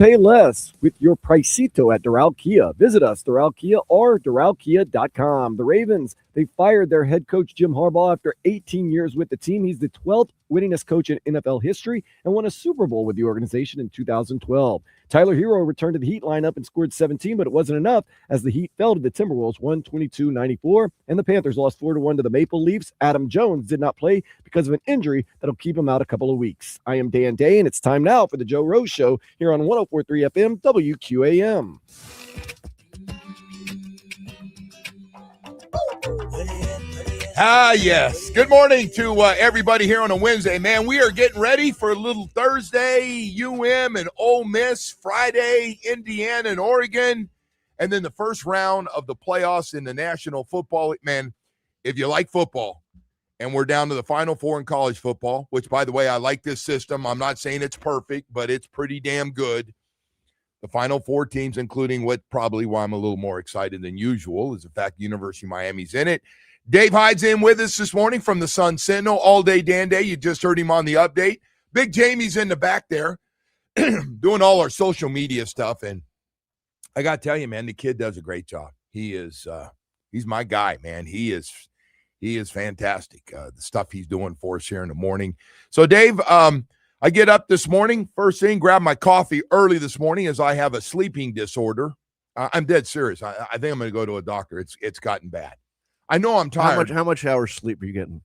Pay less with your Pricito at Doral Kia. Visit us, Doral Kia or DoralKia.com. The Ravens, they fired their head coach Jim Harbaugh after 18 years with the team. He's the 12th winningest coach in NFL history and won a Super Bowl with the organization in 2012. Tyler Hero returned to the Heat lineup and scored 17, but it wasn't enough as the Heat fell to the Timberwolves 122-94, and the Panthers lost 4-1 to the Maple Leafs. Adam Jones did not play because of an injury that'll keep him out a couple of weeks. I am Dan Day, and it's time now for the Joe Rose Show here on 104.3 FM WQAM. Yes. Good morning to everybody here on a Wednesday. Man, we are getting ready for a little Thursday, UM and Ole Miss, Friday, Indiana and Oregon, and then the first round of the playoffs in the National Football League. Man, if you like football, and we're down to the Final Four in college football, which, by the way, I like this system. I'm not saying it's perfect, but it's pretty damn good. The Final Four teams, including why I'm a little more excited than usual, is the fact the University of Miami's in it. Dave Hyde's in with us this morning from the Sun Sentinel, all day Dan Day. You just heard him on the update. Big Jamie's in the back there doing all our social media stuff. And I got to tell you, man, the kid does a great job. He's my guy, man. He is fantastic, the stuff he's doing for us here in the morning. So, Dave, I get up this morning, first thing, grab my coffee early this morning as I have a sleeping disorder. I'm dead serious. I think I'm going to go to a doctor. It's gotten bad. I know I'm tired. How much hours sleep are you getting?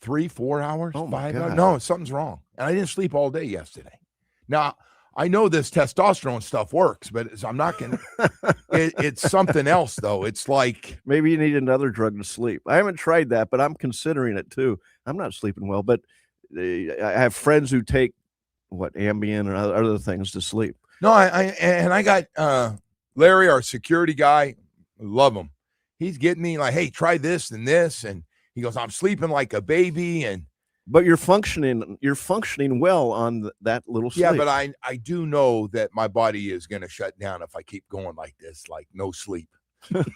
3-4 hours? Oh, my 5 God. hours? No, something's wrong. And I didn't sleep all day yesterday. Now, I know this testosterone stuff works, but I'm not going to. It's something else, though. It's like. Maybe you need another drug to sleep. I haven't tried that, but I'm considering it, too. I'm not sleeping well, but I have friends who take, Ambien and other things to sleep. No, I got Larry, our security guy. Love him. He's getting me like, hey, try this and this. And he goes, I'm sleeping like a baby. But you're functioning well on that little sleep. Yeah, but I do know that my body is going to shut down if I keep going like this, like no sleep. And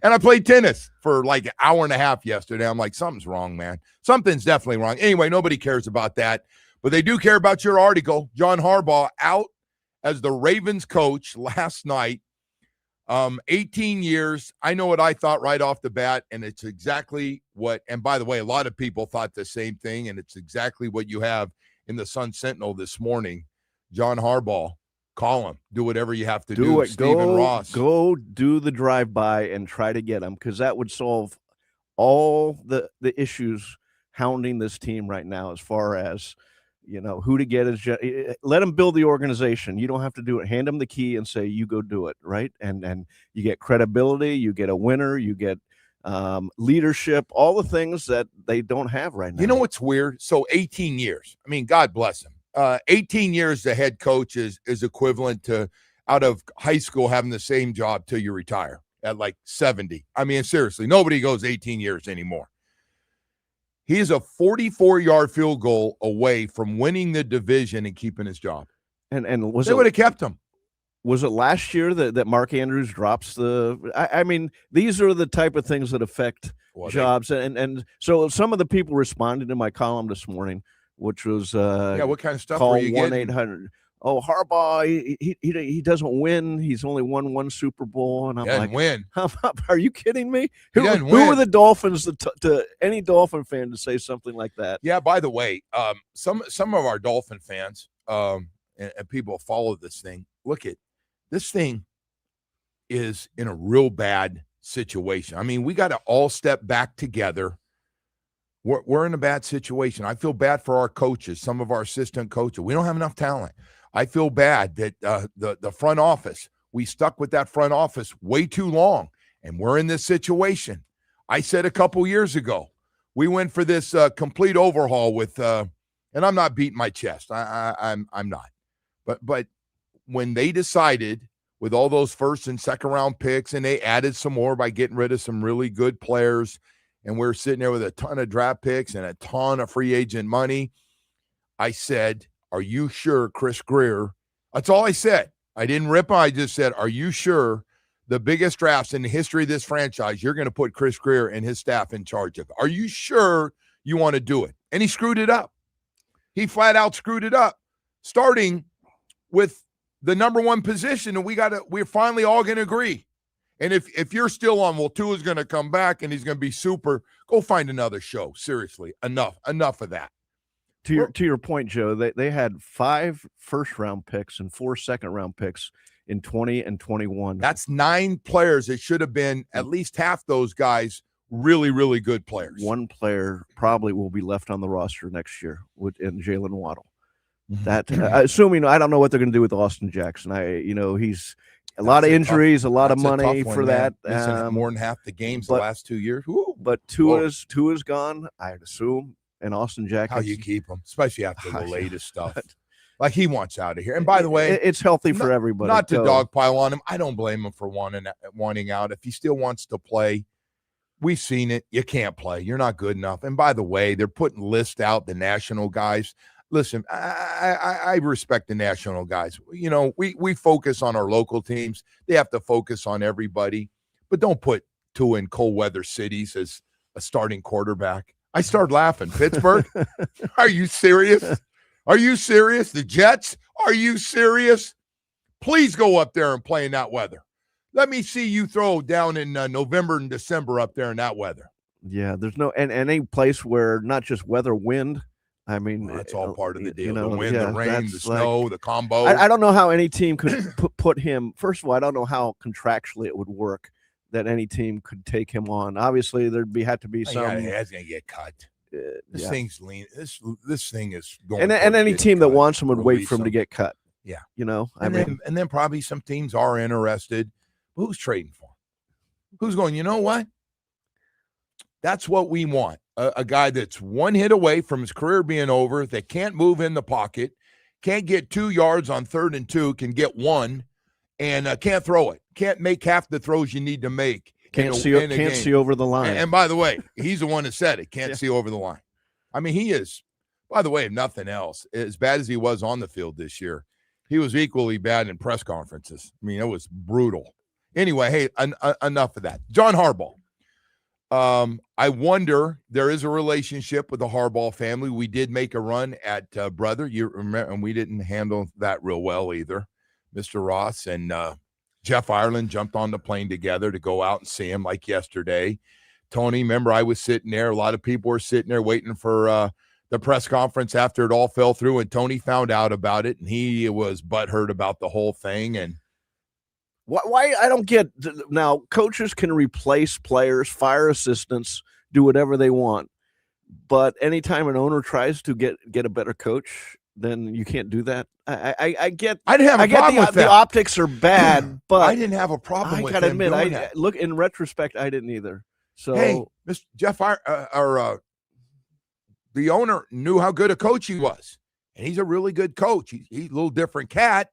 I played tennis for like an hour and a half yesterday. I'm like, something's wrong, man. Something's definitely wrong. Anyway, nobody cares about that. But they do care about your article. John Harbaugh out as the Ravens coach last night. 18 years. I know what I thought right off the bat, and it's exactly what, and by the way, a lot of people thought the same thing, and it's exactly what you have in the Sun Sentinel this morning. John Harbaugh, call him. Do whatever you have to do. Stephen Ross. Go do the drive-by and try to get him, because that would solve all the issues hounding this team right now as far as, who to get. Let them build the organization. You don't have to do it. Hand them the key and say, you go do it, right? And you get credibility, you get a winner, you get leadership, all the things that they don't have right now. You know what's weird? So 18 years. I mean, God bless him. 18 years the head coach is equivalent to out of high school having the same job till you retire at like 70. I mean, seriously, nobody goes 18 years anymore. He is a 44-yard field goal away from winning the division and keeping his job. And they would have kept him. Was it last year that Mark Andrews drops the? I mean, these are the type of things that affect jobs. And so some of the people responded to my column this morning, which was what kind of stuff call were you 1-800. Oh, Harbaugh, he doesn't win. He's only won one Super Bowl, and I'm like, win. Are you kidding me? Who are the Dolphins to any Dolphin fan to say something like that? Yeah. By the way, some of our Dolphin fans and people follow this thing. Look at this thing is in a real bad situation. I mean, we got to all step back together. We're in a bad situation. I feel bad for our coaches, some of our assistant coaches. We don't have enough talent. I feel bad that the front office, we stuck with that front office way too long, and we're in this situation. I said a couple years ago, we went for this complete overhaul with, and I'm not beating my chest. I'm not. But when they decided with all those first and second round picks, and they added some more by getting rid of some really good players, and we're sitting there with a ton of draft picks and a ton of free agent money, I said, are you sure Chris Grier? That's all I said. I didn't rip him. I just said, are you sure the biggest drafts in the history of this franchise, you're going to put Chris Grier and his staff in charge of? Are you sure you want to do it? And he screwed it up. He flat out screwed it up. starting with the number one position, and we're finally all going to agree. And if you're still on, well, Tua's going to come back and he's going to be super, go find another show. Seriously, enough of that. To your point, Joe, they had 5 first-round picks and 4 second-round picks in 20 and 21. That's 9 players. It should have been at least half those guys really, really good players. One player probably will be left on the roster next year in Jalen Waddle. That assuming I don't know what they're going to do with Austin Jackson. He's a lot of injuries, a lot of money for that. More than half the games the last 2 years. Woo. But Tua's gone, I'd assume, and Austin Jackson. How you keep him, especially after the latest stuff. Like he wants out of here. And by the way, it's healthy for everybody. Not to dogpile on him. I don't blame him for wanting out. If he still wants to play, we've seen it. You can't play. You're not good enough. And by the way, they're putting lists out, the national guys. Listen, I respect the national guys. We focus on our local teams. They have to focus on everybody. But don't put Tua in cold weather cities as a starting quarterback. I started laughing. Pittsburgh? Are you serious? Are you serious? The Jets? Are you serious? Please go up there and play in that weather. Let me see you throw down in November and December up there in that weather. Yeah, there's no and any place where not just weather, wind. I mean, that's all part of the deal. The wind, the rain, the snow, the combo. I don't know how any team could put him. First of all, I don't know how contractually it would work that any team could take him on. Obviously, had to be some. He's going to get cut. This thing's lean. This thing is going. And any team that wants him would wait for him to get cut. Yeah, and then probably some teams are interested. But who's trading for him? Who's going? You know what? That's what we want. A guy that's one hit away from his career being over, that can't move in the pocket, can't get 2 yards on 3rd and 2, can get 1, and can't throw it. Can't make half the throws you need to make. Can't see over the line. And by the way, he's the one that said it. Can't see over the line. I mean, he is, by the way, if nothing else, as bad as he was on the field this year, he was equally bad in press conferences. I mean, it was brutal. Anyway, hey, enough of that. John Harbaugh. I wonder, there is a relationship with the Harbaugh family. We did make a run at Brother, you remember, and we didn't handle that real well either. Mr. Ross and Jeff Ireland jumped on the plane together to go out and see him like yesterday. Tony, remember, I was sitting there. A lot of people were sitting there waiting for the press conference after it all fell through, and Tony found out about it, and he was butthurt about the whole thing. And why I don't get now. Coaches can replace players, fire assistants, do whatever they want, but anytime an owner tries to get a better coach, then you can't do that. I get. I didn't have a problem with that. The optics are bad, but I didn't have a problem with. I gotta admit, look, in retrospect, I didn't either. So hey, Mr. Jeff, the owner knew how good a coach he was, and he's a really good coach. He's a little different cat.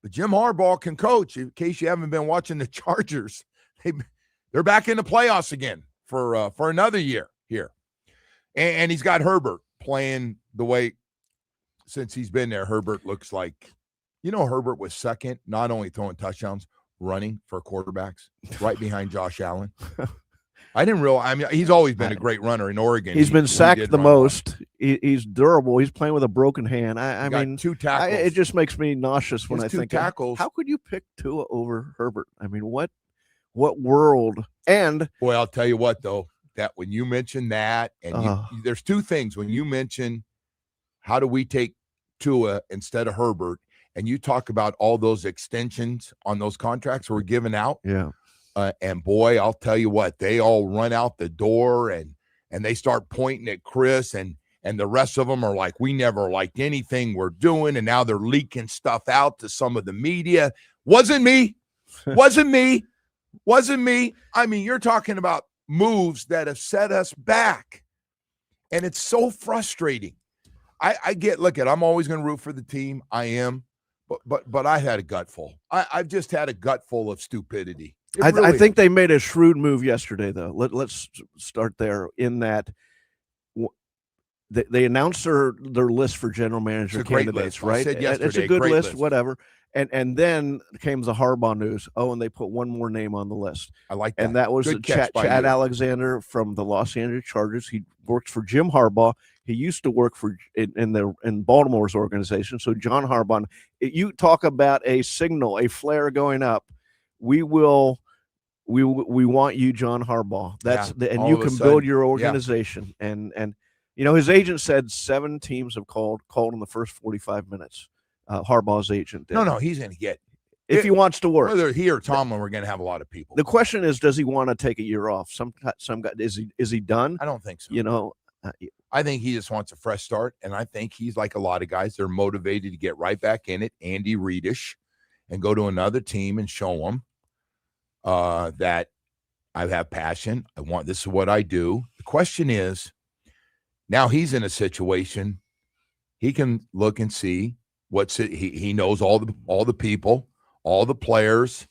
But Jim Harbaugh can coach. In case you haven't been watching the Chargers, they're back in the playoffs again for another year here. And he's got Herbert playing the way since he's been there. Herbert looks like, Herbert was second, not only throwing touchdowns, running for quarterbacks, right behind Josh Allen. I didn't realize. I mean, he's always been a great runner in Oregon. He's been sacked the most. He's durable. He's playing with a broken hand. I mean, 2 tackles. It just makes me nauseous when I think, tackles. How could you pick Tua over Herbert? I mean, what world? And boy, I'll tell you what, though, that when you mention that, and there's 2 things when you mention how do we take Tua instead of Herbert, and you talk about all those extensions on those contracts we're giving out. Yeah. And boy, I'll tell you what, they all run out the door and they start pointing at Chris and the rest of them are like, we never liked anything we're doing. And now they're leaking stuff out to some of the media. Wasn't me. I mean, you're talking about moves that have set us back. And it's so frustrating. I get, I'm always going to root for the team. I am. But I had a gutful. I've just had a gutful of stupidity. I think they made a shrewd move yesterday, though. Let's start there. In that they announced their list for general manager candidates, right? I said yesterday, it's a good list, whatever. And then came the Harbaugh news. Oh, and they put one more name on the list. I like that. And that was Chad Alexander from the Los Angeles Chargers. He works for Jim Harbaugh. He used to work in Baltimore's organization. So John Harbaugh, you talk about a signal, a flare going up. We want you, John Harbaugh. And you can build your organization. And his agent said 7 teams have called in the first 45 minutes. Harbaugh's agent did. No, he's going to get. If he wants to work. Whether he or Tomlin, we're going to have a lot of people. The question is, does he want to take a year off? Some guy, is he done? I don't think so. I think he just wants a fresh start, and I think he's like a lot of guys. They're motivated to get right back in it, Andy Reid-ish, and go to another team and show them that I have passion. This is what I do. The question is, now he's in a situation he can look and see he knows all the people, all the players,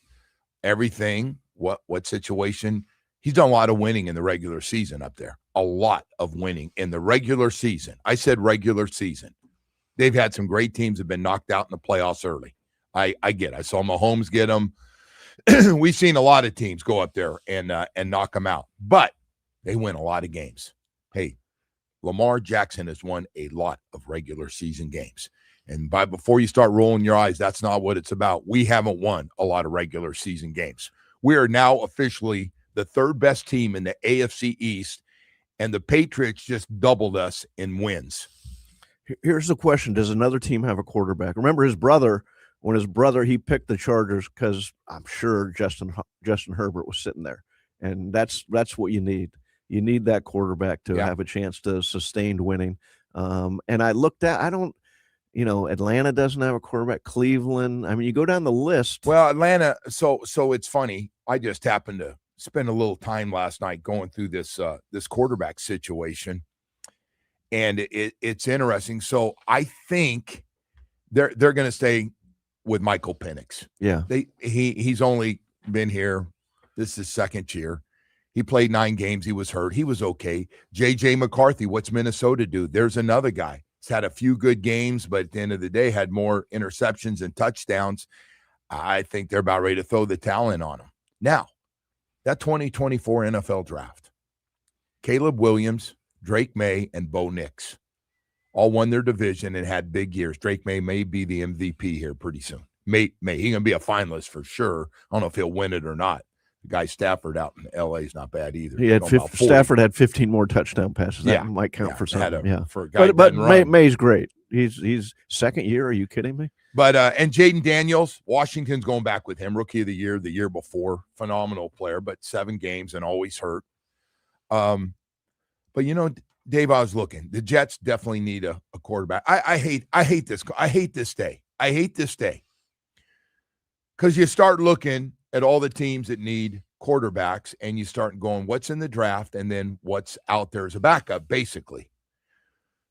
everything. What situation. He's done a lot of winning in the regular season up there. A lot of winning in the regular season. I said regular season. They've had some great teams that have been knocked out in the playoffs early. I get it. I saw Mahomes get them. We've seen a lot of teams go up there and knock them out. But they win a lot of games. Hey, Lamar Jackson has won a lot of regular season games. And before you start rolling your eyes, that's not what it's about. We haven't won a lot of regular season games. We are now officially the 3rd best team in the AFC East, and the Patriots just doubled us in wins. Here's the question. Does another team have a quarterback? Remember he picked the Chargers because I'm sure Justin Herbert was sitting there, and that's what you need. You need that quarterback to have a chance to sustain winning. And I looked at, Atlanta doesn't have a quarterback. Cleveland. I mean, you go down the list. Well, Atlanta. So it's funny. I just happened to spend a little time last night going through this quarterback situation, and it's interesting. So I think they're going to stay with Michael Penix. Yeah, he's only been here. This is his 2nd year. He played 9 games. He was hurt. He was okay. J.J. McCarthy. What's Minnesota do? There's another guy. He's had a few good games, but at the end of the day, had more interceptions and touchdowns. I think they're about ready to throw the towel in on him now. That 2024 NFL draft, Caleb Williams, Drake May, and Bo Nix all won their division and had big years. Drake May be the MVP here pretty soon. He's going to be a finalist for sure. I don't know if he'll win it or not. The guy Stafford out in L.A. is not bad either. Stafford had 15 more touchdown passes. That might count for something. For a guy but May's great. He's 2nd year. Are you kidding me? But and Jaden Daniels, Washington's going back with him. Rookie of the year before. Phenomenal player, but 7 games and always hurt. But Dave, I was looking. The Jets definitely need a quarterback. I hate this. I hate this day. Because you start looking at all the teams that need quarterbacks, and you start going, what's in the draft, and then what's out there as a backup, basically.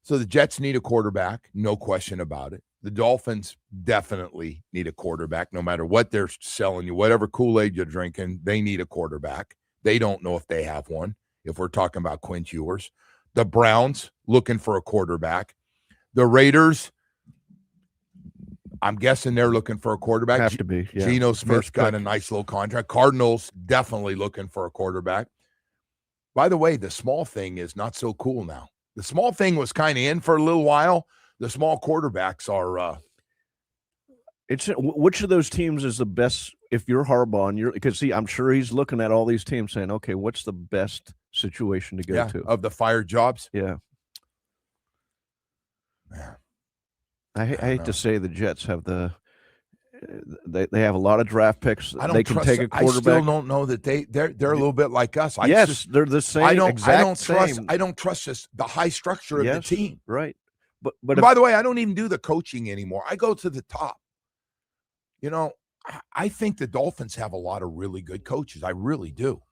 So the Jets need a quarterback, no question about it. The Dolphins definitely need a quarterback, no matter what they're selling you, whatever Kool-Aid you're drinking, they need a quarterback. They don't know if they have one, if we're talking about Quinn Ewers. The Browns looking for a quarterback. The Raiders, I'm guessing they're looking for a quarterback. Have to be. Yeah. Geno Smith got a nice little contract. Cardinals definitely looking for a quarterback. By the way, the small thing is not so cool now. The small thing was kind of in for a little while. The small quarterbacks are. Which of those teams is the best? If you're Harbaugh, and because I'm sure he's looking at all these teams saying, okay, what's the best situation to go to of the fire jobs? Yeah. I hate to say the Jets have they have a lot of draft picks. They can take a quarterback. I still don't know that they're a little bit like us. They're the same. I don't trust the high structure of the team. Right. But by the way, I don't even do the coaching anymore. I go to the top. I think the Dolphins have a lot of really good coaches. I really do.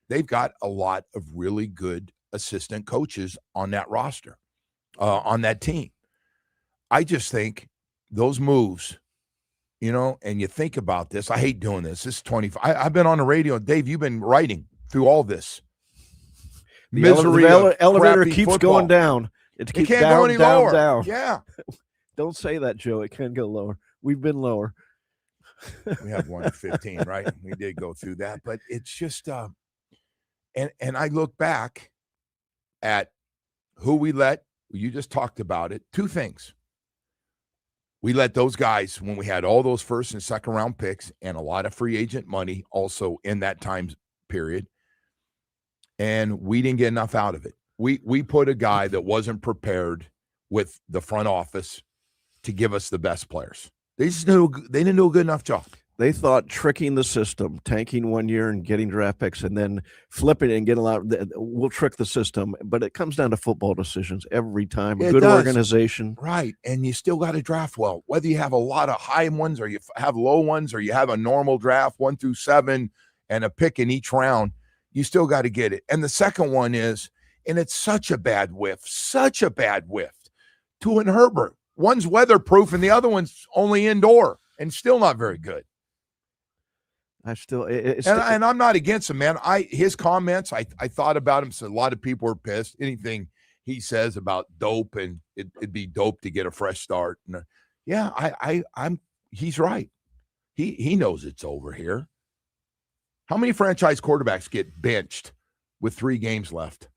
They've got a lot of really good assistant coaches on that roster, on that team. I just think those moves, and you think about this. I hate doing this. This is 25. I've been on the radio. Dave, you've been writing through all this. The elevator keeps going down. It can't go any lower. Down. Yeah. Don't say that, Joe. It can go lower. We've been lower. We have 115, right? We did go through that, but it's just and I look back at who we let you just talked about it. Two things. We let those guys, when we had all those first and second round picks and a lot of free agent money also in that time period, and we didn't get enough out of it. We put a guy that wasn't prepared with the front office to give us the best players. They didn't do a good enough job. They thought tricking the system, tanking 1 year and getting draft picks, and then flipping it and getting a lot. We'll trick the system, but it comes down to football decisions every time. A good organization, right? And you still got to draft well. Whether you have a lot of high ones or you have low ones, or you have a normal draft 1 through 7 and a pick in each round, you still got to get it. And the second one is, and it's such a bad whiff. Tua and Herbert. One's weatherproof and the other one's only indoor, and still not very good. And I'm not against him, man. His comments, I thought about him. So a lot of people are pissed. Anything he says about dope, and it'd be dope to get a fresh start. And he's right. He knows it's over here. How many franchise quarterbacks get benched with 3 games left?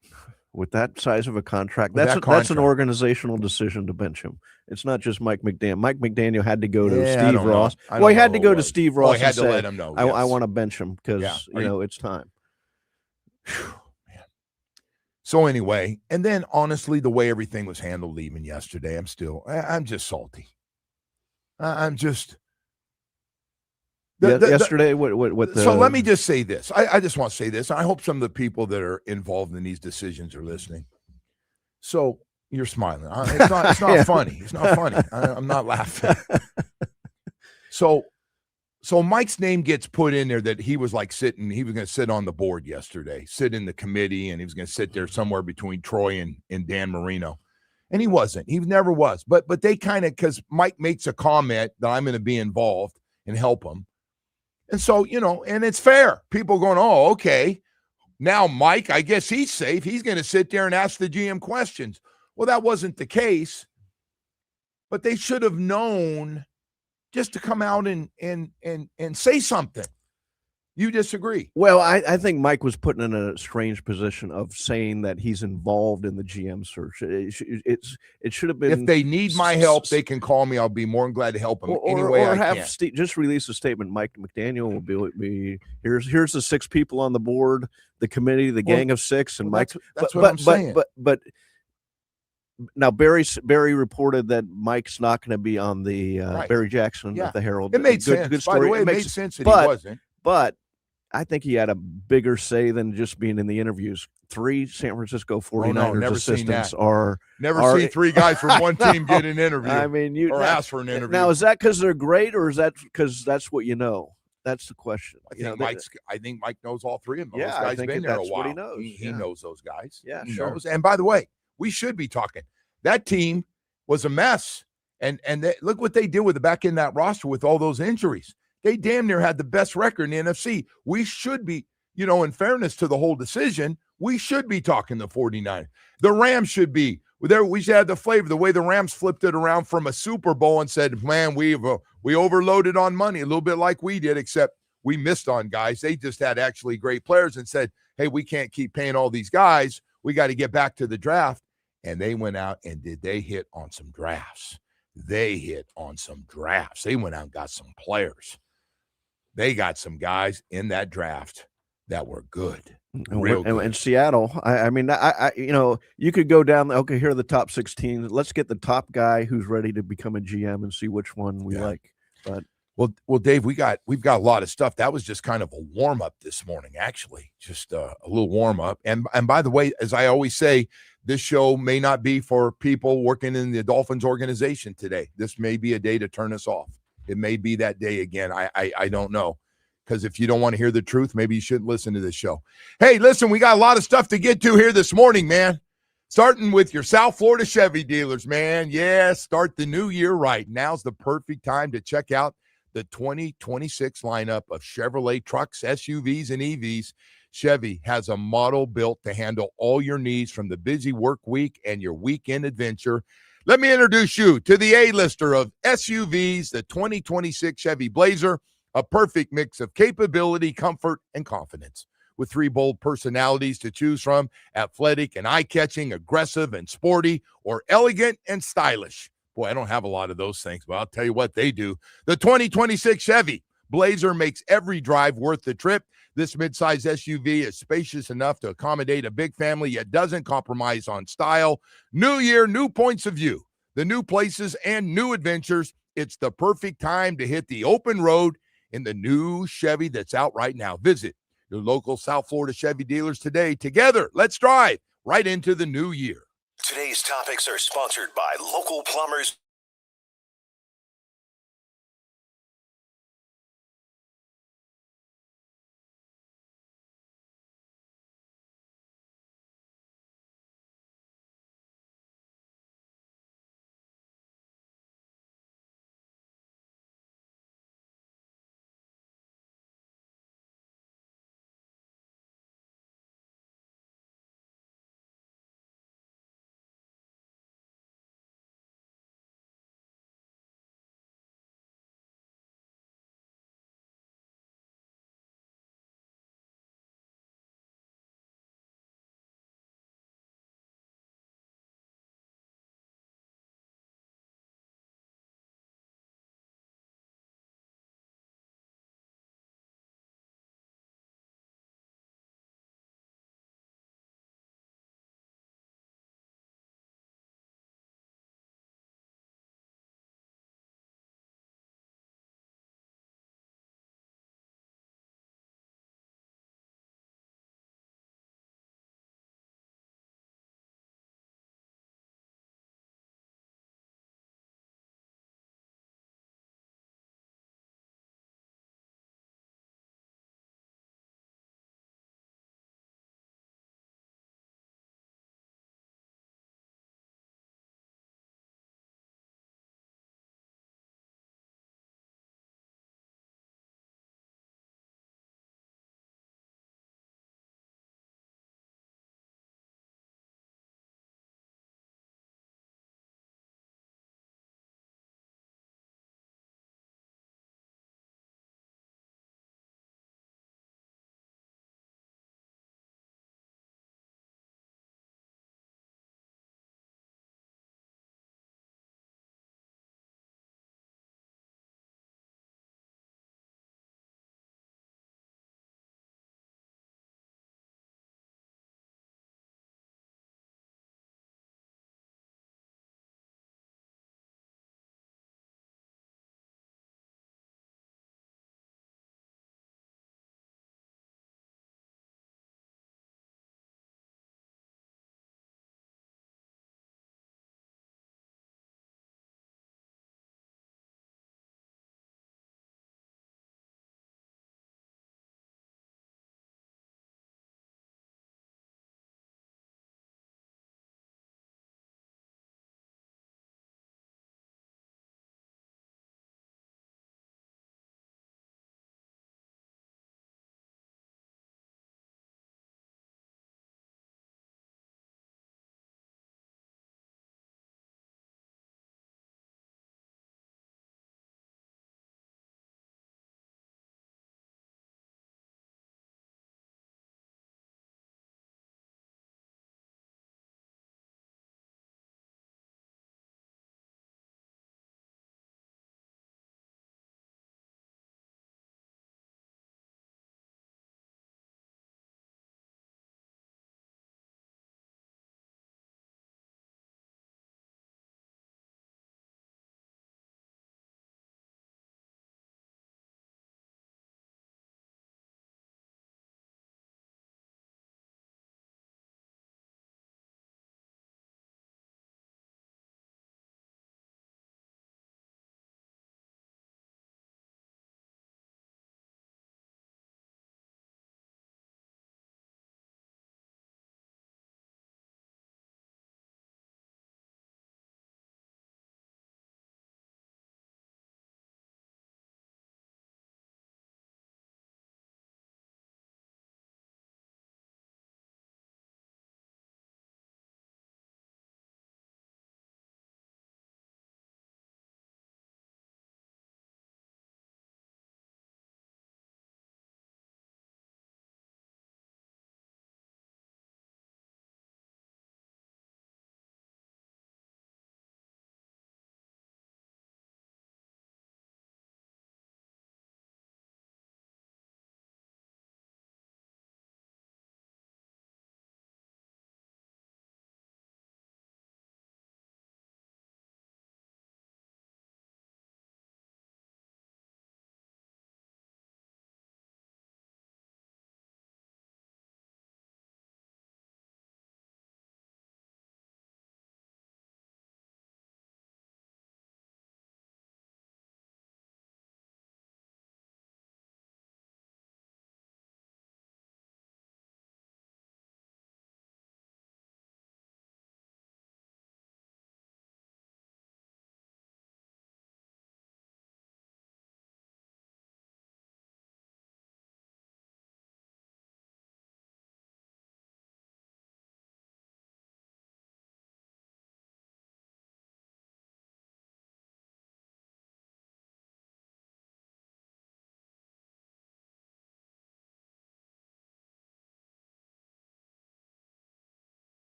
With that size of a contract, that's an organizational decision to bench him. It's not just Mike McDaniel. Mike McDaniel had to go to Steve Ross. Well, he had to go to Steve Ross. He had to let him know. I want to bench him because it's time. Man. So anyway, and then honestly, the way everything was handled even yesterday, I'm just salty. I'm just. Yesterday, so let me just say this. I just want to say this. I hope some of the people that are involved in these decisions are listening. So you're smiling. It's not funny. It's not funny. I'm not laughing. So Mike's name gets put in there that he was like sitting. He was going to sit on the board yesterday, sit in the committee, and he was going to sit there somewhere between Troy and Dan Marino. And he wasn't. He never was. But they kind of, because Mike makes a comment that I'm going to be involved and help him. And so, and it's fair. People going, oh, okay. Now, Mike, I guess he's safe. He's going to sit there and ask the GM questions. Well, that wasn't the case. But they should have known just to come out and say something. You disagree? Well, I think Mike was put in a strange position of saying that he's involved in the GM search. It should have been. If they need my help, they can call me. I'll be more than glad to help them any way I can. Just release a statement. Mike McDaniel will be here's the 6 people on the board, the committee, the gang of 6, and Mike. That's what I'm saying. But now Barry reported that Mike's not going to be on the Barry Jackson at the Herald. It made sense. Good story. By the way, it made sense that he wasn't. But I think he had a bigger say than just being in the interviews. 3 San Francisco 49ers assistants are never seen 3 guys from one team get an interview. I mean, ask for an interview. Now, is that because they're great, or is that because that's what you know? That's the question. I think Mike knows all 3 of them. Yeah, those guys I think been there that's a while. What he knows. He knows those guys. Yeah, he sure. knows. And by the way, we should be talking. That team was a mess, and look what they did with the back end of that roster with all those injuries. They damn near had the best record in the NFC. We should be, in fairness to the whole decision, we should be talking the 49ers. The Rams should be. We should have the flavor. The way the Rams flipped it around from a Super Bowl and said, man, we overloaded on money, a little bit like we did, except we missed on guys. They just had actually great players and said, hey, we can't keep paying all these guys. We got to get back to the draft. And they went out and they hit on some drafts. They went out and got some players. They got some guys in that draft that were good. And Seattle, I mean, you could go down. Okay, here are the top 16. Let's get the top guy who's ready to become a GM and see which one we like. But well, Dave, we've got a lot of stuff. That was just kind of a warm up this morning, actually, just a little warm up. And by the way, as I always say, this show may not be for people working in the Dolphins organization today. This may be a day to turn us off. It may be that day again. I don't know. Because if you don't want to hear the truth, maybe you shouldn't listen to this show. Hey, listen, we got a lot of stuff to get to here this morning, man. Starting with your South Florida Chevy dealers, man. Yeah, start the new year right. Now's the perfect time to check out the 2026 lineup of Chevrolet trucks, SUVs, and EVs. Chevy has a model built to handle all your needs from the busy work week and your weekend adventure. Let me introduce you to the A-lister of SUVs, the 2026 Chevy Blazer, a perfect mix of capability, comfort, and confidence. with 3 bold personalities to choose from: athletic and eye-catching, aggressive and sporty, or elegant and stylish. Boy, I don't have a lot of those things, but I'll tell you what they do. The 2026 Chevy Blazer makes every drive worth the trip. This midsize SUV is spacious enough to accommodate a big family, yet doesn't compromise on style. New year, new points of view, the new places and new adventures. It's the perfect time to hit the open road in the new Chevy that's out right now. Visit your local South Florida Chevy dealers today. Together, let's drive right into the new year. Today's topics are sponsored by local plumbers.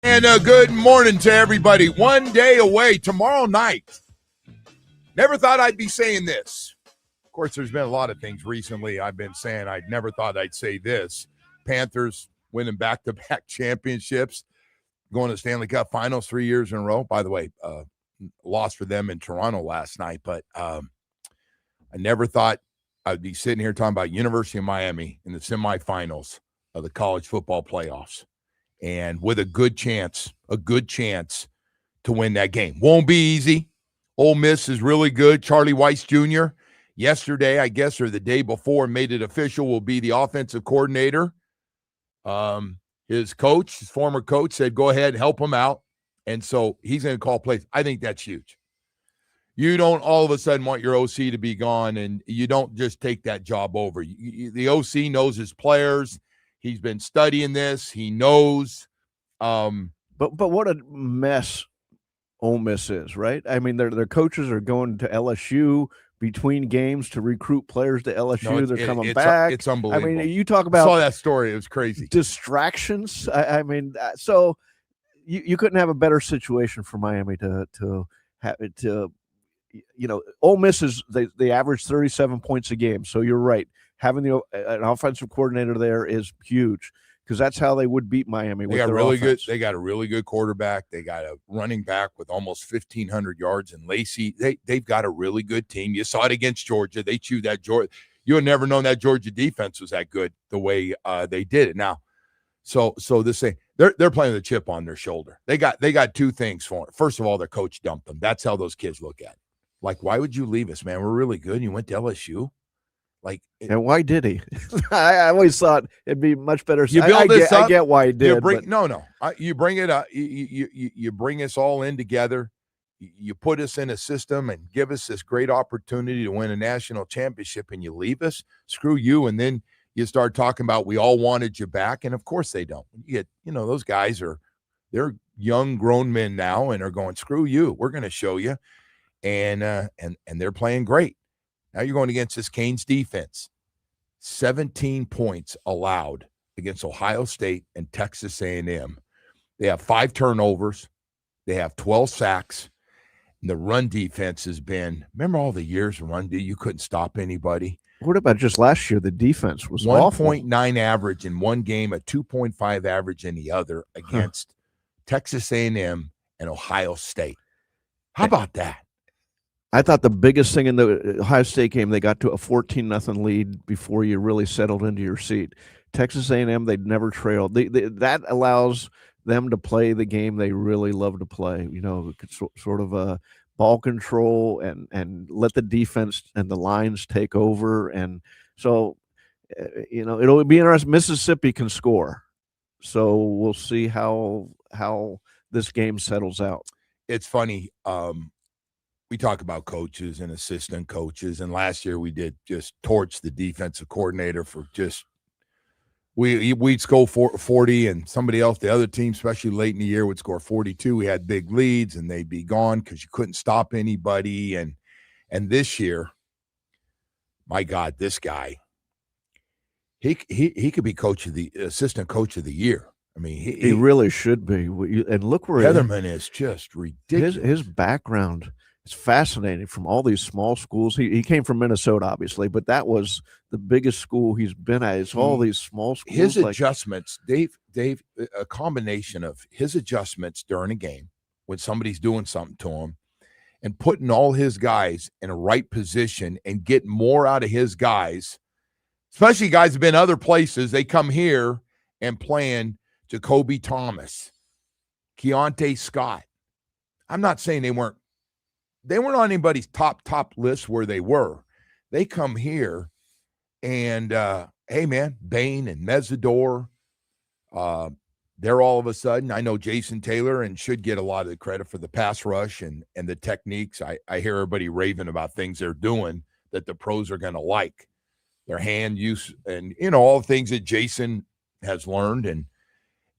And good morning to everybody. One day away, tomorrow night. Never thought I'd be saying this. Of course, there's been a lot of things recently I've been saying. I never thought I'd say this. Panthers winning back-to-back championships, going to Stanley Cup Finals 3 years in a row. By the way, lost for them in Toronto last night, but I never thought I'd be sitting here talking about University of Miami in the semifinals of the college football playoffs. And with a good chance to win that game. Won't be easy. Ole Miss is really good. Charlie Weiss Jr. yesterday, I guess, or the day before, made it official, will be the offensive coordinator. His former coach, said, go ahead and help him out. And so he's going to call plays. I think that's huge. You don't all of a sudden want your OC to be gone, and you don't just take that job over. The OC knows his players. He's been studying this. He knows. But what a mess Ole Miss is, right? I mean, their coaches are going to LSU between games to recruit players to LSU. No, they're coming back. It's unbelievable. I mean, you talk about. I saw that story. It was crazy. Distractions. I mean, so you couldn't have a better situation for Miami to have it to. You know, Ole Miss they average 37 points a game. So you're right. Having an offensive coordinator there is huge because that's how they would beat Miami. They got really good. They got a really good quarterback. They got a running back with almost 1,500 yards in Lacey. They've got a really good team. You saw it against Georgia. They chewed that Georgia. You had never known that Georgia defense was that good the way they did it. Now, so this thing they're playing with a chip on their shoulder. They got two things for it. First of all, their coach dumped them. That's how those kids look at it. Like, why would you leave us, man? We're really good. You went to LSU. And why did he? I always thought it'd be much better. You build this up. I get why he did. You bring it up. You bring us all in together. You put us in a system and give us this great opportunity to win a national championship, and you leave us. Screw you. And then you start talking about we all wanted you back, and of course they don't. Those guys they're young grown men now and are going, screw you. We're going to show you, and they're playing great. Now you're going against this Canes defense. 17 points allowed against Ohio State and Texas A&M. They have 5 turnovers. They have 12 sacks. And the run defense has been, remember all the years of run, you couldn't stop anybody. What about just last year? The defense was 1.9 average in one game, a 2.5 average in the other against Texas A&M and Ohio State. How about that? I thought the biggest thing in the Ohio State game, they got to a 14-0 lead before you really settled into your seat. Texas A&M, they'd never trailed. That allows them to play the game they really love to play. Sort of a ball control and let the defense and the lines take over. And so, it'll be interesting. Mississippi can score, so we'll see how this game settles out. It's funny. We talk about coaches and assistant coaches, and last year we did just torch the defensive coordinator for just we'd score 40, and somebody else, the other team, especially late in the year, would score 42. We had big leads, and they'd be gone because you couldn't stop anybody. And this year, my God, this guy, he could be assistant coach of the year. I mean, he really should be. And look where Heatherman is just ridiculous. His background. It's fascinating from all these small schools. He came from Minnesota, obviously, but that was the biggest school he's been at. It's all these small schools. His adjustments, Dave, a combination of his adjustments during a game when somebody's doing something to him and putting all his guys in a right position and getting more out of his guys, especially guys who've been other places. They come here and playing Jacoby Thomas, Keontae Scott. I'm not saying they weren't on anybody's top list where they were. They come here and, hey, man, Bain and Mesidor, they're all of a sudden, I know Jason Taylor and should get a lot of the credit for the pass rush and the techniques. I hear everybody raving about things they're doing that the pros are going to like. Their hand use and, all the things that Jason has learned.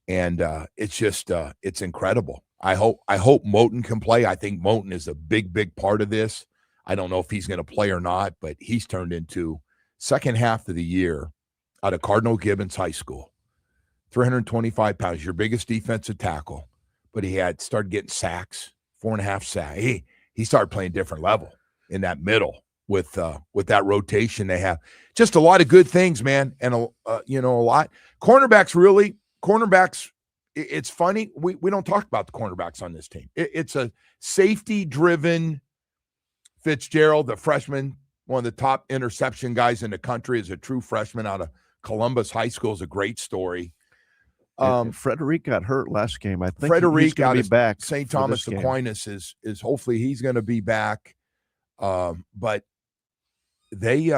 And it's just, it's incredible. I hope Moten can play. I think Moten is a big part of this. I don't know if he's going to play or not, but he's turned into second half of the year out of Cardinal Gibbons High School. 325 pounds, your biggest defensive tackle. but he had started getting sacks, 4.5 sacks. He started playing different level in that middle with that rotation they have. Just a lot of good things, man, and a lot. Cornerbacks. It's funny we don't talk about the cornerbacks on this team. It's a safety-driven. Fitzgerald, the freshman, one of the top interception guys in the country, is a true freshman out of Columbus High School. Is a great story. Frederic got hurt last game. I think Frederic he's going to be back. St. Thomas Aquinas is hopefully he's going to be back. But they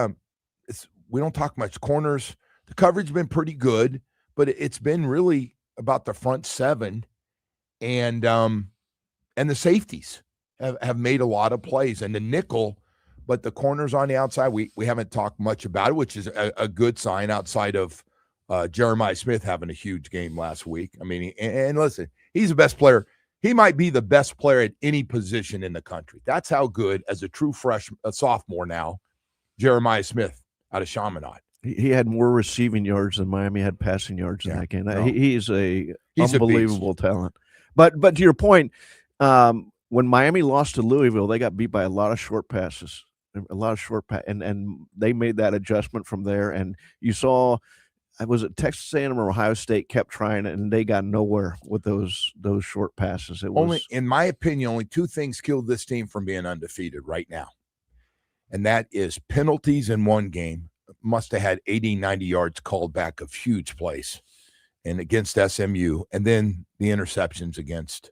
we don't talk much corners. The coverage has been pretty good, but it's been really about the front seven and the safeties have made a lot of plays, and the nickel, but the corners on the outside, we haven't talked much about it, which is a good sign outside of Jeremiah Smith having a huge game last week. I mean, and listen, he's the best player. He might be the best player at any position in the country. That's how good, as a true sophomore now, Jeremiah Smith out of Chaminade. He had more receiving yards than Miami had passing yards in that game. No. He's unbelievable talent. But to your point, when Miami lost to Louisville, they got beat by a lot of short passes, and they made that adjustment from there. And you saw, was it Texas A&M or Ohio State kept trying it, and they got nowhere with those short passes. In my opinion, only two things killed this team from being undefeated right now, and that is penalties in one game. Must have had 80, 90 yards called back of huge plays, and against SMU, and then the interceptions against.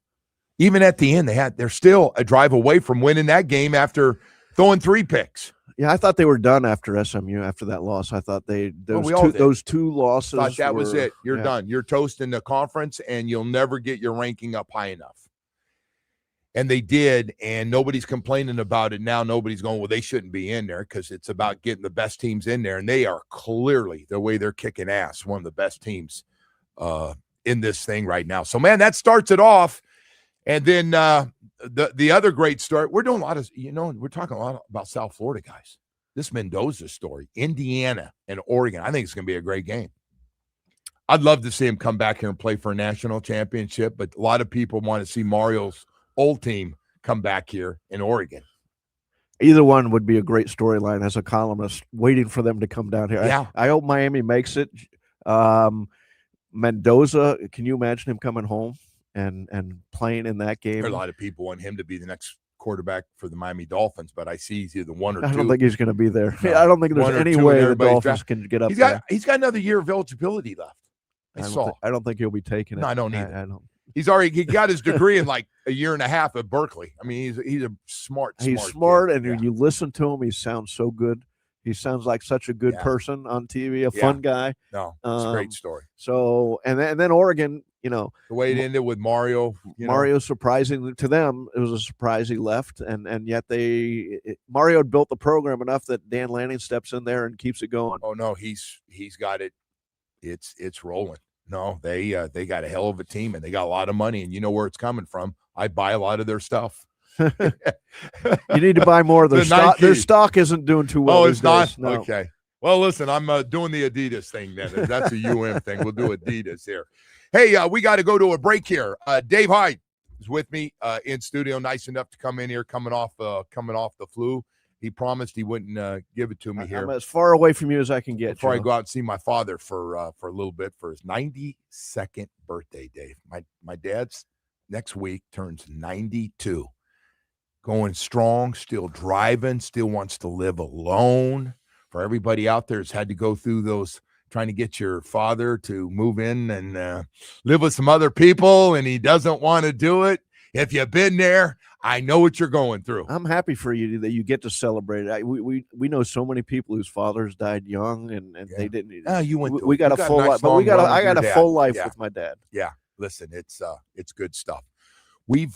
Even at the end, they're still a drive away from winning that game after throwing 3 picks. Yeah, I thought they were done after SMU after that loss. I thought those two losses. Thought that was it. You're done. You're toast in the conference, and you'll never get your ranking up high enough. And they did, and nobody's complaining about it now. Nobody's going, well, they shouldn't be in there, because it's about getting the best teams in there, and they are clearly, the way they're kicking ass, one of the best teams in this thing right now. So, man, that starts it off. And then the other great story, we're doing a lot of, we're talking a lot about South Florida guys. This Mendoza story, Indiana and Oregon, I think it's going to be a great game. I'd love to see him come back here and play for a national championship, but a lot of people want to see Mario's old team come back here in Oregon. Either one would be a great storyline as a columnist, waiting for them to come down here. Yeah. I hope Miami makes it. Mendoza, can you imagine him coming home and playing in that game? There are a lot of people want him to be the next quarterback for the Miami Dolphins, but I see he's either one or two. I don't think he's going to be there. No, I don't think there's any way the Dolphins can get up there. He's got another year of eligibility left. I don't think he'll be taking it. No, I don't either. I don't. He got his degree in like a year and a half at Berkeley. I mean, he's a smart. He's smart, kid. and when you listen to him, he sounds so good. He sounds like such a good person on TV, a fun guy. No, it's a great story. So, and then Oregon, the way it ended with Mario. Mario, surprisingly to them, it was a surprise he left, and yet Mario had built the program enough that Dan Lanning steps in there and keeps it going. Oh no, he's got it. It's rolling. No, they got a hell of a team, and they got a lot of money, and you know where it's coming from. I buy a lot of their stuff. You need to buy more of their stock. Their stock isn't doing too well. Oh, it's not? No. Okay. Well, listen, I'm doing the Adidas thing then. That's a UM thing. We'll do Adidas here. Hey, we got to go to a break here. Dave Hyde is with me in studio, nice enough to come in here, coming off the flu. He promised he wouldn't give it to me here. I'm as far away from you as I can get. Before I go out and see my father for a little bit for his 92nd birthday, Dave. My dad's next week turns 92. Going strong, still driving, still wants to live alone. For everybody out there who's had to go through those, trying to get your father to move in and live with some other people, and he doesn't want to do it. If you've been there, I know what you're going through. I'm happy for you that you get to celebrate it. We know so many people whose fathers died young, and they didn't. You went. We got a full life, but I got a full life with my dad. Yeah, listen, it's good stuff. We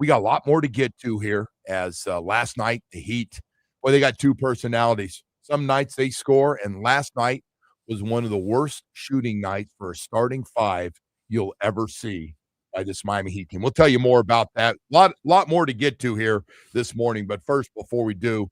got a lot more to get to here. As last night, the Heat, they got two personalities. Some nights they score, and last night was one of the worst shooting nights for a starting five you'll ever see by this Miami Heat team. We'll tell you more about that. Lot more to get to here this morning. But first, before we do,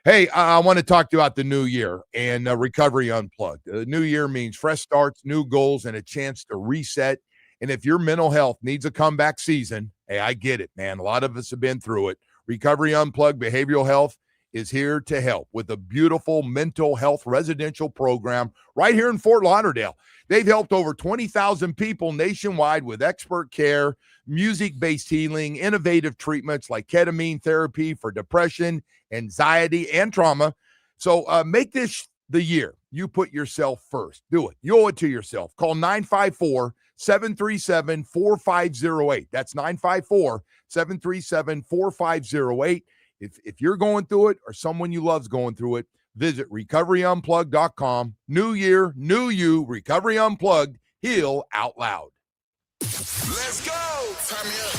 hey, I want to talk to you about the new year and Recovery Unplugged. The new year means fresh starts, new goals, and a chance to reset And if your mental health needs a comeback season, hey, I get it, man. A lot of us have been through it. Recovery Unplugged Behavioral Health is here to help with a beautiful mental health residential program right here in Fort Lauderdale. They've helped over 20,000 people nationwide with expert care, music-based healing, innovative treatments like ketamine therapy for depression, anxiety, and trauma. So make this the year you put yourself first. Do it. You owe it to yourself. Call 954-737-4508. That's 954-737-4508. If you're going through it or someone you love's going through it, visit recoveryunplugged.com. New year, new you, Recovery Unplugged, heal out loud. Let's go. Turn me up.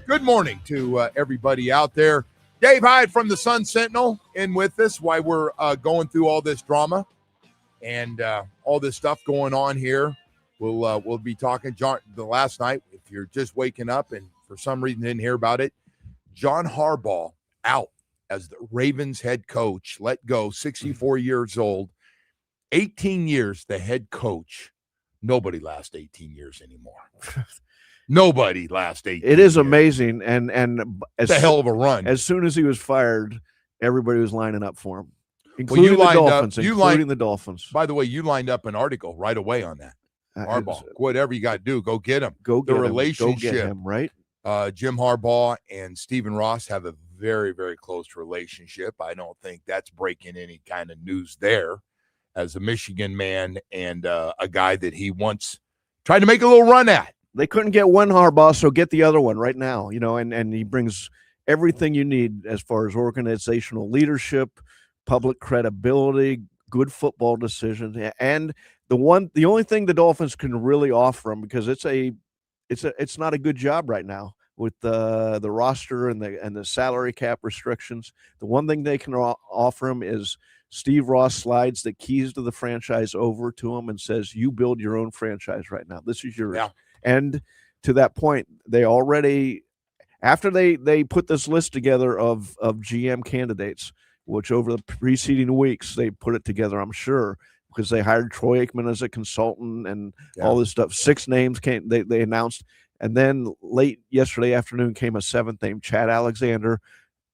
Good morning to everybody out there. Dave Hyde from the Sun Sentinel in with us while we're going through all this drama and all this stuff going on here. We'll be talking. John, the last night, if you're just waking up and for some reason didn't hear about it, John Harbaugh out as the Ravens head coach, let go, 64 years old, 18 years the head coach. Nobody lasts 18 years anymore. Nobody lasts 18 It is years. amazing, and It's a hell of a run. As soon as he was fired, everybody was lining up for him, including the Dolphins. By the way, you lined up an article right away on that. Harbaugh, whatever you got to do, go get him. Go get the him. relationship, go get him, right? Jim Harbaugh and Stephen Ross have a very, very close relationship. I don't think that's breaking any kind of news there. As a Michigan man and a guy that he once tried to make a little run at. They couldn't get one Harbaugh, so get the other one right now. And he brings everything you need as far as organizational leadership, public credibility, good football decisions, and the only thing the Dolphins can really offer him, because it's not a good job right now with the roster and the salary cap restrictions. The one thing they can offer him is Steve Ross slides the keys to the franchise over to him and says, "You build your own franchise right now. This is yours." Yeah. And to that point, they already, after they put this list together of GM candidates, which over the preceding weeks they put it together, I'm sure, because they hired Troy Aikman as a consultant and all this stuff. 6 names came, they announced, and then late yesterday afternoon came a 7th name, Chad Alexander,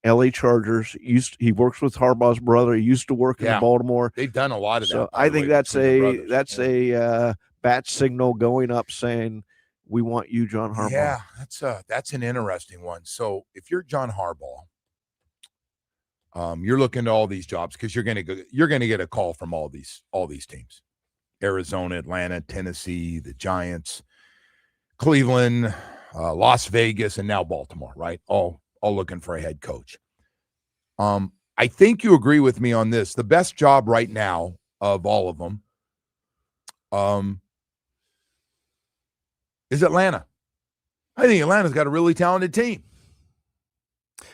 LA Chargers. He works with Harbaugh's brother. He used to work in Baltimore. They've done a lot of that. So I think that's a bat signal going up saying, "We want you, John Harbaugh." Yeah, that's an interesting one. So if you're John Harbaugh, you're looking at all these jobs because you're gonna get a call from all these teams: Arizona, Atlanta, Tennessee, the Giants, Cleveland, Las Vegas, and now Baltimore. Right, all looking for a head coach. I think you agree with me on this. The best job right now of all of them is Atlanta. I think Atlanta's got a really talented team.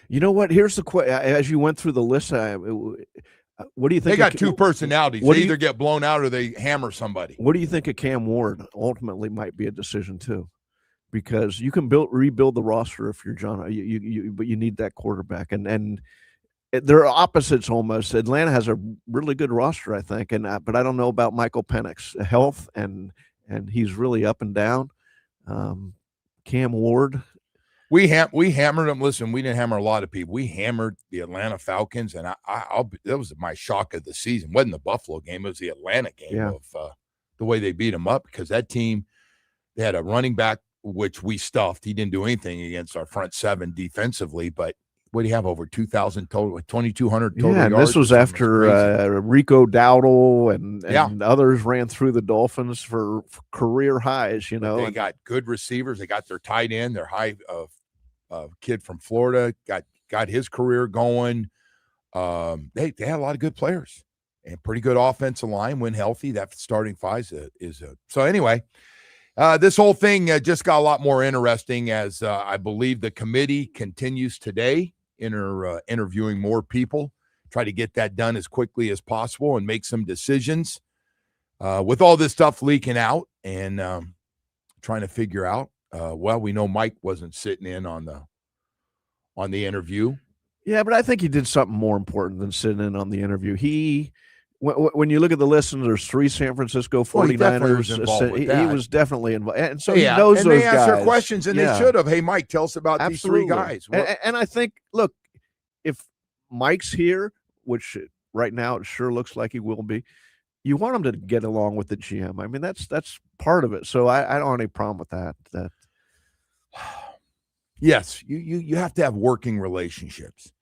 You know what? Here's the question. As you went through the list, what do you think? They got 2 personalities. They either get blown out or they hammer somebody. What do you think of Cam Ward? Ultimately might be a decision too, because you can rebuild the roster if you're John, but you need that quarterback, and they're opposites almost. Atlanta has a really good roster, I think, but I don't know about Michael Penix's health, and he's really up and down. Cam Ward, we hammered them. Listen, we didn't hammer a lot of people. We hammered the Atlanta Falcons, and that was my shock of the season. It wasn't the Buffalo game; it was the Atlanta game of the way they beat them up, because that team, they had a running back which we stuffed. He didn't do anything against our front 7 defensively, but what do you have, over 2,000 total, 2,200 total yards? Yeah, this was after Rico Dowdle and others ran through the Dolphins for career highs. They got good receivers. They got their tight end, their high kid from Florida, got his career going. They had a lot of good players and pretty good offensive line when healthy. That starting 5 is so anyway. This whole thing just got a lot more interesting as I believe the committee continues today, interviewing more people, try to get that done as quickly as possible and make some decisions with all this stuff leaking out and trying to figure out. We know Mike wasn't sitting in on the interview. Yeah, but I think he did something more important than sitting in on the interview. When you look at the list, and there's 3 San Francisco 49ers. He was definitely involved. And so he knows those guys. They asked their questions, and they should have. Hey, Mike, tell us about these 3 guys. And I think, look, if Mike's here, which right now it sure looks like he will be, you want him to get along with the GM. I mean, that's part of it. So I don't have any problem with that. Yes, you have to have working relationships.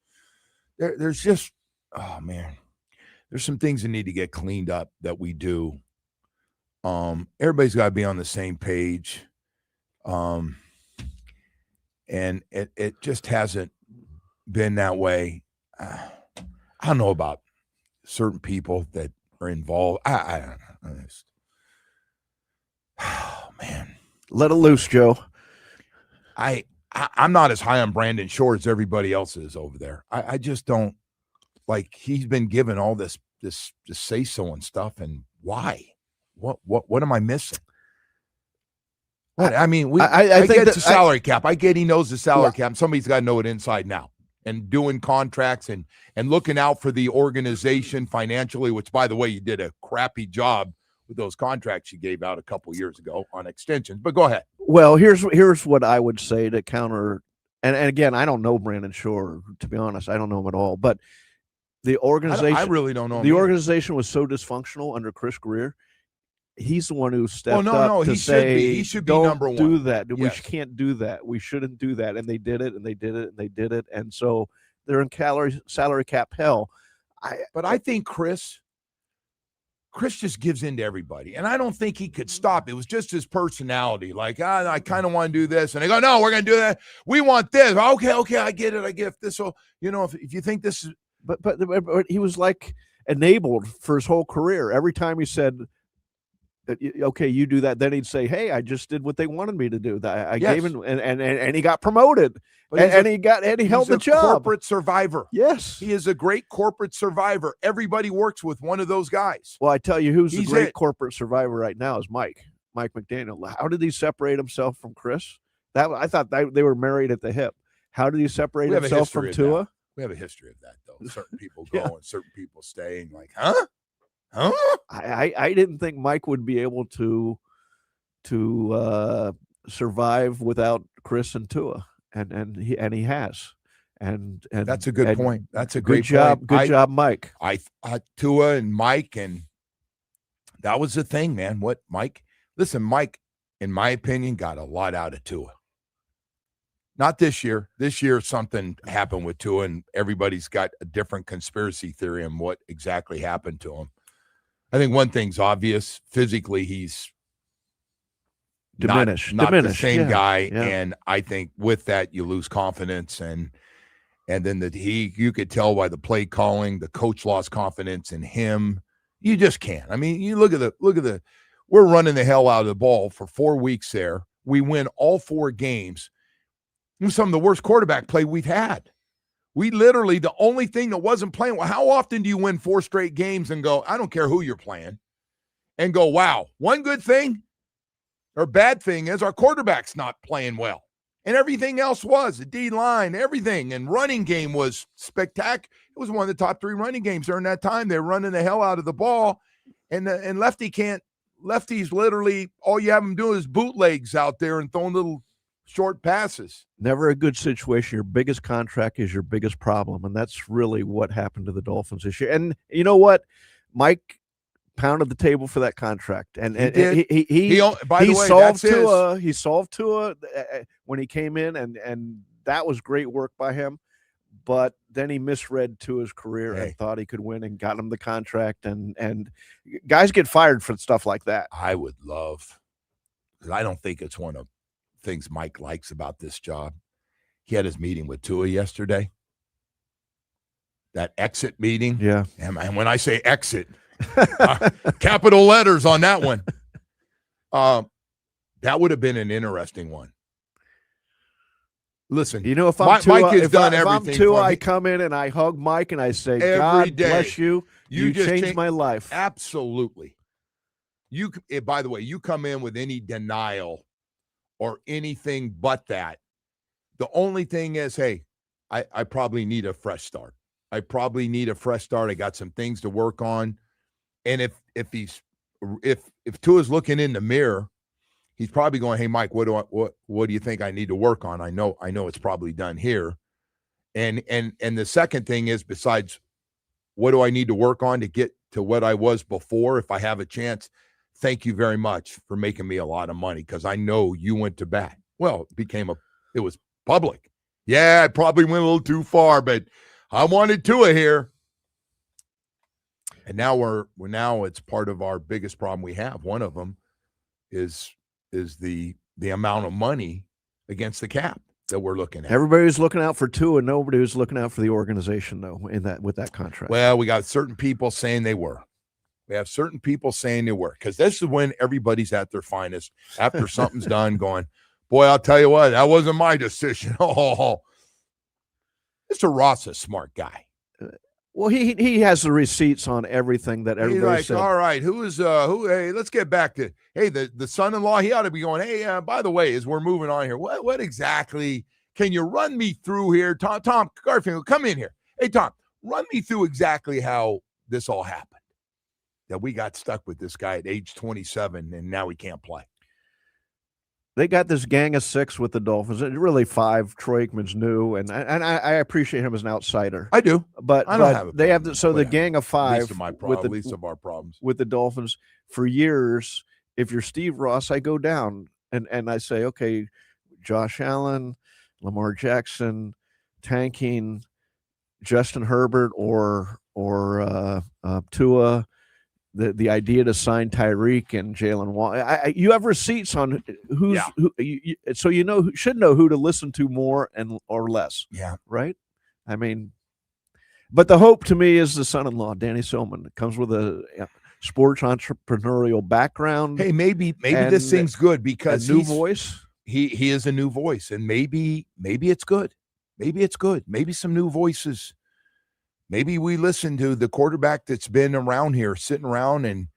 There's just, oh, man. There's some things that need to get cleaned up that we do. Everybody's got to be on the same page. And it just hasn't been that way. I don't know about certain people that are involved. I don't know. Oh, man. Let it loose, Joe. I I'm not as high on Brandon Shore as everybody else is over there. I just don't like. He's been given all this say so and stuff, and why? What am I missing? What I mean, I get the salary cap. I get he knows the salary cap. Somebody's got to know it inside and out. And doing contracts and looking out for the organization financially, which, by the way, you did a crappy job with those contracts you gave out a couple years ago on extensions. But go ahead. Well, here's what I would say to counter. And again, I don't know Brandon Shore, to be honest. I don't know him at all. But the organization, I really don't know him. The organization was so dysfunctional under Chris Greer. He's the one who stepped up to say, he should be number one. Do that. Yes. We can't do that. We shouldn't do that. And they did it, and they did it, and they did it. And so they're in salary cap hell. But I think Chris just gives in to everybody. And I don't think he could stop. It was just his personality. Like, I kind of want to do this. And they go, no, we're going to do that. We want this. Okay, I get it. I get this. So, if you think this is. But he was like enabled for his whole career. Every time he said, okay, you do that. Then he'd say, hey, I just did what they wanted me to do. I gave him, and he got promoted, and he held the job. Corporate survivor. Yes, he is a great corporate survivor. Everybody works with one of those guys. Well, I tell you, who's the great corporate survivor right now is Mike McDaniel. How did he separate himself from Chris? I thought they were married at the hip. How did he separate himself from Tua? We have a history of that, though. Certain people go and certain people staying. Like, huh? I didn't think Mike would be able to survive without Chris and Tua, and he has, and that's a good point. That's a great job. Point. Good job, Mike. I Tua and Mike, and that was the thing, man. What Mike? Listen, Mike, in my opinion, got a lot out of Tua. Not this year. This year, something happened with Tua, and everybody's got a different conspiracy theory on what exactly happened to him. I think one thing's obvious. Physically, he's diminished. Not the same guy. Yeah. And I think with that, you lose confidence. And then you could tell by the play calling, the coach lost confidence in him. You just can't. I mean, you look at the we're running the hell out of the ball for 4 weeks there. We win all 4 games. It was some of the worst quarterback play we've had. We literally, the only thing that wasn't playing, well, how often do you win 4 straight games and go, I don't care who you're playing, and go, wow, one good thing or bad thing is our quarterback's not playing well. And everything else was, the D-line, everything, and running game was spectacular. It was one of the top 3 running games during that time. They're running the hell out of the ball, and lefties literally, all you have them doing is bootlegs out there and throwing little short passes. Never a good situation. Your biggest contract is your biggest problem, and that's really what happened to the Dolphins this year. And you know what? Mike pounded the table for that contract, and he solved Tua when he came in, and that was great work by him. But then he misread Tua's career and thought he could win and got him the contract. And guys get fired for stuff like that. I would love, because I don't think it's one of things Mike likes about this job. He had his meeting with Tua yesterday. That exit meeting. Yeah. And when I say exit, capital letters on that one. That would have been an interesting one. Listen, if I'm Tua, Mike has done everything. If I'm Tua, I come in and I hug Mike and I say, God bless you. You changed my life. Absolutely. By the way, you come in with any denial or anything but that. The only thing is, hey, I probably need a fresh start. I got some things to work on. And if Tua's looking in the mirror, he's probably going, hey, Mike, what do you think I need to work on? I know it's probably done here. And the second thing is, besides what do I need to work on to get to what I was before, if I have a chance, thank you very much for making me a lot of money, because I know you went to bat. Well, it was public. Yeah, I probably went a little too far, but I wanted Tua here. And now it's part of our biggest problem we have. One of them is the amount of money against the cap that we're looking at. Everybody was looking out for Tua, and nobody was looking out for the organization, though, with that contract. Well, we got certain people saying they were. We have certain people saying they were, because this is when everybody's at their finest after something's done, going, Boy, I'll tell you what, that wasn't my decision. Oh, Mr. Ross, a smart guy. Well, he has the receipts on everything that He's everybody like, said. all right, who? Hey, let's get back to the son-in-law. He ought to be going. Hey, by the way, as we're moving on here, what exactly? Can you run me through here, Tom Garfield? Come in here. Hey, Tom, run me through exactly how this all happened. That we got stuck with this guy at age 27, and now he can't play. They got this gang of 6 with the Dolphins, and really 5. Troy Aikman's new, and I appreciate him as an outsider. I do, but I don't have a they have problem. the gang of 5 least of our problems with the Dolphins for years. If you're Steve Ross, I go down and I say, okay, Josh Allen, Lamar Jackson, tanking, Justin Herbert or Tua. The idea to sign Tyreek and Jalen Waddle. You have receipts on who's who, so should know who to listen to more or less. Yeah, right. I mean, but the hope to me is the son-in-law, Danny Silman, comes with a sports entrepreneurial background. Hey, maybe this thing's good because a new voice. He is a new voice, and maybe it's good. Maybe it's good. Maybe some new voices. Maybe we listen to the quarterback that's been around here, sitting around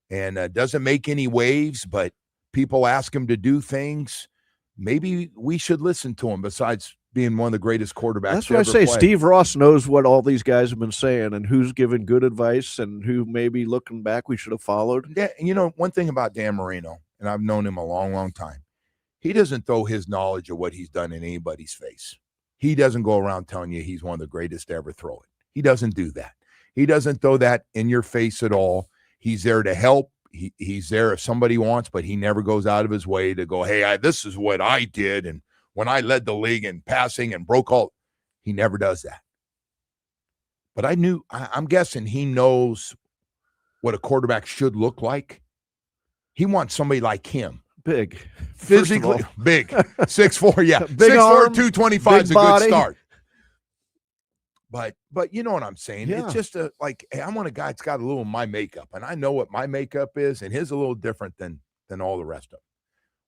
and doesn't make any waves, but people ask him to do things. Maybe we should listen to him besides being one of the greatest quarterbacks. That's what I say. Play. Steve Ross knows what all these guys have been saying and who's given good advice and who maybe looking back we should have followed. Yeah, and one thing about Dan Marino, and I've known him a long, long time, he doesn't throw his knowledge of what he's done in anybody's face. He doesn't go around telling you he's one of the greatest to ever throw it. He doesn't do that. He doesn't throw that in your face at all. He's there to help. He's there if somebody wants, but he never goes out of his way to go, hey, this is what I did. And when I led the league in passing and broke all, he never does that. But I'm guessing he knows what a quarterback should look like. He wants somebody like him. Big. Physically big. 6'4", yeah. Big 6'4", arm, 225 is a body. good start. But you know what I'm saying? Yeah. It's just hey, I want a guy that's got a little of my makeup, and I know what my makeup is, and his a little different than all the rest of them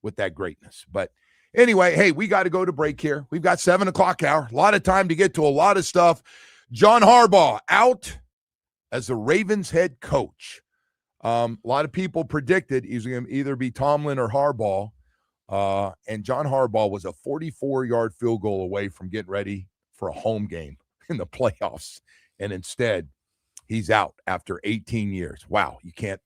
with that greatness. But anyway, hey, we got to go to break here. We've got 7 o'clock hour, a lot of time to get to a lot of stuff. John Harbaugh out as the Ravens head coach. A lot of people predicted he's going to either be Tomlin or Harbaugh, and John Harbaugh was a 44-yard field goal away from getting ready for a home game in the playoffs, and instead he's out after 18 years. Wow, you can't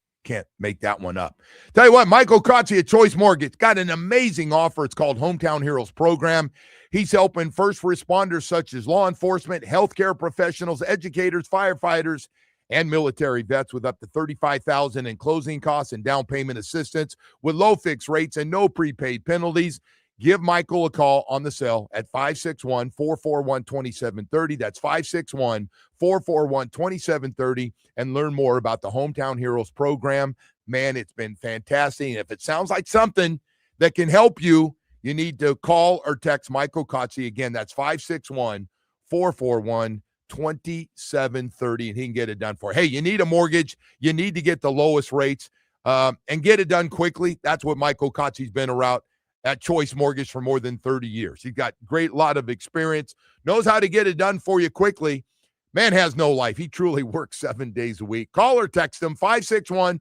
make that one up. Tell you what, Michael Kotze at Choice Mortgage got an amazing offer. It's called Hometown Heroes Program. He's helping first responders such as law enforcement, healthcare professionals, educators, firefighters, and military vets with up to $35,000 in closing costs and down payment assistance with low fixed rates and no prepaid penalties. Give Michael a call on the cell at 561-441-2730. That's 561-441-2730, and learn more about the Hometown Heroes program. Man, it's been fantastic. And if it sounds like something that can help you, you need to call or text Michael Kotze. Again, that's 561-441-2730, and he can get it done for you. Hey, you need a mortgage. You need to get the lowest rates and get it done quickly. That's what Michael Kotze's been around at Choice Mortgage for more than 30 years. He's got lot of experience, knows how to get it done for you quickly. Man has no life. He truly works 7 days a week. Call or text him, 561-441-2730,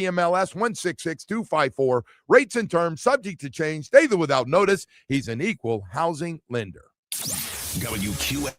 MLS 166254. Rates and terms subject to change. Daily without notice. He's an equal housing lender. WQ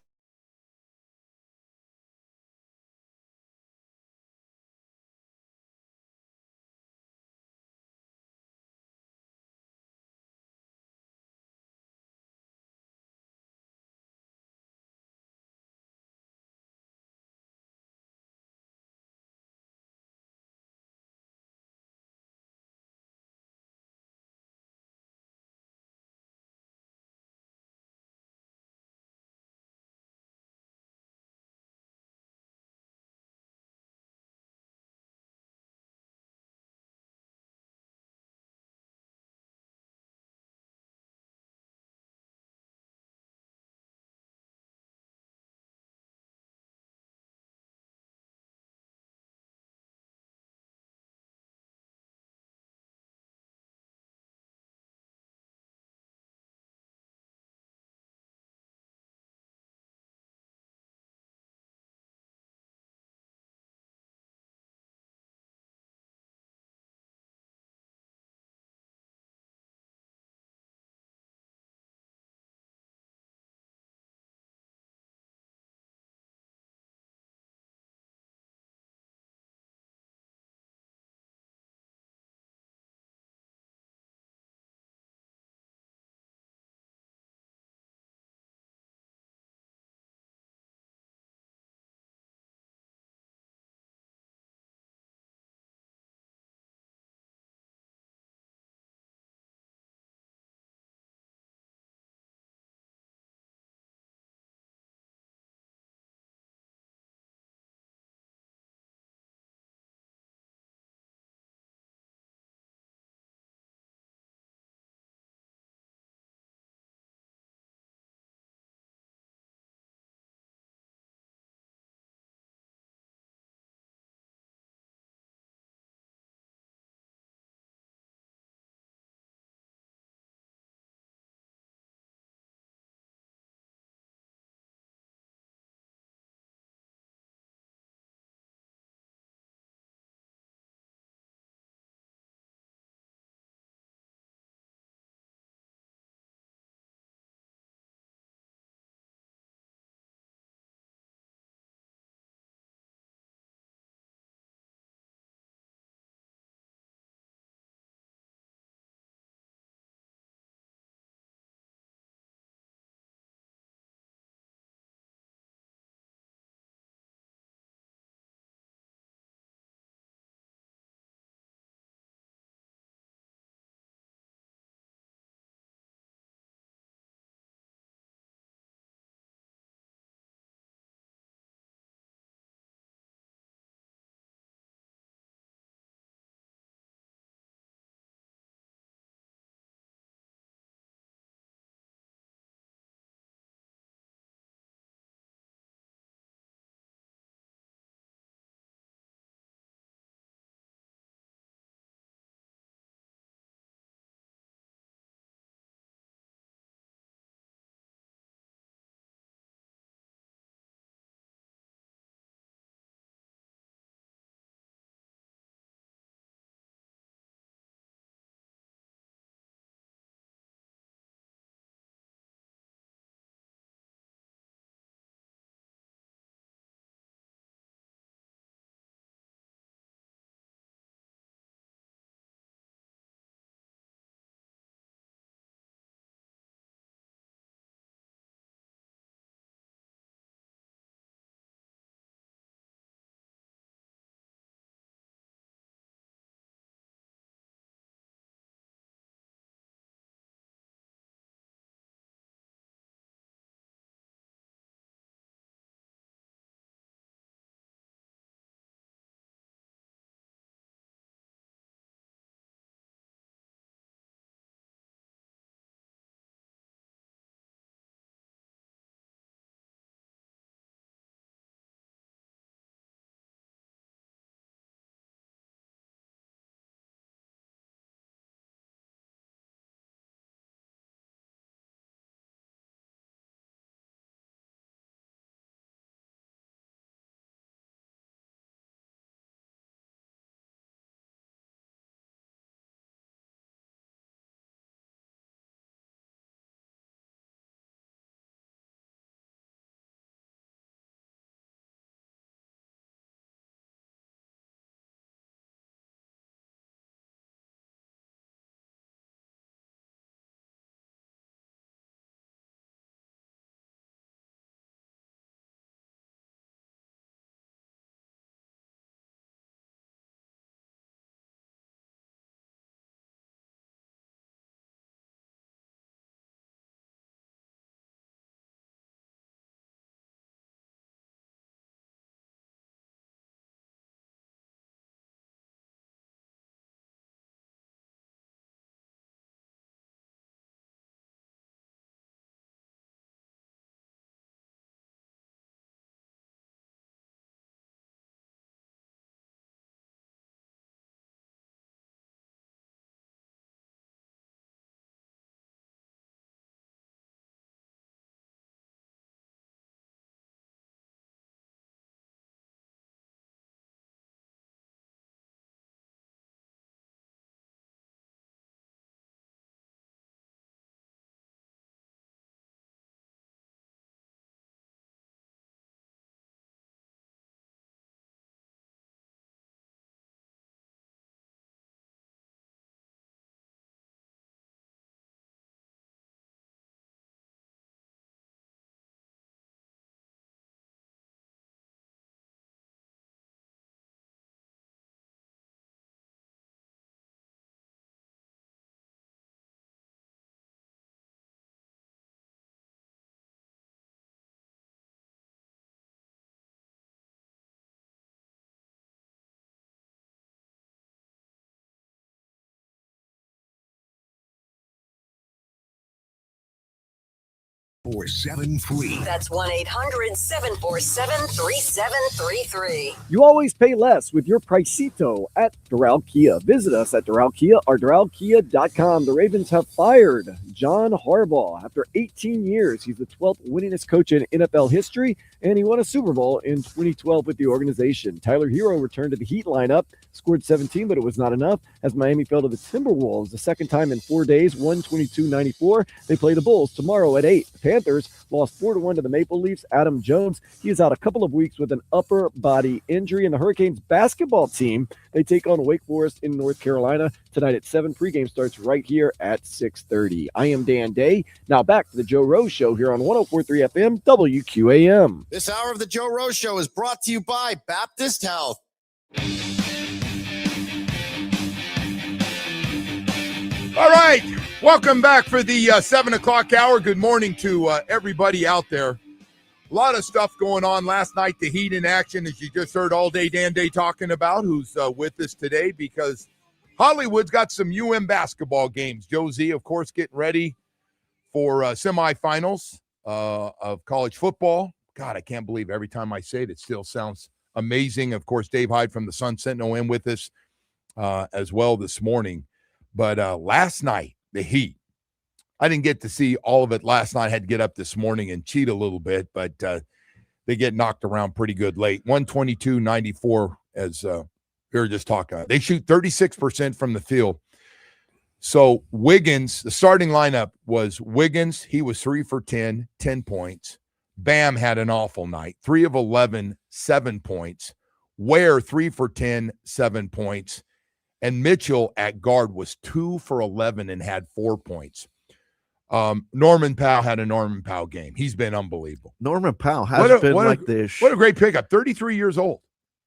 47 free. That's 1-800-747-3733. You always pay less with your Pricito at Doral Kia. Visit us at Doral Kia or DoralKia.com. The Ravens have fired John Harbaugh after 18 years. He's the 12th winningest coach in NFL history, and he won a Super Bowl in 2012 with the organization. Tyler Hero returned to the Heat lineup, scored 17, but it was not enough as Miami fell to the Timberwolves the second time in 4 days, 122-94. They play the Bulls tomorrow at 8. The Panthers lost 4-1 to the Maple Leafs. Adam Jones, he is out a couple of weeks with an upper body injury. And the Hurricanes basketball team, they take on Wake Forest in North Carolina tonight at 7. Pregame starts right here at 6:30. I am Dan Day. Now back to the Joe Rose Show here on 104.3 FM WQAM. This hour of the Joe Rose Show is brought to you by Baptist Health. All right, welcome back for the 7 o'clock hour. Good morning to everybody out there. A lot of stuff going on last night. The Heat in action, as you just heard all day Dan Day talking about, who's with us today because Hollywood's got some basketball games. Joe Z, of course, getting ready for semifinals of college football. God, I can't believe every time I say it, it still sounds amazing. Of course, Dave Hyde from the Sun Sentinel in with us as well this morning. But last night, the Heat, I didn't get to see all of it last night. I had to get up this morning and cheat a little bit, but they get knocked around pretty good late. 122-94, as we were just talking about. They shoot 36% from the field. So Wiggins, the starting lineup was Wiggins. He was 3 for 10, 10 points. Bam had an awful night. 3 of 11, 7 points. Ware, 3 for 10, 7 points. And Mitchell at guard was 2 for 11 and had 4 points. Norman Powell had a Norman Powell game. He's been unbelievable. Norman Powell has been like this. What a great pickup. 33 years old.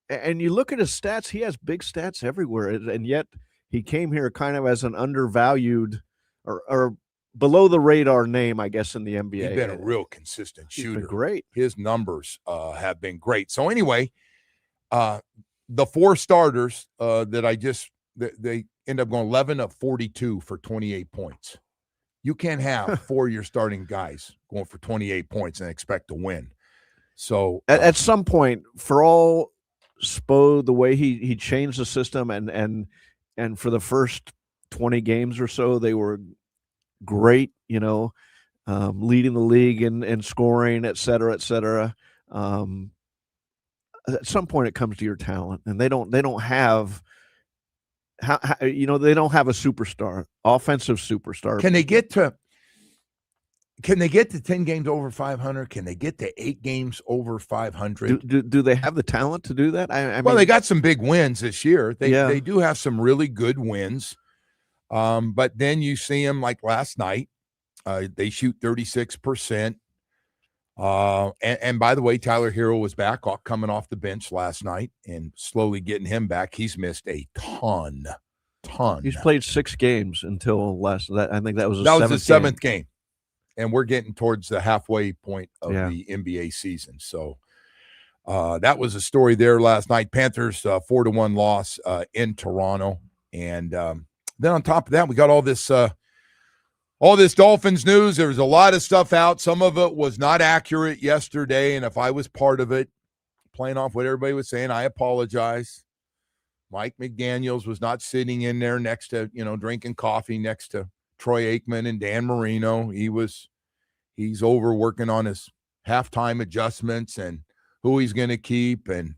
And you look at his stats, he has big stats everywhere. And yet he came here kind of as an undervalued or below the radar name, I guess, in the NBA. He's been a real consistent shooter. He's been great. His numbers have been great. So anyway, the 4 starters they end up going 11 of 42 for 28 points. You can't have 4 of your starting guys going for 28 points and expect to win. So at some point, for all Spo, the way he changed the system and for the first 20 games or so, they were great, leading the league in scoring, et cetera, et cetera. At some point it comes to your talent, and they don't have they don't have a superstar, offensive superstar. Can they get to 10 games over 500? Can they get to 8 games over 500? Do they have the talent to do that? I mean, they got some big wins this year. They do have some really good wins. But then you see them like last night. They shoot 36%. And by the way, Tyler Hero was back coming off the bench last night and slowly getting him back. He's missed a ton. He's played 6 games until last. I think that was the 7th game. And we're getting towards the halfway point of the NBA season. So that was a story there last night. Panthers 4-1 loss in Toronto. And then on top of that, we got all this Dolphins news. There was a lot of stuff out. Some of it was not accurate yesterday. And if I was part of it, playing off what everybody was saying, I apologize. Mike McDaniel was not sitting in there next to, drinking coffee next to Troy Aikman and Dan Marino. He's over working on his halftime adjustments and who he's going to keep and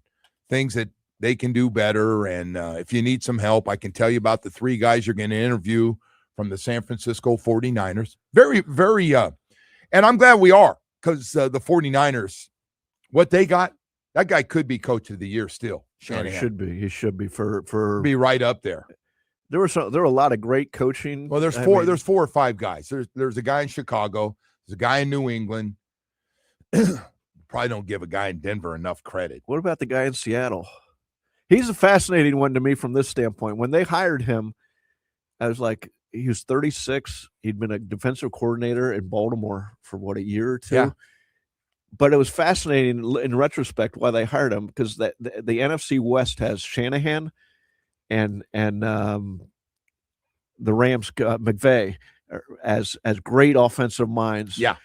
things that they can do better. And if you need some help, I can tell you about the 3 guys you're going to interview from the San Francisco 49ers. Very, very, and I'm glad we are, because the 49ers, what they got, that guy could be coach of the year still. Shanahan. He should be for be right up there. There were a lot of great coaching. Well, there's 4 or 5 guys. There's a guy in Chicago, there's a guy in New England. Probably don't give a guy in Denver enough credit. What about the guy in Seattle? He's a fascinating one to me from this standpoint. When they hired him, I was like, he was 36. He'd been a defensive coordinator in Baltimore for a year or 2. Yeah. But it was fascinating in retrospect why they hired him, because the NFC West has Shanahan and the Rams, McVay, as great offensive minds. Yeah.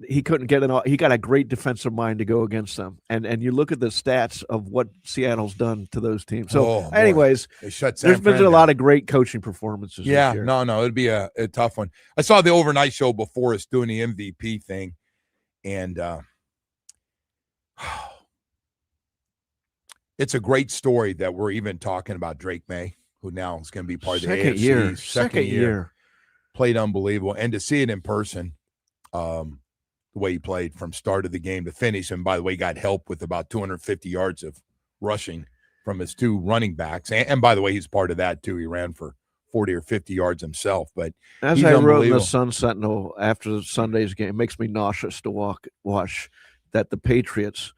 he couldn't get it all. He got a great defensive mind to go against them. And you look at the stats of what Seattle's done to those teams. So, anyways, there's been a lot of great coaching performances this year. No, it'd be a tough one. I saw the overnight show before us doing the MVP thing, and it's a great story that we're even talking about Drake May, who now is going to be part of the AFC. Second year. Played unbelievable. And to see it in person, the way he played from start of the game to finish, and by the way, got help with about 250 yards of rushing from his two running backs. And by the way, he's part of that too. He ran for 40 or 50 yards himself. But as I wrote in the Sun Sentinel after Sunday's game, it makes me nauseous to watch that the Patriots,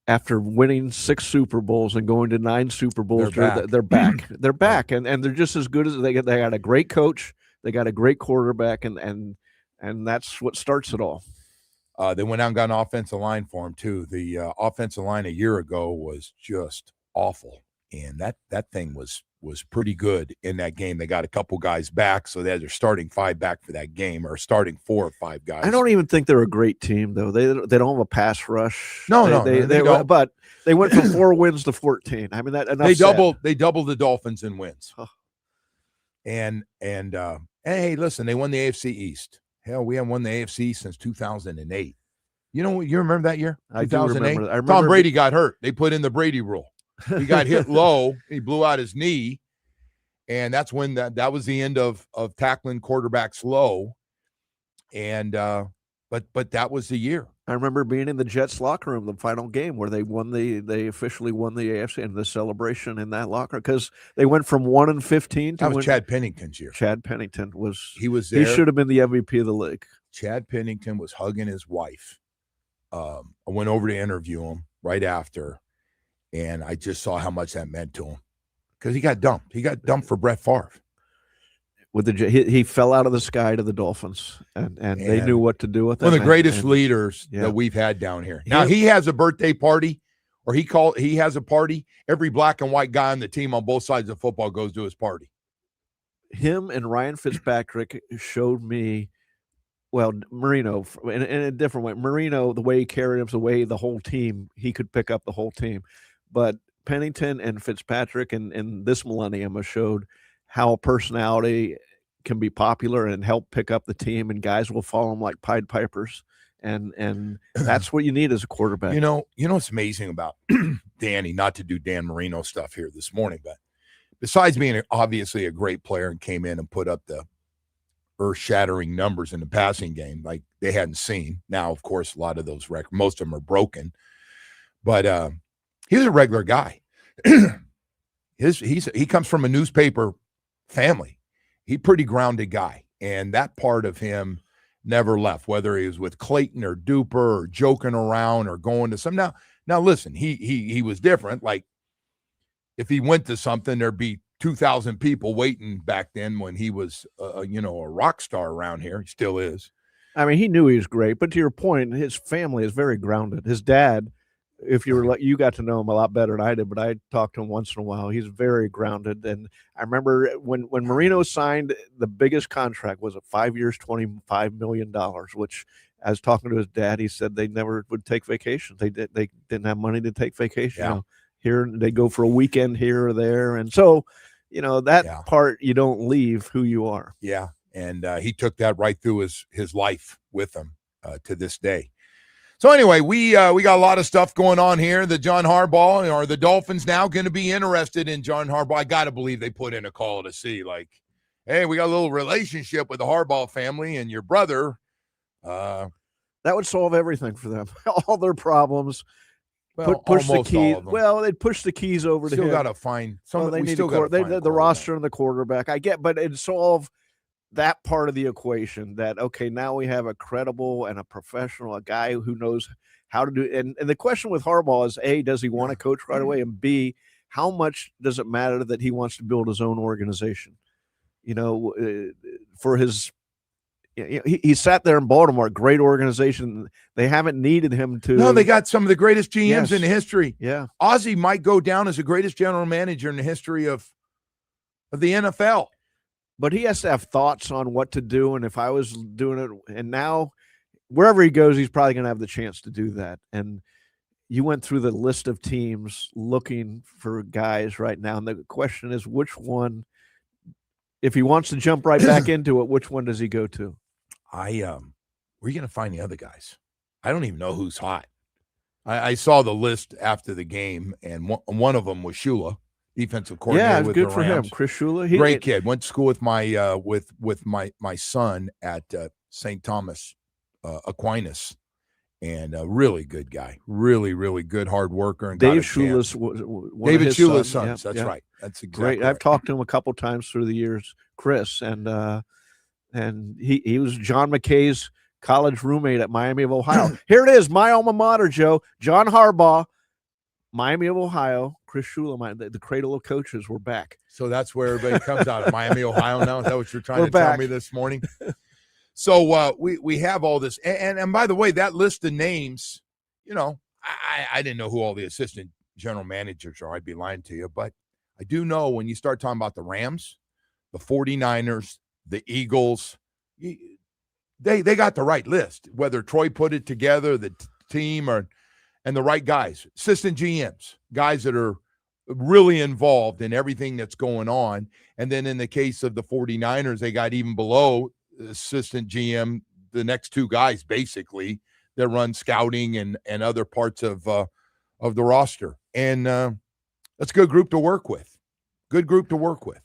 after winning 6 Super Bowls and going to 9 Super Bowls, they're back. They're back, and they're just as good as they got a great coach, they got a great quarterback, and that's what starts it all. They went out and got an offensive line for him too. The offensive line a year ago was just awful, and that thing was pretty good in that game. They got a couple guys back, so they had their starting 5 back for that game, or starting 4 or 5 guys. I don't even think they're a great team, though. They don't have a pass rush. No, they don't. But they went from 4 wins to 14. I mean, they doubled the Dolphins in wins. Huh. And hey, listen, they won the AFC East. Hell, we haven't won the AFC East since 2008. You remember that year? I do remember. I remember. Tom Brady got hurt. They put in the Brady rule. He got hit low. He blew out his knee, and that's when that was the end of tackling quarterbacks low. And but that was the year. I remember being in the Jets locker room, the final game where they officially won the AFC, and the celebration in that locker room, because they went from 1-15 to that was Chad Pennington's year. Chad Pennington was there. He should have been the MVP of the league. Chad Pennington was hugging his wife. I went over to interview him right after. And I just saw how much that meant to him, because he got dumped. He got dumped for Brett Favre. He fell out of the sky to the Dolphins, and they knew what to do with him. One of the greatest leaders that we've had down here. Now he has a birthday party, or he has a party. Every black and white guy on the team on both sides of football goes to his party. Him and Ryan Fitzpatrick showed me. Well, Marino, in a different way. Marino, the way he carried him, the way the whole team, he could pick up the whole team. But Pennington and Fitzpatrick in this millennium have showed how personality can be popular and help pick up the team, and guys will follow them like Pied Pipers. And that's what you need as a quarterback. You know what's amazing about Danny, not to do Dan Marino stuff here this morning, but besides being obviously a great player and came in and put up the earth-shattering numbers in the passing game like they hadn't seen. Now, of course, a lot of those records, most of them are broken. But he's a regular guy. He comes from a newspaper family. He's a pretty grounded guy, and that part of him never left, whether he was with Clayton or Duper or joking around or going to some. Now listen, he was different. Like, if he went to something, there'd be 2,000 people waiting back then when he was, a rock star around here. He still is. I mean, he knew he was great, but to your point, his family is very grounded. His dad, if you were like, you got to know him a lot better than I did, but I talked to him once in a while. He's very grounded. And I remember when Marino signed the biggest contract, was it 5 years, $25 million, which, I was talking to his dad, he said they never would take vacations. They didn't have money to take vacation. Yeah. Here they go for a weekend here or there. And so, that part, you don't leave who you are. Yeah. And he took that right through his life with him to this day. So anyway, we got a lot of stuff going on here. The John Harbaugh, are the Dolphins now going to be interested in John Harbaugh? I got to believe they put in a call to see, like, hey, we got a little relationship with the Harbaugh family and your brother. That would solve everything for them. All their problems. Well, push the keys. Well, they'd push the keys over to him. Still got to find some. They need the roster and the quarterback. I get, but it'd solve that part of the equation. That okay, now we have a credible and a professional, a guy who knows how to do it. And the question with Harbaugh is: A, does he want to coach right away? And B, how much does it matter that he wants to build his own organization? For his. He sat there in Baltimore, great organization. They haven't needed him to. No, they got some of the greatest GMs in history. Yeah. Ozzie might go down as the greatest general manager in the history of the NFL. But he has to have thoughts on what to do. And if I was doing it, and now wherever he goes, he's probably going to have the chance to do that. And you went through the list of teams looking for guys right now. And the question is, which one, if he wants to jump right back into it, which one does he go to? Where are you going to find the other guys? I don't even know who's hot. I saw the list after the game, and one of them was Shula, defensive coordinator. Yeah, it's with good the for Rams. him. Chris Shula. Great kid. Went to school with my with my son at St. Thomas Aquinas, and a really good guy. Really, really good, hard worker. And Dave Shula's David Shula's sons. sons. That's right. That's exactly great. Right. I've talked to him a couple times through the years, Chris, and he was John McKay's college roommate at Miami of Ohio. Here it is, my alma mater, Joe. John Harbaugh, Miami of Ohio. Chris Shula, the cradle of coaches, were back. So that's where everybody comes out of Miami, Ohio now? Is that what you're trying to back. tell me this morning? So we have all this. And by the way, that list of names, I didn't know who all the assistant general managers are. I'd be lying to you. But I do know when you start talking about the Rams, the 49ers, the Eagles, they got the right list, whether Troy put it together, the team, and the right guys, assistant GMs, guys that are really involved in everything that's going on. And then in the case of the 49ers, they got even below assistant GM, the next two guys, basically, that run scouting and other parts of the roster. And that's a good group to work with. Good group to work with.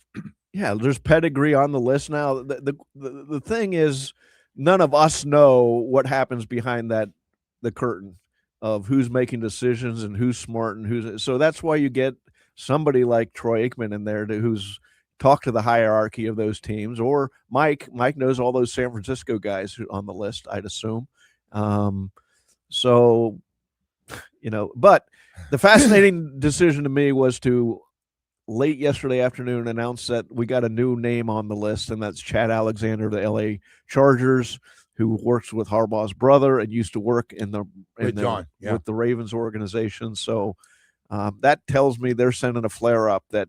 Yeah, there's pedigree on the list now. The thing is, none of us know what happens behind the curtain of who's making decisions and who's smart and who's. So that's why you get somebody like Troy Aikman in there who's talked to the hierarchy of those teams, or Mike. Mike knows all those San Francisco guys on the list, I'd assume. So, but the fascinating decision to me was to late yesterday afternoon announce that we got a new name on the list, and that's Chad Alexander, the LA Chargers, who works with Harbaugh's brother and used to work with the Ravens organization. So that tells me they're sending a flare up that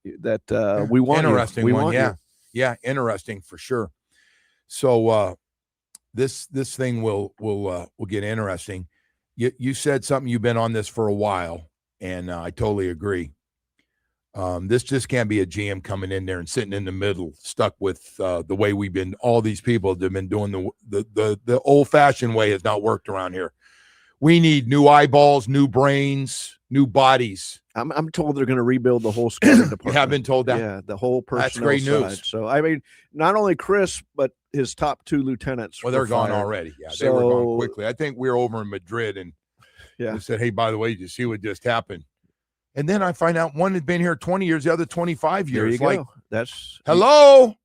we want. Interesting you. one, yeah, interesting for sure. So this thing will get interesting. You said something. You've been on this for a while, and I totally agree. This just can't be a GM coming in there and sitting in the middle, stuck with the way all these people have been doing the old-fashioned way has not worked around here. We need new eyeballs, new brains, new bodies. I'm told they're going to rebuild the whole scouting department. You have been told that? Yeah, the whole personnel That's great side. news. So, I mean, not only Chris, but his top two lieutenants. Well, they're gone fired. already. Yeah, they were gone quickly. I think we were over in Madrid, and they said, hey, by the way, did you see what just happened? And then I find out one had been here 20 years, the other 25 years. There you go. That's hello.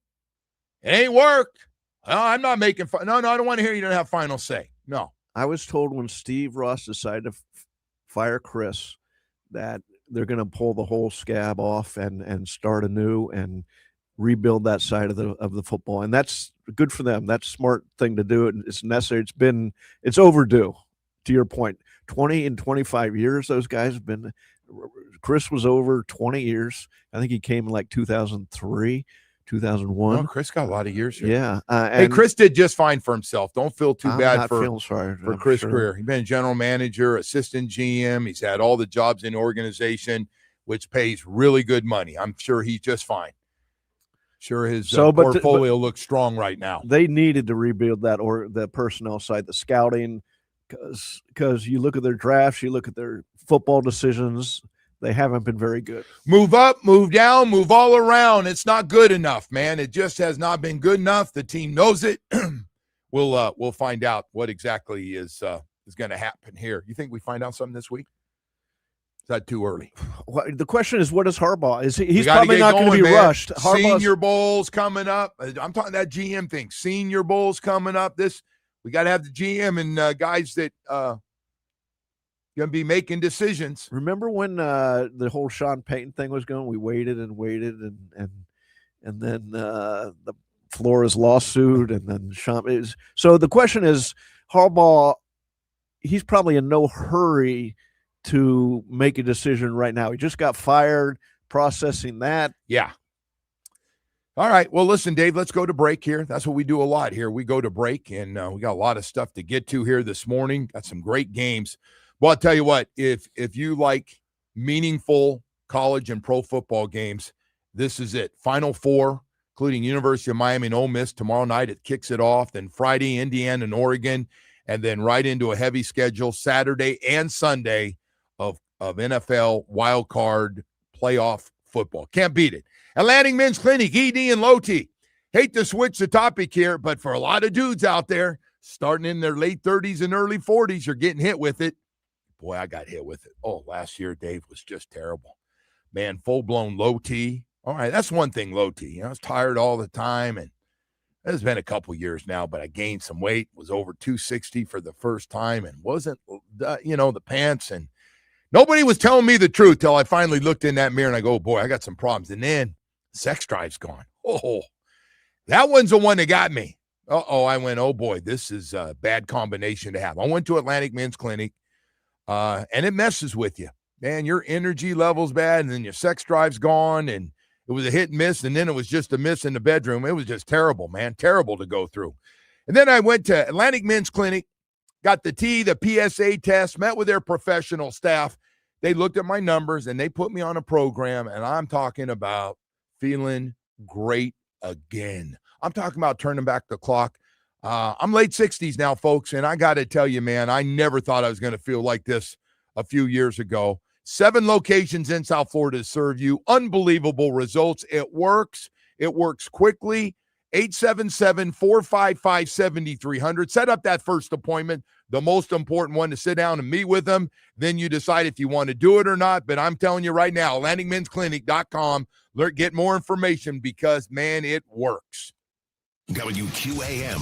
It ain't worked. Oh, I'm not making fun. No, I don't want to hear you don't have final say. No. I was told when Steve Ross decided to fire Chris that they're going to pull the whole scab off and start anew and rebuild that side of the football. And that's good for them. That's a smart thing to do. It's necessary. It's overdue, to your point. 20 and 25 years, those guys have been. Chris was over 20 years. I think he came in like 2003, 2001. Oh, Chris got a lot of years here. Yeah. Hey, Chris did just fine for himself. Don't feel too bad for Chris' career. He's been general manager, assistant GM. He's had all the jobs in the organization, which pays really good money. I'm sure he's just fine. Sure, his portfolio looks strong right now. They needed to rebuild that the personnel side, the scouting, because you look at their drafts, you look at their football decisions, they haven't been very good. Move up, move down, move all around. It's not good enough, man. It just has not been good enough. The team knows it. We'll find out what exactly is going to happen here. You think we find out something this week? Is that too early? Well, the question is, what is Harbaugh? He's probably not going to be rushed. Senior Bowl's coming up. I'm talking that GM thing. Senior Bowl's coming up. We got to have the GM and guys that going to be making decisions. Remember when the whole Sean Payton thing was going? We waited and then the Flores lawsuit, and then Sean is. So the question is, Harbaugh, he's probably in no hurry to make a decision right now. He just got fired, processing that. Yeah. All right. Well, listen, Dave, let's go to break here. That's what we do a lot here. We go to break, and we got a lot of stuff to get to here this morning. Got some great games. Well, I'll tell you what, if you like meaningful college and pro football games, this is it. Final four, including University of Miami and Ole Miss tomorrow night. It kicks it off. Then Friday, Indiana and Oregon, and then right into a heavy schedule Saturday and Sunday of NFL wild card playoff football. Can't beat it. Atlantic Men's Clinic, ED and Loti. Hate to switch the topic here, but for a lot of dudes out there, starting in their late 30s and early 40s, you're getting hit with it. Boy, I got hit with it. Oh, last year, Dave, was just terrible. Man, full-blown low T. All right, that's one thing, low T. I was tired all the time, and it's been a couple years now, but I gained some weight, was over 260 for the first time, and wasn't, the pants, and nobody was telling me the truth till I finally looked in that mirror and I go, oh, boy, I got some problems. And then sex drive's gone. Oh, that one's the one that got me. I went, oh, boy, this is a bad combination to have. I went to Atlantic Men's Clinic, and it messes with you. Man, your energy level's bad, and then your sex drive's gone, and it was a hit and miss, and then it was just a miss in the bedroom. It was just terrible, man, terrible to go through. And then I went to Atlantic Men's Clinic, got the PSA test, met with their professional staff. They looked at my numbers, and they put me on a program, and I'm talking about feeling great again. I'm talking about turning back the clock. I'm late 60s now, folks, and I got to tell you, man, I never thought I was going to feel like this a few years ago. 7 locations in South Florida to serve you. Unbelievable results. It works. It works quickly. 877-455-7300. Set up that first appointment, the most important one, to sit down and meet with them. Then you decide if you want to do it or not. But I'm telling you right now, AtlanticMen'sClinic.com. Get more information because, man, it works. WQAM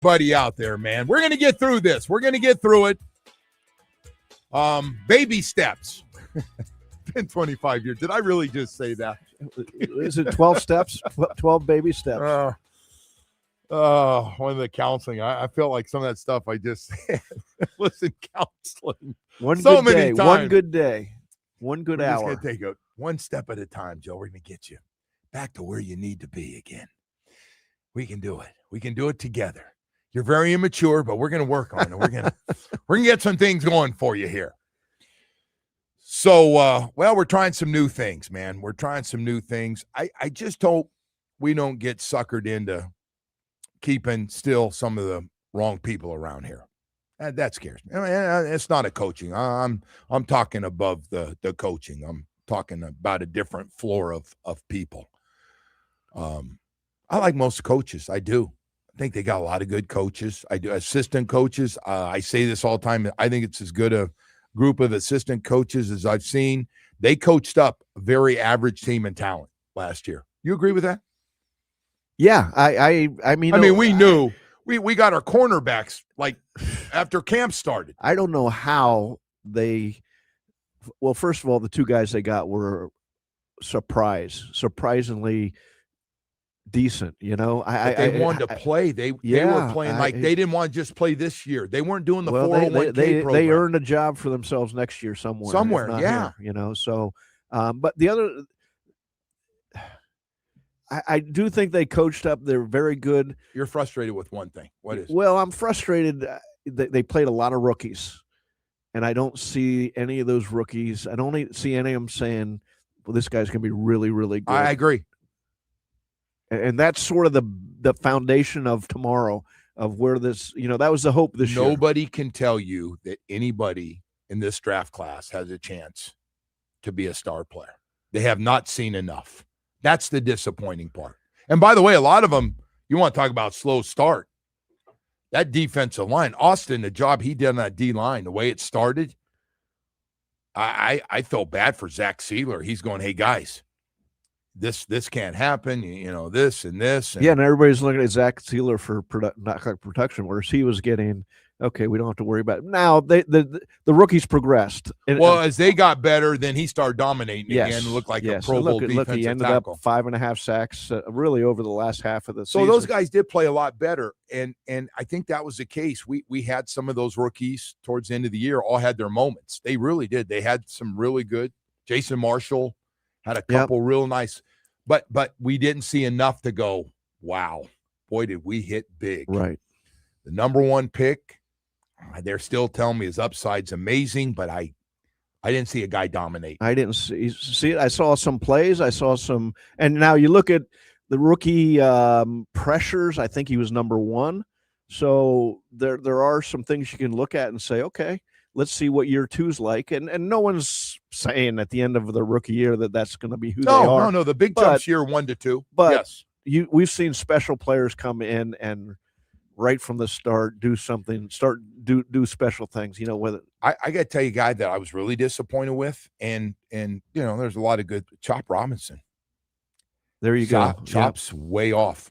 everybody out there, man. We're going to get through this. We're going to get through it. Baby steps. Been 25 years. Did I really just say that? Is it 12 steps? 12 baby steps. One of the counseling. I feel like some of that stuff I just said. Listen, counseling. One so good many day. times. One good day. One good hour. We're just going to take it one step at a time, Joe. We're going to get you back to where you need to be again. We can do it. We can do it together. You're very immature, but we're going to work on it. We're going to get some things going for you here. So, we're trying some new things, man. We're trying some new things. I just hope we don't get suckered into keeping still some of the wrong people around here. That scares me. I mean, it's not a coaching. I'm talking above the coaching. I'm talking about a different floor of people. I like most coaches. I do. I think they got a lot of good coaches. I do. Assistant coaches. I say this all the time. I think it's as good a group of assistant coaches as I've seen. They coached up a very average team in talent last year. You agree with that? Yeah. I mean, we knew we got our cornerbacks like after camp started. I don't know how well, first of all, the two guys they got were surprisingly decent, They wanted to play. They were playing they didn't want to just play this year. They weren't doing the 401k program. They earned a job for themselves next year somewhere, yeah. Here, so but the other, I do think they coached up. They're very good. You're frustrated with one thing. What is? Well, I'm frustrated. They played a lot of rookies, and I don't see any of those rookies. I don't see any of them saying, well, this guy's going to be really, really good. I agree. And that's sort of the foundation of tomorrow, of where this, that was the hope this year. Nobody can tell you that anybody in this draft class has a chance to be a star player. They have not seen enough. That's the disappointing part. And by the way, a lot of them, you want to talk about slow start. That defensive line, Austin, the job he did on that D-line, the way it started, I felt bad for Zach Sealer. He's going, hey, guys, this can't happen, this and this. And and everybody's looking at Zach Sealer for protection, whereas he was getting, okay, we don't have to worry about it. Now, the rookies progressed. As they got better, then he started dominating again and looked like a Pro Bowl defensive he ended tackle. up 5.5 sacks, really over the last half of the season. So those guys did play a lot better, and I think that was the case. We had some of those rookies towards the end of the year all had their moments. They really did. They had some really good. Jason Marshall had a couple real nice, but we didn't see enough to go, wow, boy, did we hit big. Right. The number one pick, they're still telling me his upside's amazing, but I didn't see a guy dominate. I didn't see it. I saw some plays. I saw some, and now you look at the rookie pressures. I think he was number one. So there are some things you can look at and say, okay, let's see what year two's like. And no one's saying at the end of the rookie year that's going to be who they are. No. The big jumps year 1 to 2. But yes, we've seen special players come in and right from the start do something, do special things. Whether I got to tell you, a guy that I was really disappointed with, and there's a lot of good. Chop Robinson. There you go. Chop's way off.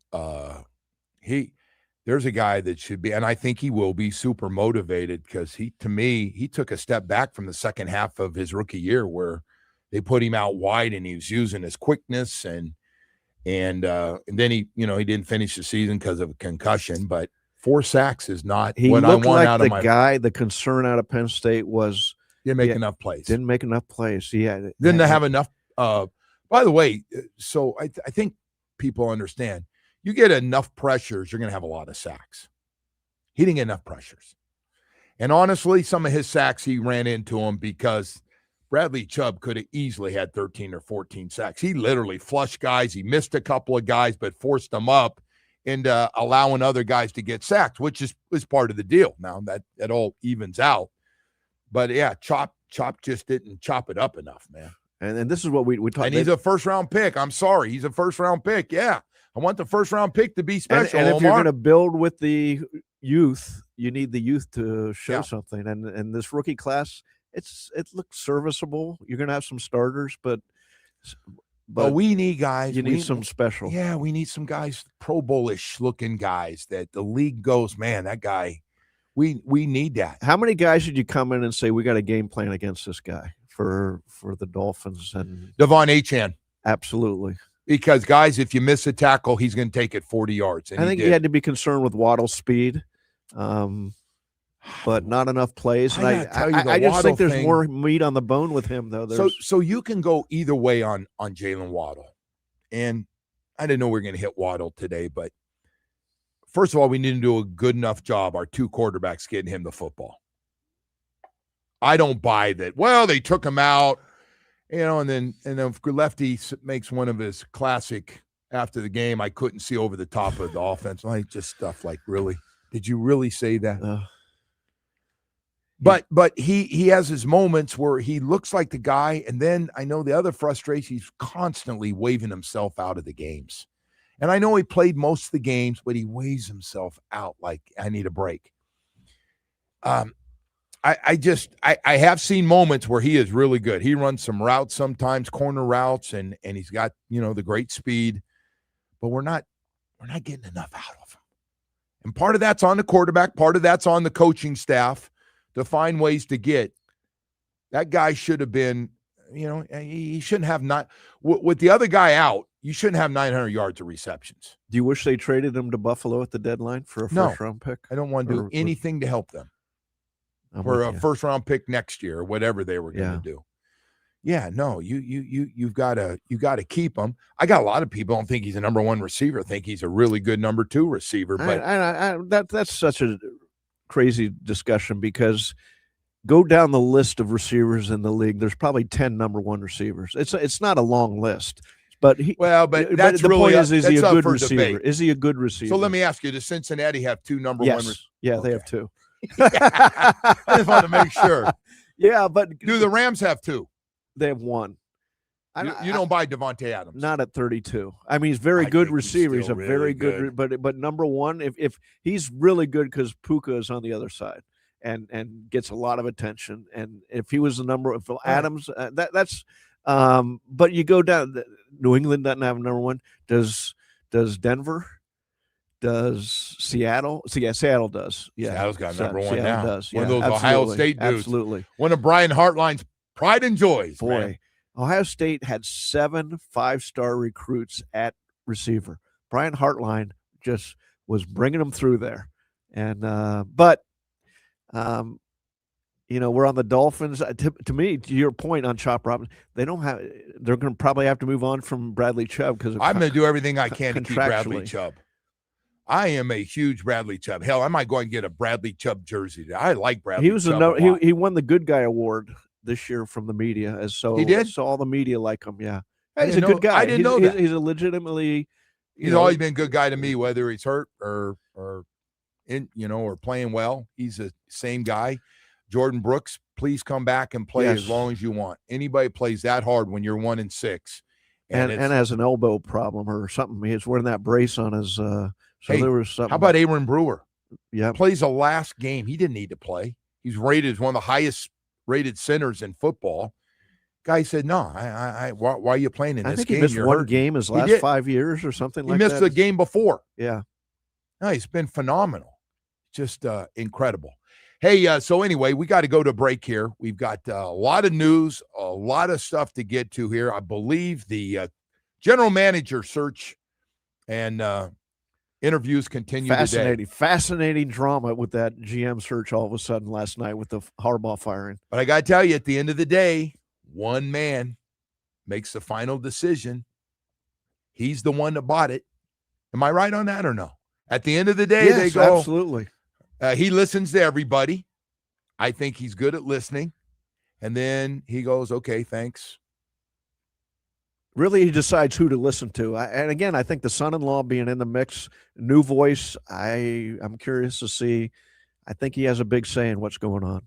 There's a guy that should be, and I think he will be super motivated because he took a step back from the second half of his rookie year where they put him out wide and he was using his quickness and then he didn't finish the season because of a concussion, but 4 sacks is not what I want out of my guy. The concern out of Penn State was didn't make enough plays. Didn't make enough plays. Yeah. Didn't have enough. By the way, so I think people understand. You get enough pressures, you're going to have a lot of sacks. He didn't get enough pressures. And honestly, some of his sacks, he ran into them because Bradley Chubb could have easily had 13 or 14 sacks. He literally flushed guys. He missed a couple of guys, but forced them up into allowing other guys to get sacked, which is part of the deal. Now that all evens out. But yeah, Chop just didn't chop it up enough, man. And this is what we talked. And he's a first-round pick. I'm sorry. He's a first-round pick. Yeah. I want the first-round pick to be special. And if you're going to build with the youth, you need the youth to show something. And this rookie class, it looks serviceable. You're going to have some starters, but But we need guys. You need some special. Yeah, we need some guys, Pro Bowl-ish looking guys that the league goes, man, that guy, we need that. How many guys did you come in and say, we got a game plan against this guy for the Dolphins? And Devon Achane. Absolutely. Because, guys, if you miss a tackle, he's going to take it 40 yards. And I think he had to be concerned with Waddle's speed. But not enough plays. And I just think there's more meat on the bone with him, though. So you can go either way on Jalen Waddle. And I didn't know we were going to hit Waddle today, but first of all, we didn't do a good enough job, our two quarterbacks, getting him the football. I don't buy that. Well, they took him out, and then Lefty makes one of his classic after the game, I couldn't see over the top of the offense. Like, just stuff like, really? Did you really say that? But he has his moments where he looks like the guy, and then I know the other frustration, he's constantly waving himself out of the games. And I know he played most of the games, but he waves himself out like, I need a break. I have seen moments where he is really good. He runs some routes sometimes, corner routes, and he's got, the great speed, but we're not getting enough out of him. And part of that's on the quarterback, part of that's on the coaching staff, to find ways to get. That guy should have been, he shouldn't have not, with the other guy out, you shouldn't have 900 yards of receptions. Do you wish they traded him to Buffalo at the deadline for a first-round pick? I don't want to do anything to help them for a first-round pick next year or whatever they were going to do. Yeah, no, you've got to keep him. I got a lot of people don't think he's a number one receiver, think he's a really good number two receiver. But that's such a crazy discussion, because go down the list of receivers in the league, there's probably 10 number one receivers. It's not a long list, but that's the really point is he a good receiver? Debate. Is he a good receiver? So let me ask you, does Cincinnati have two number one receivers? Yeah, they have two. I just want to make sure. Yeah, but do the Rams have two? They have one. You don't buy Devontae Adams. Not at 32. I mean, he's very good receiver. He's a very good, but number one, if he's really good, because Puka is on the other side and gets a lot of attention. And if he was the number, for Adams, that's. But you go down. New England doesn't have a number one. Does Denver? Does Seattle? So yeah, Seattle does. Yeah, Seattle's got number one Seattle now. Does. One of those Ohio State dudes. Absolutely. One of Brian Hartline's pride and joys. Boy. Man. Ohio State had 7 5-star recruits at receiver. Brian Hartline just was bringing them through there. And we're on the Dolphins. To me, to your point on Chop Robinson, they're going to probably have to move on from Bradley Chubb, because I'm going to do everything I can to keep Bradley Chubb. I am a huge Bradley Chubb. Hell, I might go and get a Bradley Chubb jersey. I like Bradley Chubb. He won the Good Guy Award this year from the media, he did. So all the media like him. Yeah, he's a good guy. I didn't know that. He's a legitimately. He's always been a good guy to me, whether he's hurt or playing well. He's the same guy. Jordan Brooks, please come back and play as long as you want. Anybody plays that hard when you're 1-6, and has an elbow problem or something. He's wearing that brace on his. There was something. How about Aaron Brewer? Yeah, plays the last game. He didn't need to play. He's rated as one of the highest rated centers in football. Guy said, "No, why are you playing in this game? I think he missed one game his last 5 years or something like that. He missed the game before. Yeah. No, he's been phenomenal. Just incredible. Hey, so anyway, we got to go to break here. We've got a lot of news, a lot of stuff to get to here. I believe the general manager search and interviews continue today. Fascinating drama with that GM search all of a sudden last night with the Harbaugh firing. But I got to tell you, at the end of the day, one man makes the final decision. He's the one that bought it. Am I right on that or no? At the end of the day, they go. Absolutely. He listens to everybody. I think he's good at listening. And then he goes, okay, thanks. Really, he decides who to listen to. And again, I think the son-in-law being in the mix, new voice, I'm curious to see. I think he has a big say in what's going on.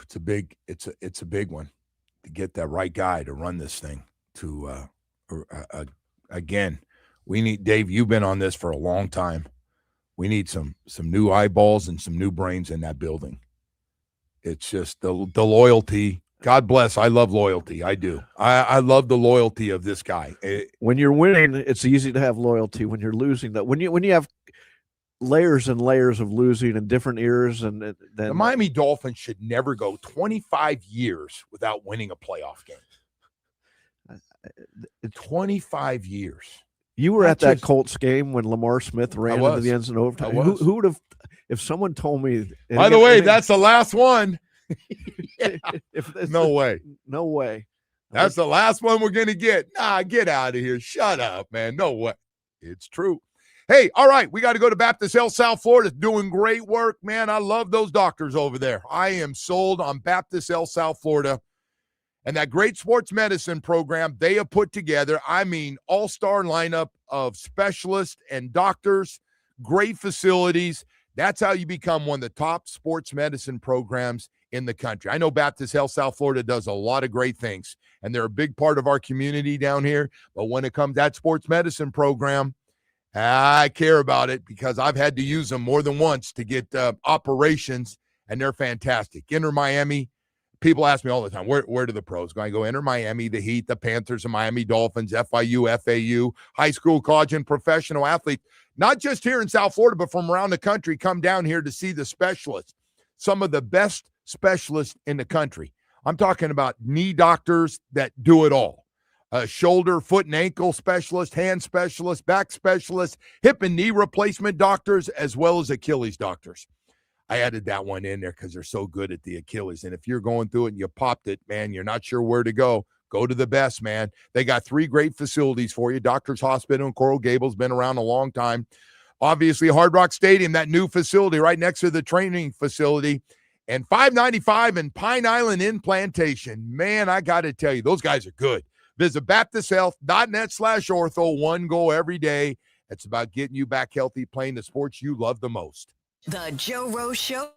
It's a big one to get that right guy to run this thing. Again, we need, Dave, you've been on this for a long time. We need some new eyeballs and some new brains in that building. It's just the loyalty God bless. I love loyalty. I do. I love the loyalty of this guy. When you're winning, it's easy to have loyalty. When you're losing, that when you have layers and layers of losing in different eras, and then the Miami Dolphins should never go 25 years without winning a playoff game. 25 years. You were at that Colts game when Lamar Smith ran into the end zone overtime. Who would have, if someone told me? By the way, that's the last one. No way. No way. That's the last one we're going to get. Nah, get out of here. Shut up, man. No way. It's true. Hey, all right. We got to go to Baptist Health South Florida. Doing great work, man. I love those doctors over there. I am sold on Baptist Health South Florida. And that great sports medicine program they have put together, I mean, all-star lineup of specialists and doctors, great facilities. That's how you become one of the top sports medicine programs in the country. I know Baptist Health South Florida does a lot of great things, and they're a big part of our community down here. But when it comes to that sports medicine program, I care about it because I've had to use them more than once to get operations, and they're fantastic. Enter Miami. People ask me all the time, where do the pros go? I go, enter Miami, the Heat, the Panthers, the Miami Dolphins, FIU, FAU, high school, college, and professional athletes, not just here in South Florida, but from around the country, come down here to see the specialists, some of the best specialists in the country. I'm talking about knee doctors that do it all. Shoulder, foot, and ankle specialist, hand specialist, back specialist, hip and knee replacement doctors, as well as Achilles doctors. I added that one in there because they're so good at the Achilles. And if you're going through it and you popped it, man, you're not sure where to go to the best, man. They got 3 great facilities for you. Doctors Hospital in Coral Gables, been around a long time. Obviously, Hard Rock Stadium, that new facility right next to the training facility. And 595 and Pine Island in Plantation. Man, I got to tell you, those guys are good. Visit baptisthealth.net/ortho. One goal every day. It's about getting you back healthy, playing the sports you love the most. The Joe Rose Show.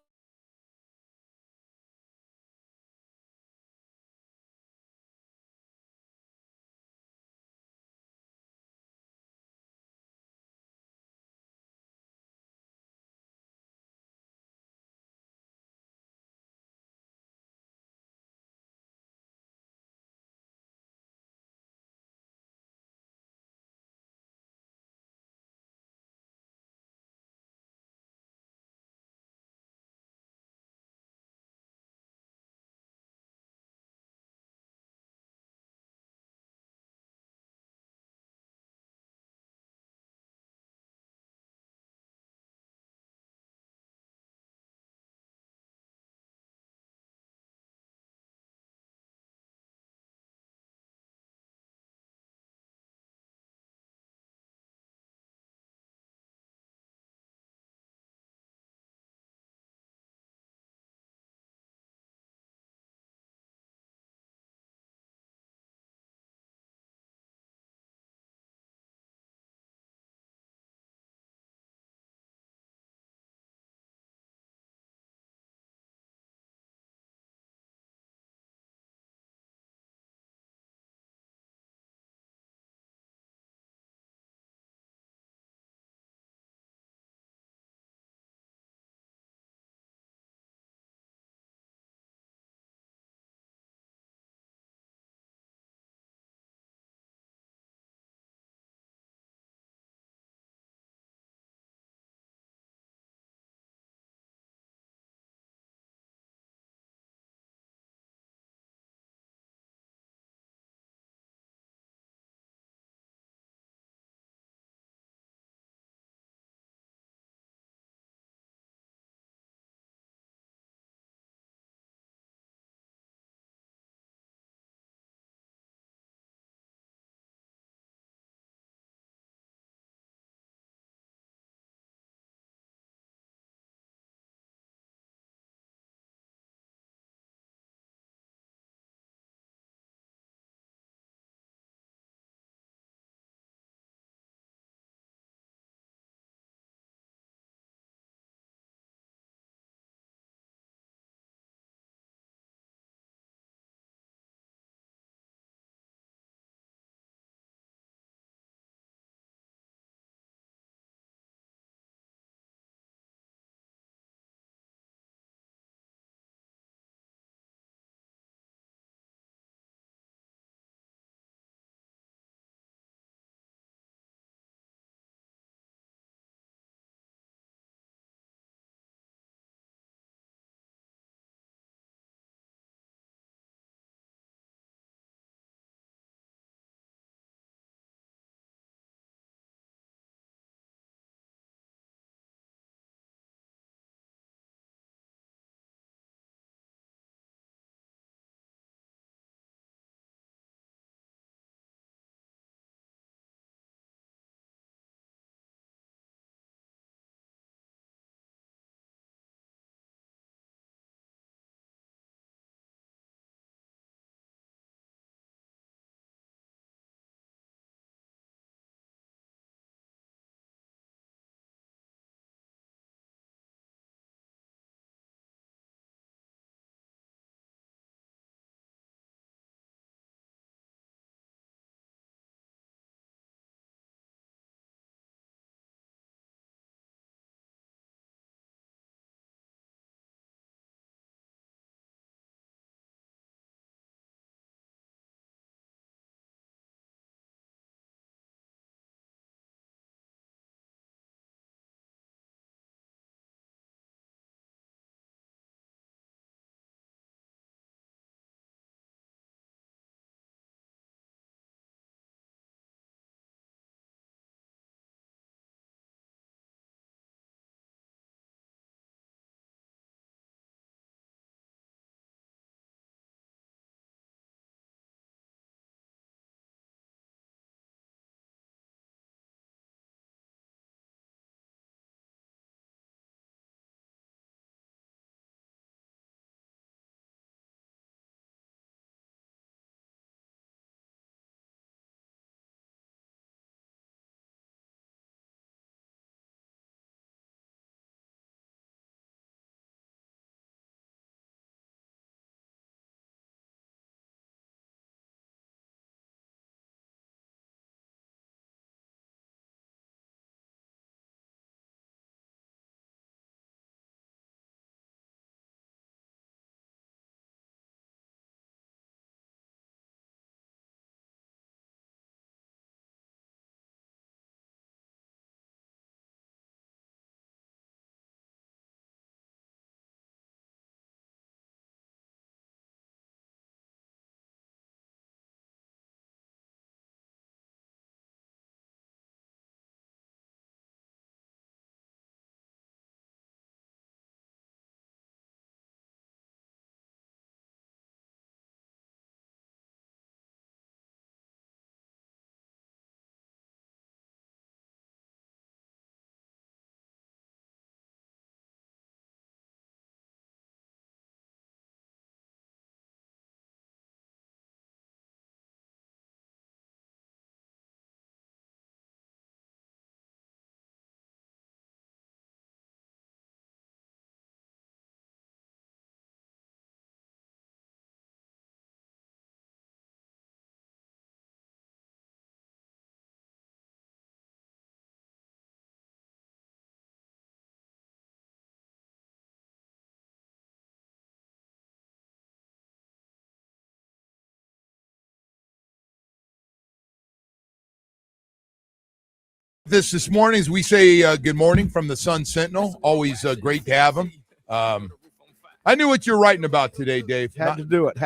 This morning, as we say good morning from the Sun Sentinel. Always great to have him. I knew what you're writing about today, Dave. Had to do it.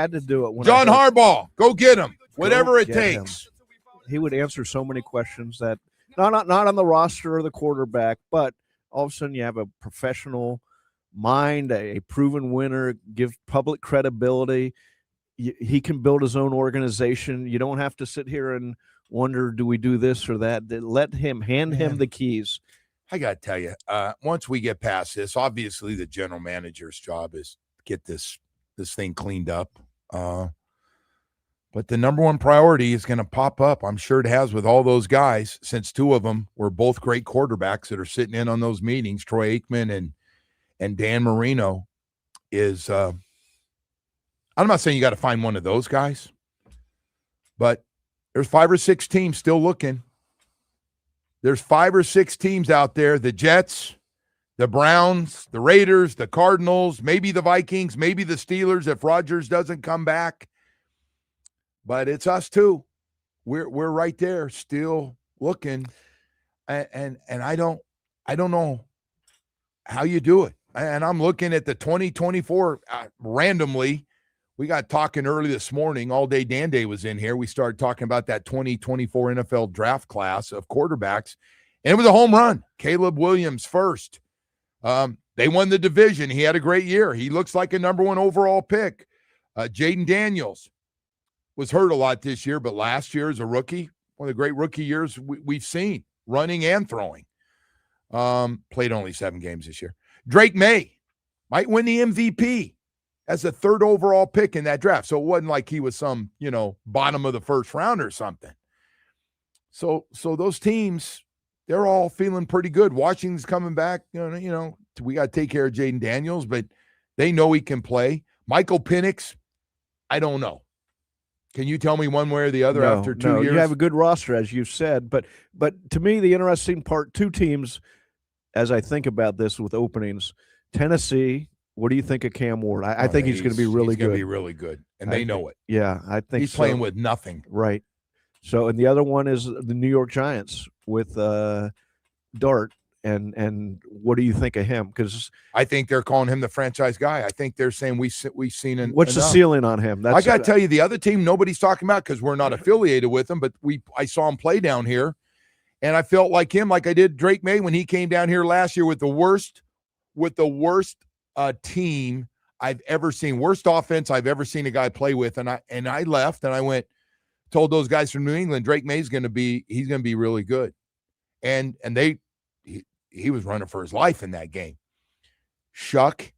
When John Harbaugh, go get him. Whatever it get takes. him. He would answer so many questions that not on the roster or the quarterback, but all of a sudden you have a professional mind, a proven winner, give public credibility. He can build his own organization. You don't have to sit here and wonder, do we do this or that? Let him hand him the keys. I got to tell you, once we get past this, obviously the general manager's job is to get this thing cleaned up. But the number one priority is going to pop up. I'm sure it has with all those guys, since two of them were both great quarterbacks that are sitting in on those meetings. Troy Aikman and Dan Marino is I'm not saying you got to find one of those guys, but there's 5 or 6 teams still looking. There's 5 or 6 teams out there, the Jets, the Browns, the Raiders, the Cardinals, maybe the Vikings, maybe the Steelers if Rodgers doesn't come back. But it's us too. We're right there still looking. And I don't know how you do it. And I'm looking at the 2024 randomly. We got talking early this morning. All Day Dan Day was in here. We started talking about that 2024 NFL draft class of quarterbacks, and it was a home run. Caleb Williams first. They won the division. He had a great year. He looks like a number 1 overall pick. Jaden Daniels was hurt a lot this year, but last year as a rookie, one of the great rookie years we've seen, running and throwing. Played only 7 games this year. Drake May might win the MVP as a 3rd overall pick in that draft. So it wasn't like he was some, bottom of the first round or something. So those teams, they're all feeling pretty good. Washington's coming back. We got to take care of Jaden Daniels, but they know he can play. Michael Penix, I don't know. Can you tell me one way or the other after 2 years? You have a good roster, as you've said. But to me, the interesting part, 2 teams, as I think about this with openings, Tennessee. What do you think of Cam Ward? I think he's going to be really good. He's going to be really good, and they know it. Yeah, I think he's playing with nothing. Right. So, and the other one is the New York Giants with Dart. And what do you think of him? Because I think they're calling him the franchise guy. I think they're saying we've seen him. What's the ceiling on him? I got to tell you, the other team nobody's talking about because we're not affiliated with them, but I saw him play down here, and I felt like him, like I did Drake May when he came down here last year with the worst team I've ever seen, worst offense I've ever seen a guy play with. And I left and I told those guys from New England, Drake May's going to be really good. And he was running for his life in that game. Shuck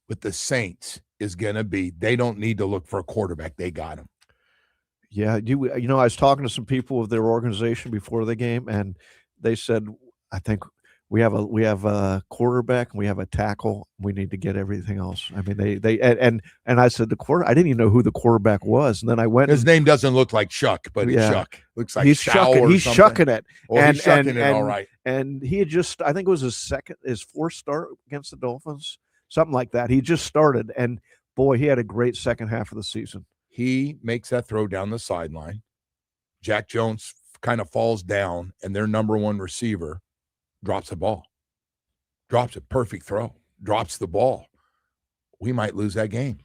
with the Saints is going to be, they don't need to look for a quarterback. They got him. Yeah. I was talking to some people of their organization before the game, and they said, I think we have a quarterback and we have a tackle. We need to get everything else. I mean, and I said I didn't even know who the quarterback was. And then I went. His name doesn't look like Shuck, but it's Shuck. Looks like he's shucking. He's shucking it. He's shucking it all right. And he had I think it was his 4th start against the Dolphins, something like that. He just started, and boy, he had a great second half of the season. He makes that throw down the sideline. Jack Jones kind of falls down, and their number 1 receiver drops the ball. Drops a perfect throw. Drops the ball. We might lose that game.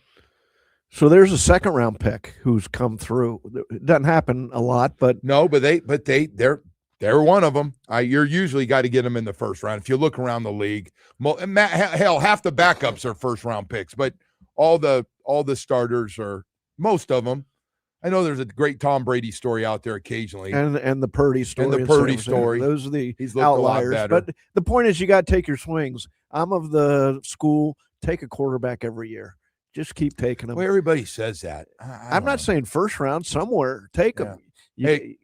So there's a 2nd round pick who's come through. It doesn't happen a lot, but no, they're one of them. You're usually got to get them in the 1st round. If you look around the league, hell, half the backups are 1st round picks, but all the starters are, most of them. I know there's a great Tom Brady story out there occasionally, and the Purdy story. And the Purdy story. Those are the He's looked outliers. a lot better. But the point is, you got to take your swings. I'm of the school, take a quarterback every year. Just keep taking them. Well, everybody says that. I'm not saying 1st round. Somewhere, take them. You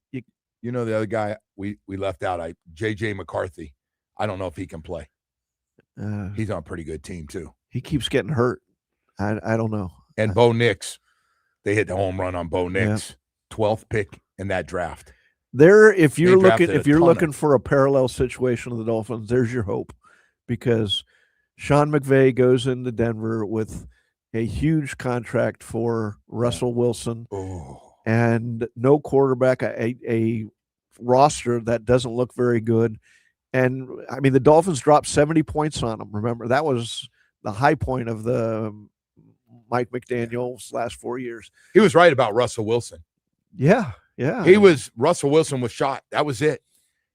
know the other guy we left out, J.J. McCarthy. I don't know if he can play. He's on a pretty good team too. He keeps getting hurt. I don't know. And Bo Nix. They hit the home run on Bo Nix, 12th pick in that draft. If you're looking for a parallel situation of the Dolphins, there's your hope, because Sean McVay goes into Denver with a huge contract for Russell Wilson, and no quarterback, a roster that doesn't look very good. And I mean, the Dolphins dropped 70 points on them. Remember, that was the high point of the Mike McDaniel's last 4 years. He was right about Russell Wilson. Yeah. Russell Wilson was shot. That was it.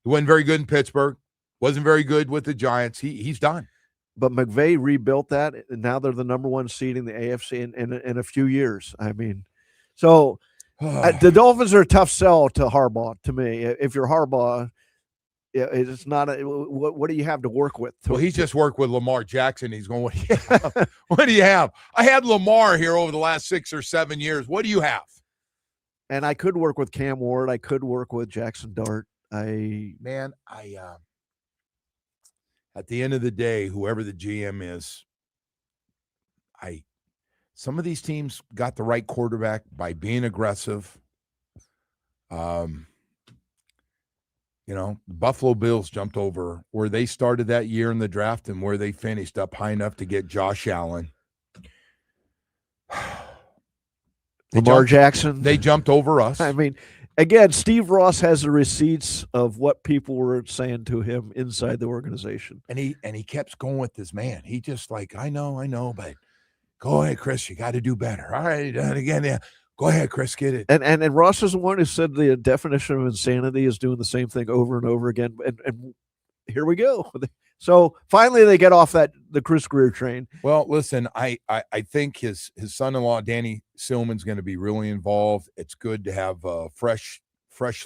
He wasn't very good in Pittsburgh. Wasn't very good with the Giants. He's done. But McVay rebuilt that, and now they're the number one seed in the AFC in a few years. I mean, so the Dolphins are a tough sell to Harbaugh, to me. If you're Harbaugh, it's not what do you have to work with? Well, he's just worked with Lamar Jackson. He's going, what do you have? What do you have? I had Lamar here over the last 6 or 7 years. What do you have? And I could work with Cam Ward. I could work with Jackson Dart. At the end of the day, whoever the GM is, some of these teams got the right quarterback by being aggressive. The Buffalo Bills jumped over where they started that year in the draft and where they finished up high enough to get Josh Allen. Lamar Jackson. They jumped over us. I mean, again, Steve Ross has the receipts of what people were saying to him inside the organization. And he kept going with this man. He just like, I know, but go ahead, Chris, you got to do better. All right, and again, yeah. Go ahead, Chris, get it. And Ross is the one who said the definition of insanity is doing the same thing over and over again. And here we go. So finally they get off the Chris Greer train. Well, listen, I think his son-in-law, Danny Silman's going to be really involved. It's good to have a fresh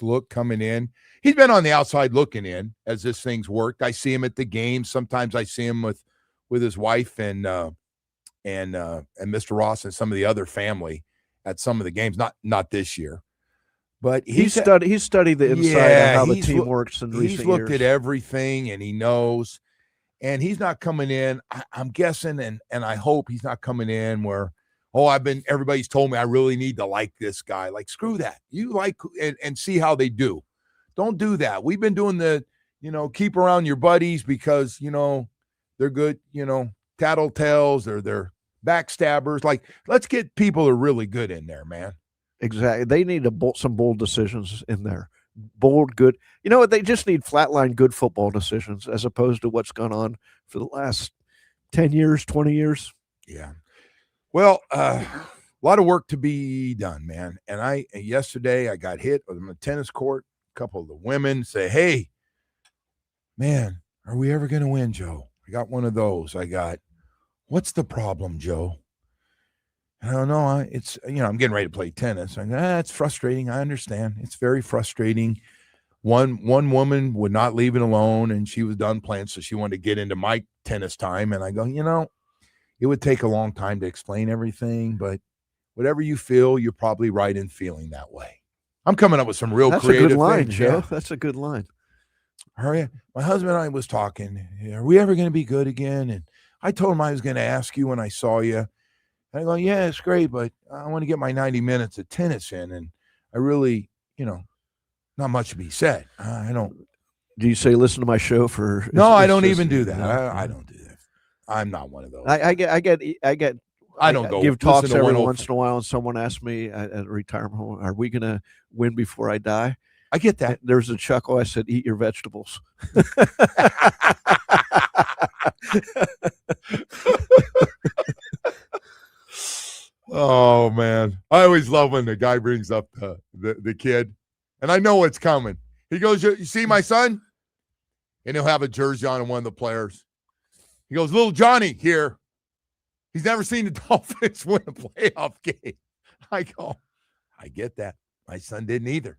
look coming in. He's been on the outside looking in as this thing's worked. I see him at the games. Sometimes I see him with his wife and Mr. Ross and some of the other family at some of the games, not this year, but he studied the inside of how the team works in recent years. He's looked at everything and he knows, and he's not coming in. I'm guessing, and I hope he's not coming in where, everybody's told me I really need to like this guy. Like, screw that. You like and see how they do. Don't do that. We've been doing the, keep around your buddies because, they're good, tattletales or they're backstabbers. Like, let's get people who are really good in there, man. Exactly. They need some bold decisions in there. Bold, good. You know what? They just need flatline good football decisions as opposed to what's gone on for the last 10 years, 20 years. Yeah. Well, a lot of work to be done, man. And yesterday I got hit on the tennis court. A couple of the women say, hey, man, are we ever going to win, Joe? I got one of those. What's the problem, Joe? I don't know. I'm getting ready to play tennis. It's frustrating. I understand. It's very frustrating. One woman would not leave it alone, and she was done playing, so she wanted to get into my tennis time. And I go, it would take a long time to explain everything, but whatever you feel, you're probably right in feeling that way. I'm coming up with some real creative things. That's a good line, Joe. Yeah. That's a good line. Hurry! My husband and I was talking. Are we ever going to be good again? And I told him I was going to ask you when I saw you. And I go, yeah, it's great, but I want to get my 90 minutes of tennis in. And I really, not much to be said. I don't. Do you say listen to my show for? No, I don't even do that. I don't do that. I'm not one of those. I don't go give talks every once in a while, and someone asks me at a retirement home, "Are we going to win before I die?" I get that. There's a chuckle. I said, "Eat your vegetables." Oh man, I always love when the guy brings up the kid, and I know what's coming. He goes, "You see my son?" And he'll have a jersey on and one of the players. He goes, "Little Johnny here. He's never seen the Dolphins win a playoff game." I go, I get that. My son didn't either.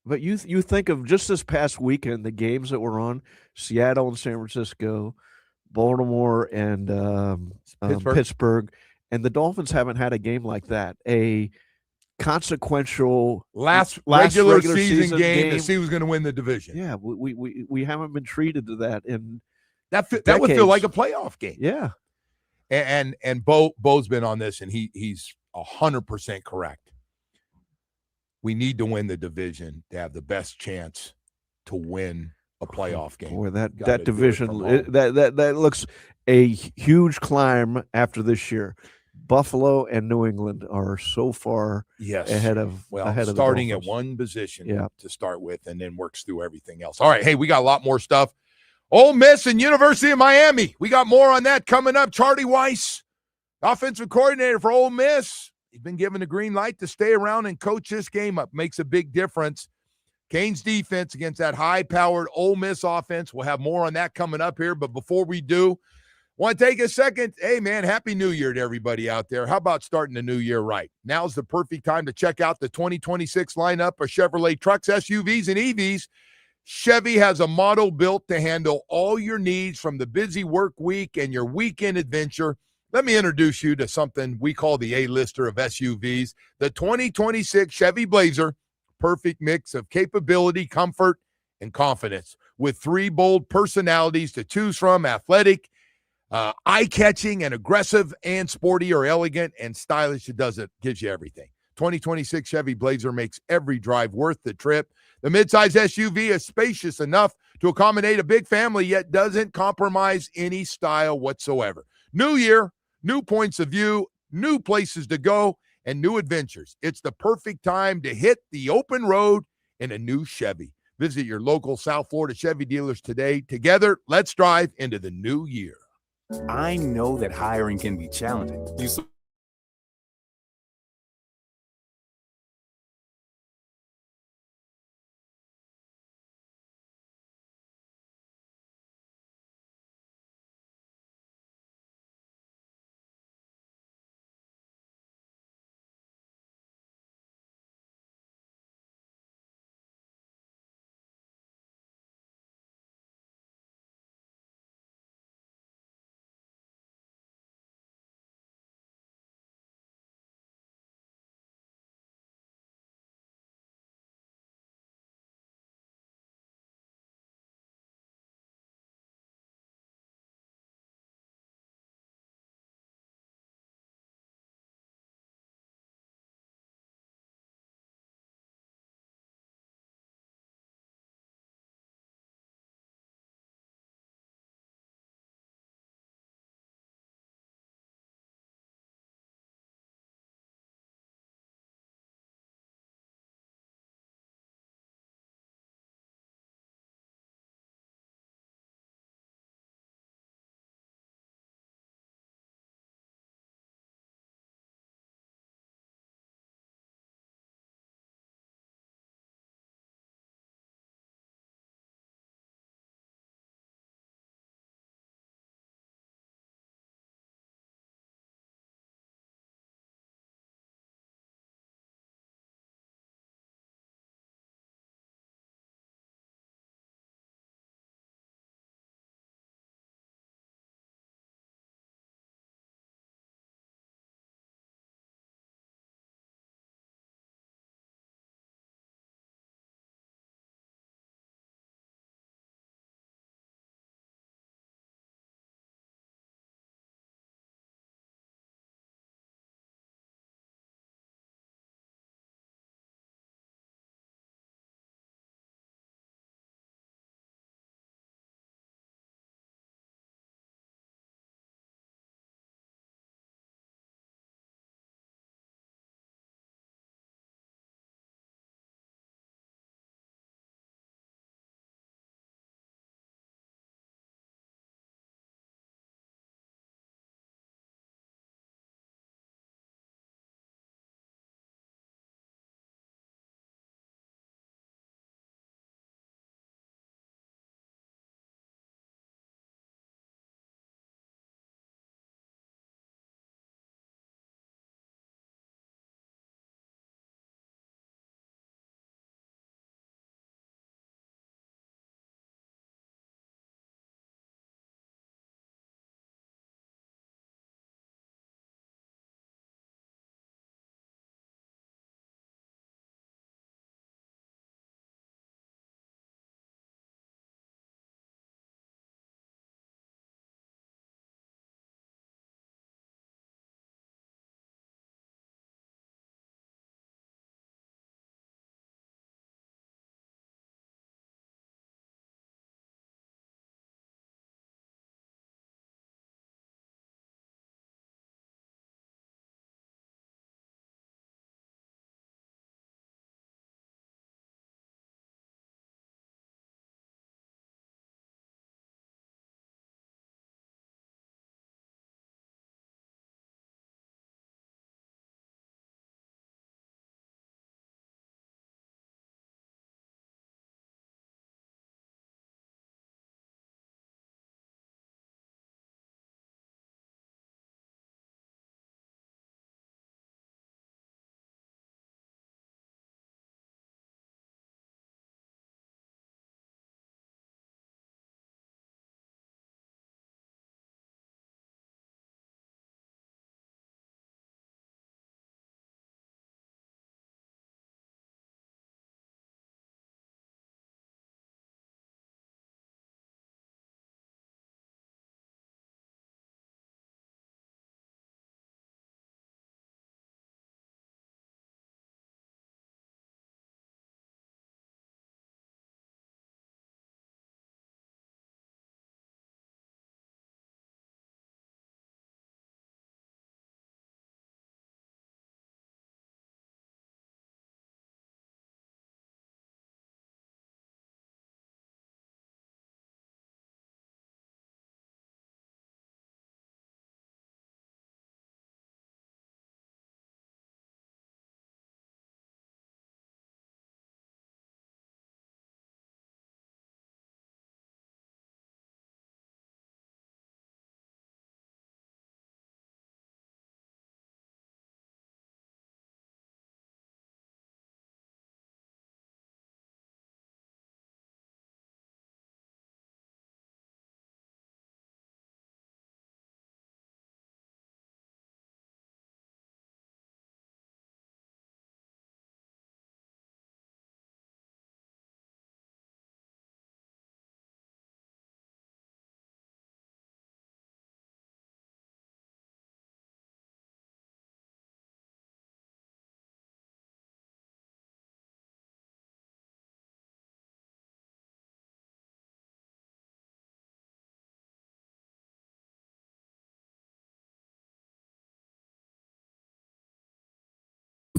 But you think of just this past weekend, the games that were on, Seattle and San Francisco, Baltimore and Pittsburgh, and the Dolphins haven't had a game like that. A consequential last regular season game to see who's going to win the division. Yeah, we haven't been treated to that in that would feel like a playoff game. Yeah. And Bo's been on this, and he's 100% correct. We need to win the division to have the best chance to win a playoff game. Boy, that division that looks a huge climb after this year. Buffalo and New England are so far Yes. ahead of starting the at Dolphins. one position Yeah. to start with, and then works through everything else. All right, hey, we got a lot more stuff. Ole Miss and University of Miami. We got more on that coming up. Charlie Weiss, offensive coordinator for Ole Miss. He's been given the green light to stay around and coach this game up. Makes a big difference. Canes defense against that high-powered Ole Miss offense. We'll have more on that coming up here. But before we do, want to take a second. Hey, man, Happy New Year to everybody out there. How about starting the new year right? Now's the perfect time to check out the 2026 lineup of Chevrolet trucks, SUVs, and EVs. Chevy has a model built to handle all your needs from the busy work week and your weekend adventure. Let me introduce you to something we call the A-lister of SUVs, the 2026 Chevy Blazer. Perfect mix of capability, comfort, and confidence with 3 bold personalities to choose from: athletic, eye-catching, and aggressive, and sporty or elegant and stylish. It gives you everything. 2026 Chevy Blazer makes every drive worth the trip. The midsize SUV is spacious enough to accommodate a big family, yet doesn't compromise any style whatsoever. New year, new points of view, new places to go, and new adventures. It's the perfect time to hit the open road in a new Chevy. Visit your local South Florida Chevy dealers today. Together, let's drive into the new year. I know that hiring can be challenging.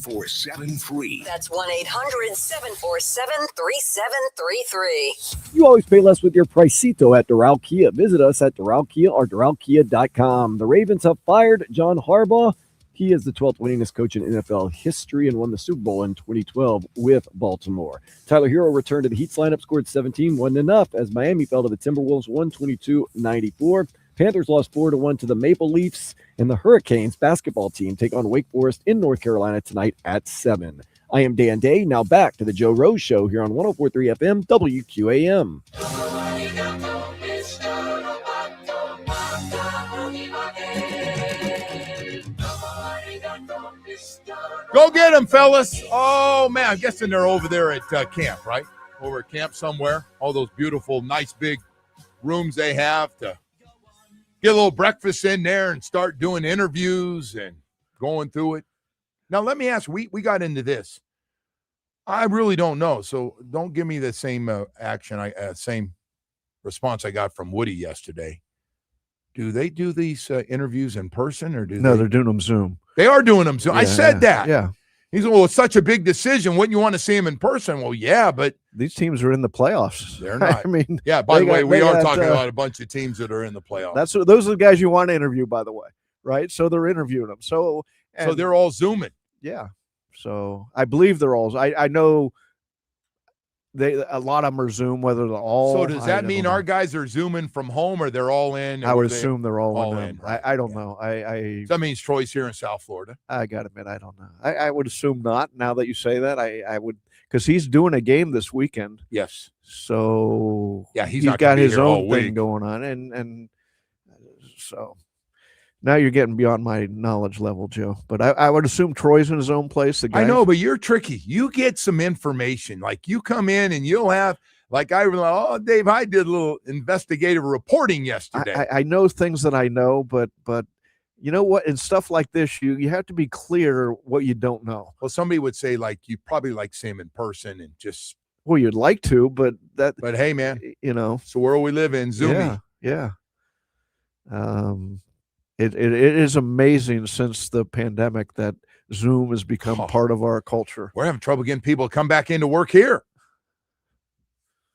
747-3. That's 1-800-747-3733. You always pay less with your Pricito at Doral Kia. Visit us at DoralKia or DoralKia.com. The Ravens have fired John Harbaugh. He is the 12th winningest coach in NFL history and won the Super Bowl in 2012 with Baltimore. Tyler Hero returned to the Heat's lineup, scored 17, wasn't enough as Miami fell to the Timberwolves 122-94. Panthers lost 4-1 to the Maple Leafs, and the Hurricanes basketball team take on Wake Forest in North Carolina tonight at 7. I am Dan Day. Now back to the Joe Rose Show here on 104.3 FM WQAM. Go get them, fellas. Oh, man, I'm guessing they're over there at camp, right? Over at camp somewhere. All those beautiful, nice, big rooms they have to get a little breakfast in there and start doing interviews and going through it. Now, let me ask, we got into this. I really don't know, so don't give me the same same response I got from Woody yesterday. Do they do these interviews in person or do No, they? they're doing them Zoom. They are doing them Zoom. Yeah, I said that. Yeah. He said, well, it's such a big decision. Wouldn't you want to see him in person? Well, yeah, but These teams are in the playoffs. they're not. I mean, Yeah, by the way, we are talking about about a bunch of teams that are in the playoffs. those are the guys you want to interview, by the way, right? So they're interviewing them. So they're all Zooming. Yeah. So I believe they're all. I know a lot of them are Zoom. Whether they're all. So does that mean our guys are Zooming from home or they're all in? I would assume they're all in. Right? I don't know. So that means Troy's here in South Florida. I got to admit, I don't know. I would assume not. Now that you say that, I would, because he's doing a game this weekend. Yes. So yeah, he's got his own thing going on, and so now you're getting beyond my knowledge level, Joe. But I would assume Troy's in his own place. The guys. I know, but you're tricky. You get some information. Like you come in and you'll have, like Dave Hyde did a little investigative reporting yesterday. I know things that I know, but you know what? In stuff like this, you have to be clear what you don't know. Well, somebody would say like you probably like to see him in person and just. Well, you'd like to, but hey, man, it's the world we live in. Zoomy. Yeah. It is amazing since the pandemic that Zoom has become part of our culture. We're having trouble getting people to come back into work here.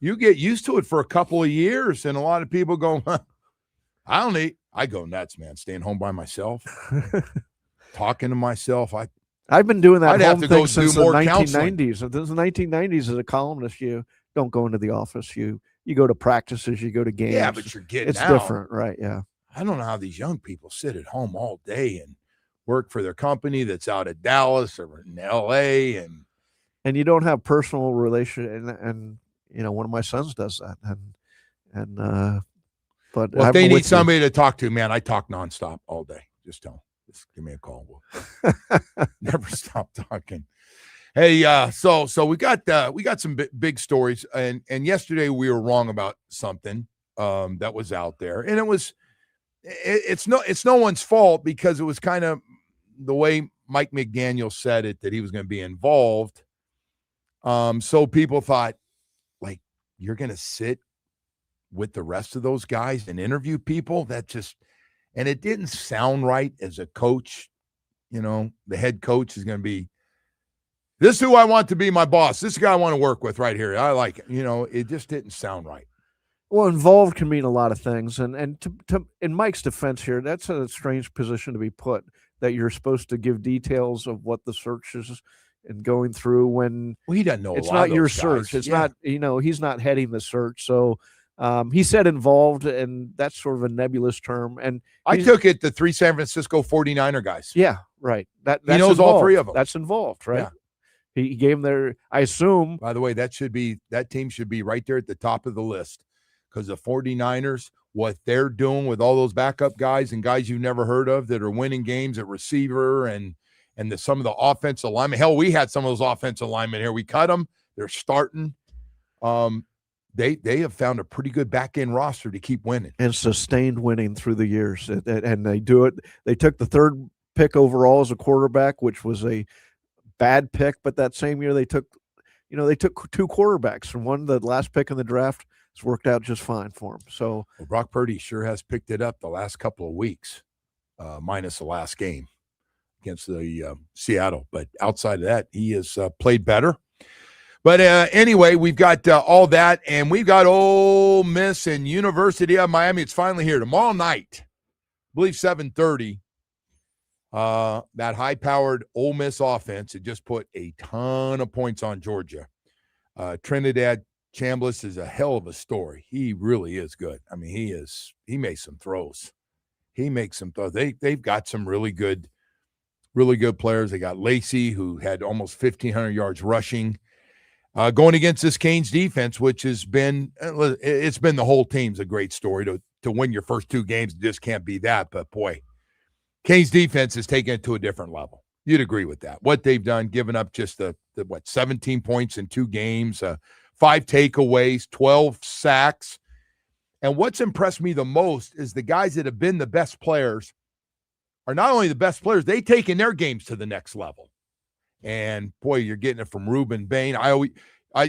You get used to it for a couple of years, and a lot of people go, I go nuts, man, staying home by myself, talking to myself. I've been doing that home thing since the 1990s. Since the 1990s, as a columnist, you don't go into the office. You go to practices, you go to games. Yeah, but you're getting out. It's different, right? Yeah. I don't know how these young people sit at home all day and work for their company that's out at Dallas or in LA, and you don't have personal relation. And one of my sons does that. But if they need somebody to talk to, man, I talk nonstop all day. Just tell them. Just give me a call. We'll never stop talking. Hey, so we got some big stories, and yesterday we were wrong about something that was out there, and it's no one's fault because it was kind of the way Mike McDaniel said it that he was going to be involved. So people thought, like, you're going to sit with the rest of those guys and interview people? And it didn't sound right as a coach. The head coach is going to be, this is who I want to be my boss. This is the guy I want to work with right here. I like it. It just didn't sound right. Well, involved can mean a lot of things. And to in Mike's defense here, that's a strange position to be put, that you're supposed to give details of what the search is and going through when he doesn't know. It's not your search. It's not, he's not heading the search. So he said involved, and that's sort of a nebulous term. And I took it the 3 San Francisco 49er guys. Yeah, right. That's he knows involved. all 3 of them. That's involved, right? Yeah. He gave them I assume. By the way, that team should be right there at the top of the list, because the 49ers, what they're doing with all those backup guys and guys you've never heard of that are winning games at receiver and some of the offensive linemen. Hell, we had some of those offensive linemen here. We cut them. They're starting. They have found a pretty good back-end roster to keep winning. And sustained winning through the years. And they do it. They took the 3rd pick overall as a quarterback, which was a bad pick, but that same year they took 2 quarterbacks, and one, the last pick in the draft, it's worked out just fine for him. So Brock Purdy sure has picked it up the last couple of weeks, minus the last game. against the Seattle. But outside of that, he has played better. But anyway, we've got all that, and we've got Ole Miss and University of Miami. It's finally here tomorrow night. I believe 7:30. That high-powered Ole Miss offense had just put a ton of points on Georgia. Trinidad Chambliss is a hell of a story. He really is good. I mean, he makes some throws. He makes some throws. They've got some really good players. They got Lacey, who had almost 1,500 yards rushing. Going against this Canes defense, which has been the whole team's a great story. To win your first 2 games, just can't be that. But boy, Canes defense has taken it to a different level. You'd agree with that. What they've done, giving up just 17 points in 2 games, 5 takeaways, 12 sacks. And what's impressed me the most is the guys that have been the best players are not only the best players, they've taken their games to the next level. And boy, you're getting it from Ruben Bain.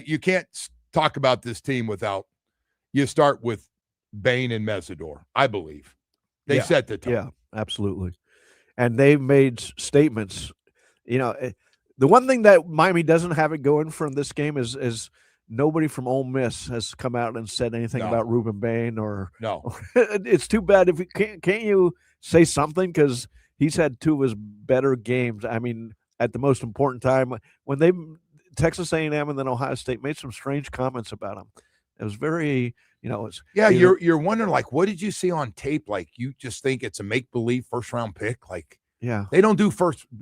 You can't talk about this team without you start with Bain and Mesidor. I believe they set the tone. Yeah, absolutely. And they've made statements. You know, the one thing that Miami doesn't have it going from this game is nobody from Ole Miss has come out and said anything about Ruben Bain or no. It's too bad if you can't you say something, because he's had 2 of his better games. I mean, at the most important time when Texas A&M and then Ohio State made some strange comments about him. It was very, you're wondering, like, what did you see on tape? Like, you just think it's a make-believe first-round pick? Like, they don't do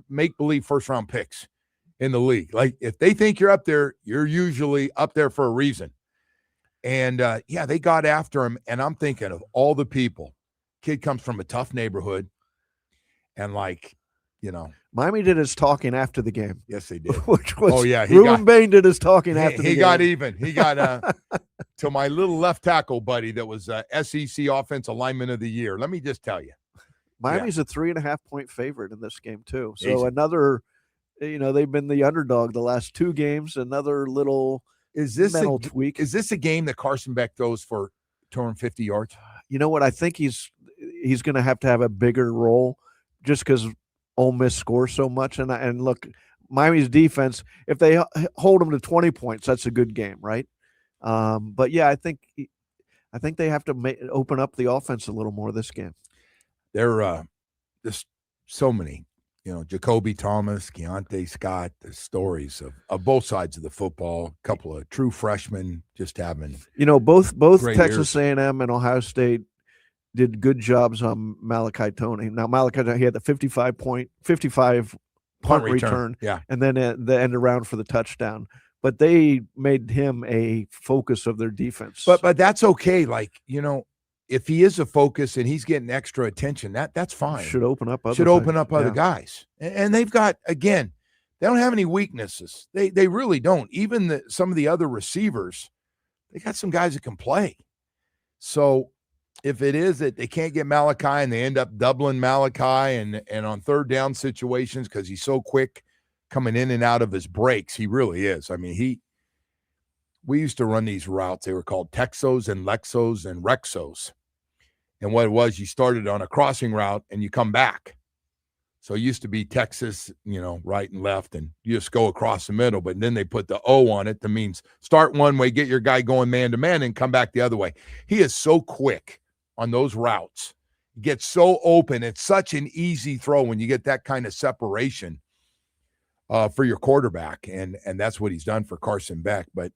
make-believe first-round picks in the league. Like, if they think you're up there, you're usually up there for a reason. And, they got after him, and I'm thinking of all the people. Kid comes from a tough neighborhood, and, like, Miami did his talking after the game. Yes, they did. Which was, Ruben Bain did his talking after the game. He got even. He got to my little left tackle buddy that was SEC Offensive Lineman of the Year. Let me just tell you. Miami's a 3.5-point favorite in this game, too. So another, they've been the underdog the last 2 games. Another little mental tweak. Is this a game that Carson Beck throws for 250 yards? You know what? I think he's going to have a bigger role just because Ole Miss scores so much. And look, Miami's defense, if they hold them to 20 points, that's a good game, right? But I think they have to open up the offense a little more this game. There just so many, Jacoby Thomas, Keontae Scott, the stories of both sides of the football. A couple of true freshmen just having, both Texas A&M and Ohio State did good jobs on Malachi Toney. Now, he had the 55 punt return, and then the end around for the touchdown. But they made him a focus of their defense. But that's okay. Like, if he is a focus and he's getting extra attention, that's fine. Should open up other guys. And they've got, again, they don't have any weaknesses. They really don't. Even some of the other receivers, they got some guys that can play. So if it is that they can't get Malachi and they end up doubling Malachi and on third down situations because he's so quick coming in and out of his breaks, he really is. I mean, we used to run these routes. They were called Texos and Lexos and Rexos. And what it was, you started on a crossing route and you come back. So it used to be Texas, right and left, and you just go across the middle. But then they put the O on it. That means start one way, get your guy going man-to-man, and come back the other way. He is so quick on those routes. He gets so open. It's such an easy throw when you get that kind of separation for your quarterback. And that's what he's done for Carson Beck. But,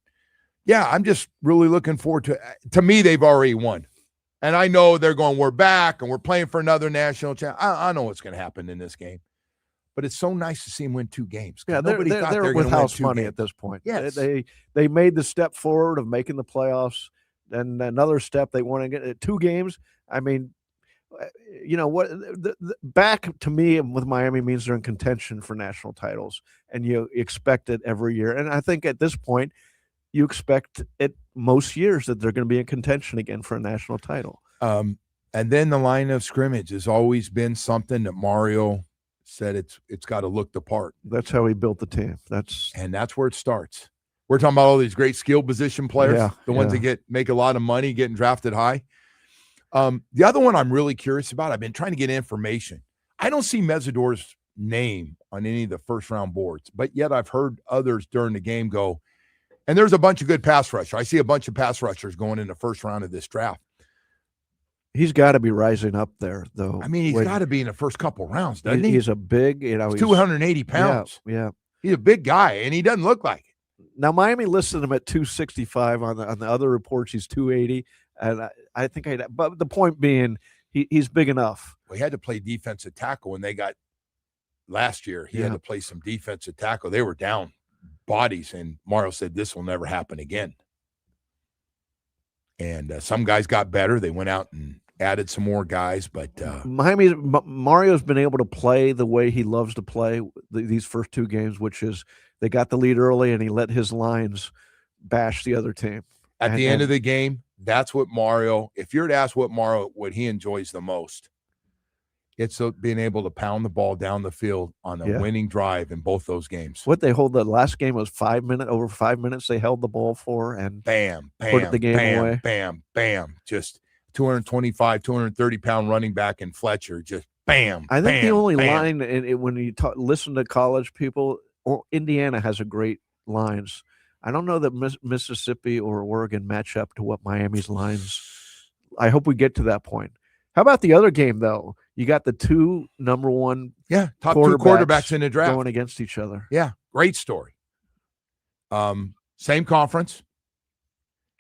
I'm just really looking forward to me, they've already won. And I know they're going, we're back, and we're playing for another national championship. I know what's going to happen in this game. But it's so nice to see him win 2 games. Yeah, nobody thought they were with house money games at this point. Yes. They made the step forward of making the playoffs. And another step, they want to get 2 games. I mean, what the back to me with Miami means they're in contention for national titles, and you expect it every year. And I think at this point, you expect it most years that they're going to be in contention again for a national title. And then the line of scrimmage has always been something that Mario said it's got to look the part. That's how he built the team. That's where it starts. We're talking about all these great skill position players, the ones that make a lot of money, getting drafted high. The other one I'm really curious about, I've been trying to get information. I don't see Mesidor's name on any of the first-round boards. But yet I've heard others during the game go, and there's a bunch of good pass rushers. I see a bunch of pass rushers going in the first round of this draft. He's got to be rising up there, though. I mean, he's got to be in the first couple rounds, doesn't he? He's a big, he's 280 pounds. Yeah. He's a big guy, and he doesn't look like it. Now, Miami listed him at 265 on the other reports. He's 280, and I think but the point being, he's big enough. We had to play defensive tackle when they got last year. He had to play some defensive tackle. They were down bodies, and Mario said this will never happen again. And some guys got better. They went out and added some more guys, but Mario's been able to play the way he loves to play these first two games, which is they got the lead early and he let his lines bash the other team. At the end of the game, that's what Mario, if you're to ask what he enjoys the most, it's being able to pound the ball down the field on a winning drive in both those games. What they hold, the last game was over 5 minutes they held the ball for, and bam, put the game away. Bam, bam. Just 225, 230-pound running back in Fletcher, just bam, I think bam, the only bam. line, when you listen to college people, Indiana has a great lines. I don't know that Mississippi or Oregon match up to what Miami's lines. I hope we get to that point. How about the other game, though? You got the two number one top two quarterbacks in the draft going against each other. Yeah, great story. Same conference.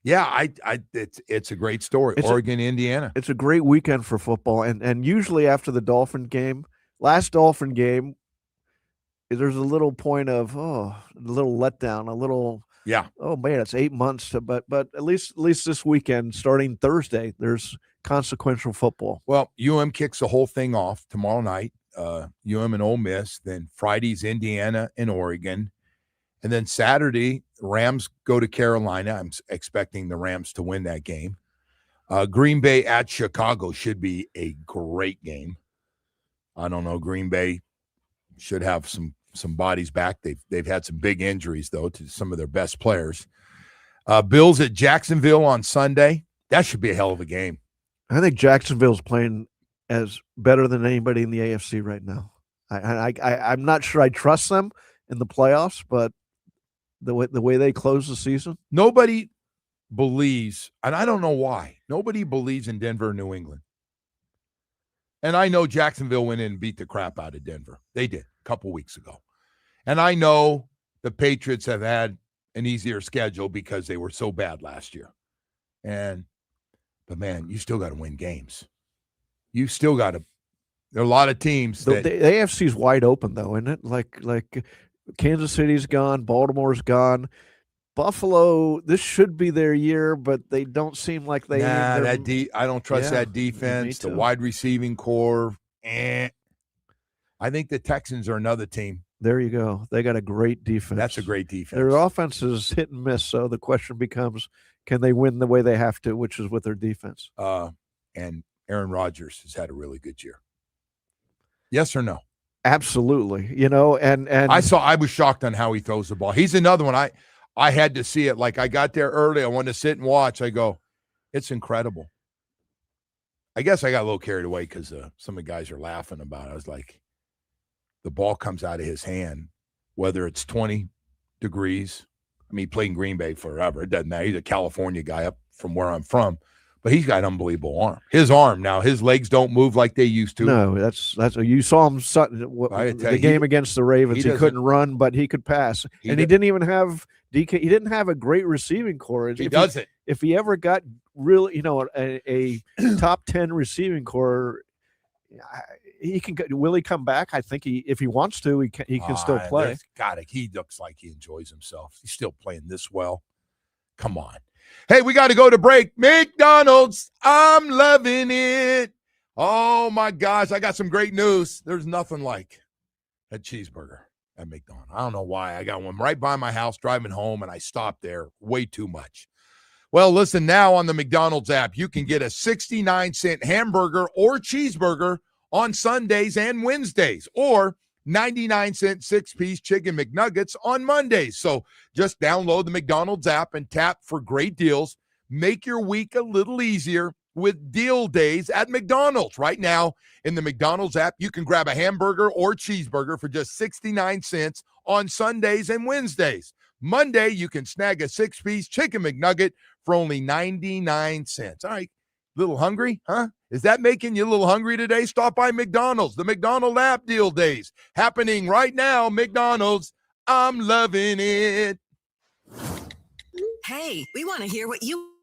Yeah, it's a great story. Oregon, Indiana. It's a great weekend for football, and usually after the last Dolphin game, there's a little point of a little letdown, a little oh man, it's 8 months but at least this weekend, starting Thursday, there's consequential football. Well, UM kicks the whole thing off tomorrow night. UM and Ole Miss. Then Friday's Indiana and Oregon. And then Saturday, Rams go to Carolina. I'm expecting the Rams to win that game. Green Bay at Chicago should be a great game. I don't know. Green Bay should have some bodies back. They've had some big injuries, though, to some of their best players. Bills at Jacksonville on Sunday. That should be a hell of a game. I think Jacksonville's playing as better than anybody in the AFC right now. I'm not sure I trust them in the playoffs, but the way they close the season. Nobody believes, and I don't know why, nobody believes in Denver or New England. And I know Jacksonville went in and beat the crap out of Denver. They did a couple weeks ago. And I know the Patriots have had an easier schedule because they were so bad last year. But man, you still got to win games. You still got to. There are a lot of teams that the AFC is wide open, though, isn't it? Like Kansas City's gone, Baltimore's gone, Buffalo. This should be their year, but they don't seem like they. I don't trust that defense. The wide receiving core. I think the Texans are another team. There you go. They got a great defense. That's a great defense. Their offense is hit and miss, so the question becomes, can they win the way they have to, which is with their defense? And Aaron Rodgers has had a really good year. Yes or no? Absolutely. And I was shocked on how he throws the ball. He's another one. I had to see it. Like, I got there early. I wanted to sit and watch. I go, it's incredible. I guess I got a little carried away because some of the guys are laughing about it. I was like, the ball comes out of his hand, whether it's 20 degrees. I mean, he played in Green Bay forever. It doesn't matter. He's a California guy up from where I'm from, but he's got an unbelievable arm. His arm now, his legs don't move like they used to. No, that's you saw him the game against the Ravens. He couldn't run, but he could pass, and he didn't even have DK. He didn't have a great receiving core. He doesn't. If he ever got really, a top 10 receiving core. He can. Will he come back? I think if he wants to, he can still play. He looks like he enjoys himself. He's still playing this well. Come on. Hey, we got to go to break. McDonald's, I'm loving it. Oh my gosh, I got some great news. There's nothing like a cheeseburger at McDonald's. I don't know why. I got one right by my house driving home, and I stopped there way too much. Well, listen, now on the McDonald's app, you can get a 69-cent hamburger or cheeseburger on Sundays and Wednesdays, or 99-cent 6-piece chicken McNuggets on Mondays. So just download the McDonald's app and tap for great deals. Make your week a little easier with deal days at McDonald's. Right now, in the McDonald's app, you can grab a hamburger or cheeseburger for just 69 cents on Sundays and Wednesdays. Monday, you can snag a 6-piece chicken McNugget for only 99 cents. All right, little hungry, huh? Is that making you a little hungry today? Stop by McDonald's. The McDonald's app deal days happening right now. McDonald's, I'm loving it. Hey, we want to hear what you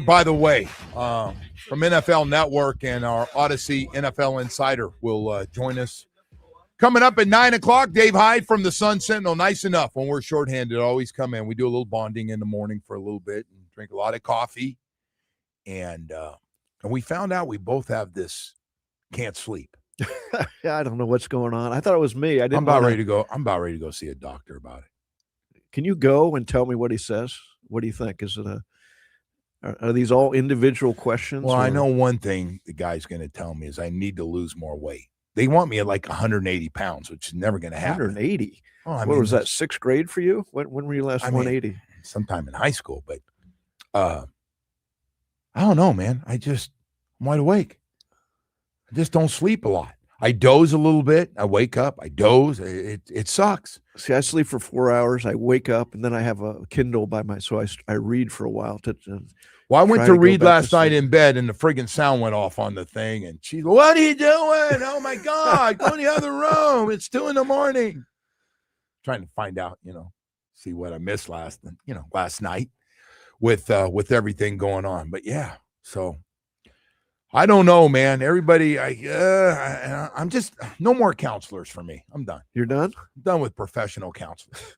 By the way, from NFL Network and our Odyssey NFL Insider will join us. Coming up at 9 o'clock, Dave Hyde from the Sun Sentinel. Nice enough when we're shorthanded. Always come in. We do a little bonding in the morning for a little bit and drink a lot of coffee. And we found out we both have this can't sleep. Yeah, I don't know what's going on. I thought it was me. I'm about ready to go see a doctor about it. Can you go and tell me what he says? What do you think? Is it are these all individual questions? Well, I know one thing the guy's going to tell me is I need to lose more weight. They want me at like 180 pounds, which is never going to happen. 180? Oh, what was that, 6th grade for you? When were you last 180? Sometime in high school, but I don't know, man. I'm wide awake. I just don't sleep a lot. I doze a little bit. I wake up. I doze. It sucks. See, I sleep for 4 hours. I wake up, and then I have a Kindle so I read for a while. Well, I went to read last night in bed, and the friggin' sound went off on the thing, and she's, what are you doing? Oh, my God. Go in the other room. It's 2 a.m. Trying to find out, see what I missed last night with everything going on. But, yeah, so I don't know, man. Everybody, I'm just no more counselors for me. I'm done. You're done? I'm done with professional counselors.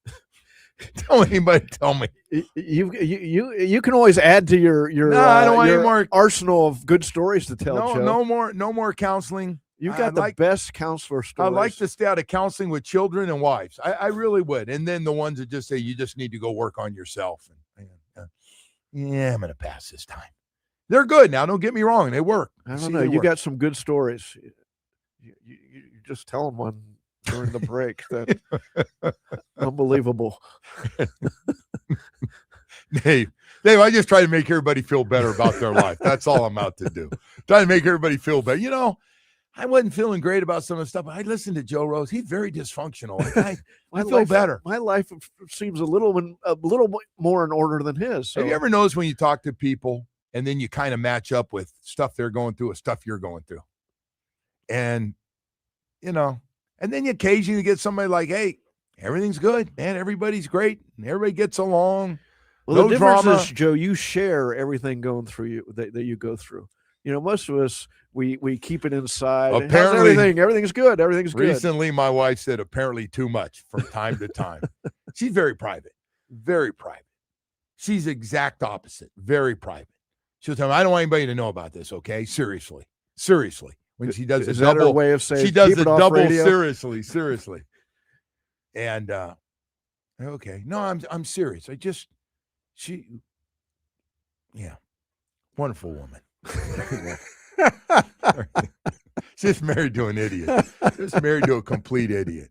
Don't anybody tell me. You can always add to your I don't want any more arsenal of good stories to tell. No more counseling. You've got the best counselor stories. I'd like to stay out of counseling with children and wives. I really would. And then the ones that just say you just need to go work on yourself. I'm going to pass this time. They're good now. Don't get me wrong. They work. I don't know. You got some good stories. You just tell them one during the break. That unbelievable. Dave, I just try to make everybody feel better about their life. That's all I'm out to do. Try to make everybody feel better. I wasn't feeling great about some of the stuff. I listened to Joe Rose. He's very dysfunctional. I feel better. My life seems a little more in order than his. So. Have you ever noticed when you talk to people and then you kind of match up with stuff they're going through with stuff you're going through? And, and then you occasionally get somebody like, hey, everything's good, man. Everybody's great. And everybody gets along. Well, no the difference drama. is, Joe, you share everything going through you that you go through. Most of us, we keep it inside. Apparently, everything's good. Everything's good. Recently, my wife said apparently too much from time to time. She's very private. Very private. She's exact opposite. Very private. She'll tell me, I don't want anybody to know about this, okay? Seriously. When she does is that her way of saying, she does keep the it off double radio? seriously. And okay. No, I'm serious. Wonderful woman. She's married to an idiot. Just married to a complete idiot.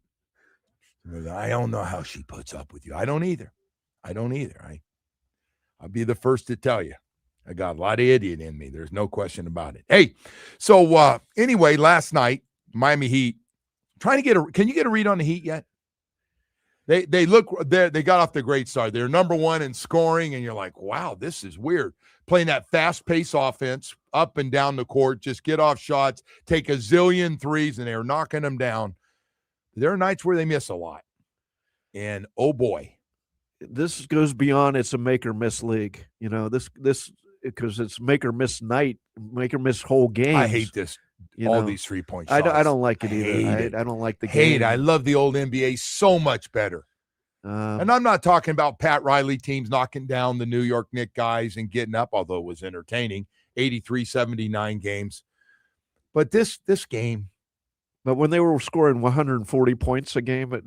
I don't know how she puts up with you. I don't either. I'll be the first to tell you. I got a lot of idiot in me. There's no question about it. Hey, so anyway, last night, Miami Heat, can you get a read on the Heat yet? They got off the great start. They're number one in scoring, and you're like, wow, this is weird. Playing that fast-paced offense up and down the court, just get off shots, take a zillion threes, and they're knocking them down. There are nights where they miss a lot. And, oh, boy. This goes beyond it's a make-or-miss league. This because it's make-or-miss night, make-or-miss whole game. I hate this. All these three-point shots. I don't like it either. I don't like the game. I love the old NBA so much better. And I'm not talking about Pat Riley teams knocking down the New York Knicks guys and getting up, although it was entertaining, 83-79 games. But this game. But when they were scoring 140 points a game,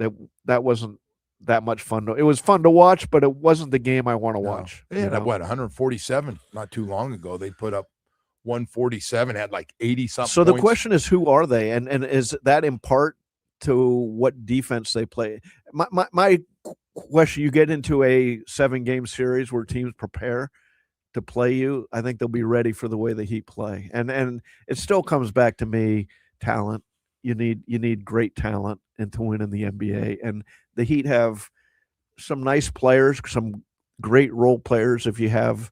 that wasn't that much fun. It was fun to watch, but it wasn't the game I want to watch. Yeah, 147 not too long ago. They put up 147, had like 80-something So points. the question is, who are they? And is that in part to what defense they play? My question, you get into a 7-game series where teams prepare to play you, I think they'll be ready for the way the Heat play. And it still comes back to me, talent. You need great talent and to win in the NBA. And the Heat have some nice players, some great role players if you have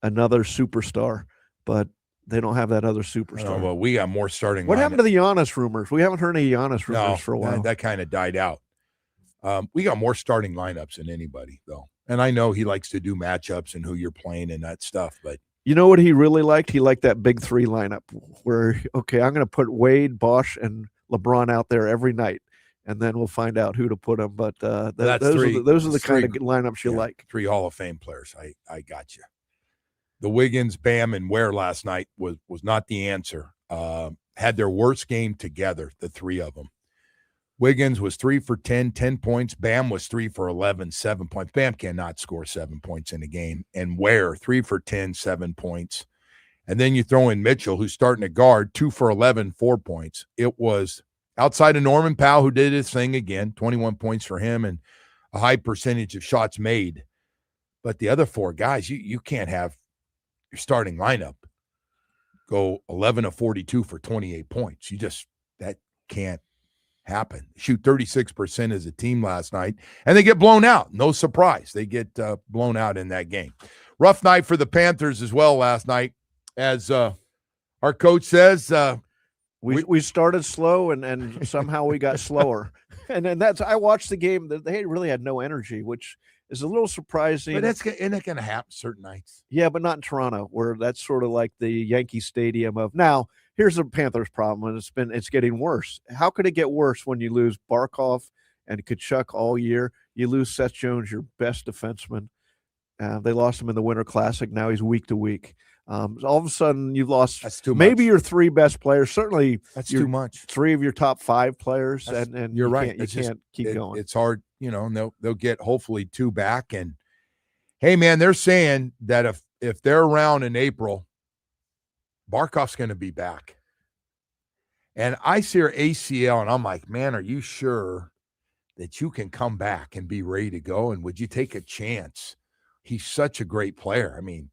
another superstar, but they don't have that other superstar. Well, we got more starting. What happened to the Giannis rumors? We haven't heard any Giannis rumors for a while. That kind of died out. We got more starting lineups than anybody, though. And I know he likes to do matchups and who you're playing and that stuff, but You know what he really liked? He liked that big three lineup where, okay, I'm going to put Wade, Bosch, and LeBron out there every night, and then we'll find out who to put them. But those are the kind of lineups you like. 3 Hall of Fame players. I got you. The Wiggins, Bam, and Ware last night was not the answer. Had their worst game together, the three of them. Wiggins was 3 for 10, 10 points. Bam was 3 for 11, 7 points. Bam cannot score 7 points in a game. And Ware, 3 for 10, 7 points. And then you throw in Mitchell, who's starting to guard, 2 for 11, 4 points. It was outside of Norman Powell, who did his thing again, 21 points for him and a high percentage of shots made. But the other 4 guys, you can't have your starting lineup go 11 of 42 for 28 points. That can't happen. Shoot 36% as a team last night, and they get blown out. No surprise. They get blown out in that game. Rough night for the Panthers as well last night. As our coach says, we started slow and somehow we got slower. And then I watched the game. They really had no energy, which is a little surprising. But isn't that going to happen certain nights? Yeah, but not in Toronto, where that's sort of like the Yankee Stadium of now. Here's the Panthers' problem, and it's getting worse. How could it get worse when you lose Barkov and Kachuk all year? You lose Seth Jones, your best defenseman. They lost him in the Winter Classic. Now he's week to week. All of a sudden, you've lost maybe your 3 best players. Certainly, that's too much. 3 of your top 5 players, and you're right. You can't keep going. It's hard, and they'll get hopefully 2 back. And hey, man, they're saying that if they're around in April, Barkov's going to be back. And I see her ACL, and I'm like, man, are you sure that you can come back and be ready to go? And would you take a chance? He's such a great player. I mean,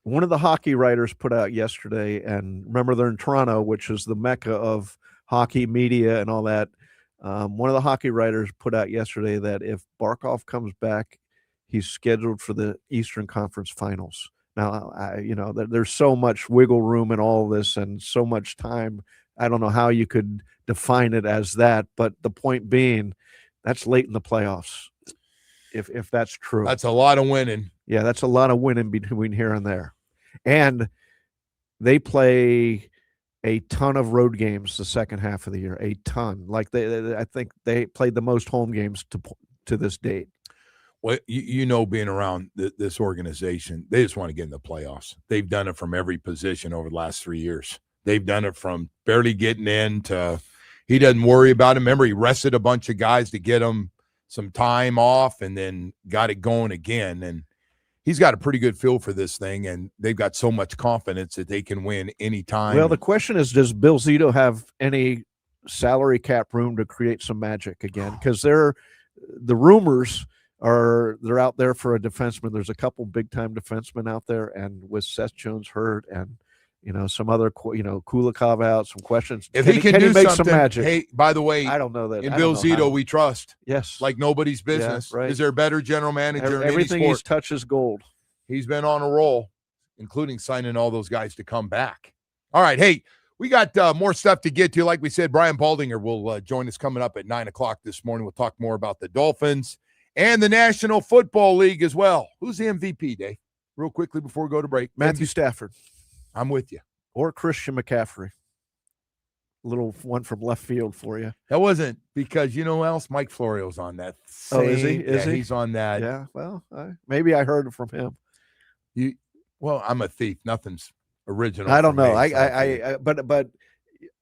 one of the hockey writers put out yesterday, and remember they're in Toronto, which is the mecca of hockey media and all that. One of the hockey writers put out yesterday that if Barkov comes back, he's scheduled for the Eastern Conference Finals. Now, there's so much wiggle room in all this and so much time. I don't know how you could define it as that, but the point being, that's late in the playoffs. If that's true, that's a lot of winning. Yeah, that's a lot of winning between here and there. And they play a ton of road games the second half of the year, a ton. Like I think they played the most home games to this date. Well, being around this organization, they just want to get in the playoffs. They've done it from every position over the last 3 years. They've done it from barely getting in to he doesn't worry about it. Remember, he rested a bunch of guys to get them some time off and then got it going again. And he's got a pretty good feel for this thing, and they've got so much confidence that they can win anytime. Well, the question is, does Bill Zito have any salary cap room to create some magic again? Because the rumors are they're out there for a defenseman. There's a couple big-time defensemen out there, and with Seth Jones hurt and some other, Kulikov out, some questions. If he can do make something, some magic? hey, by the way, I don't know that. In Bill Zito, we trust. Yes. Like nobody's business. Yeah, right. Is there a better general manager in everything any sport? he's touched is gold. He's been on a roll, including signing all those guys to come back. All right, hey, we got more stuff to get to. Like we said, Brian Baldinger will join us coming up at 9 o'clock this morning. We'll talk more about the Dolphins and the National Football League as well. Who's the MVP, Dave? Real quickly before we go to break. Matthew Stafford. I'm with you. Or Christian McCaffrey. Little one from left field for you. That wasn't because you know who else? Mike Florio's on that. Is he? Is he? He's on that. Yeah, well, maybe I heard it from him. Well, I'm a thief. Nothing's original. I don't know. But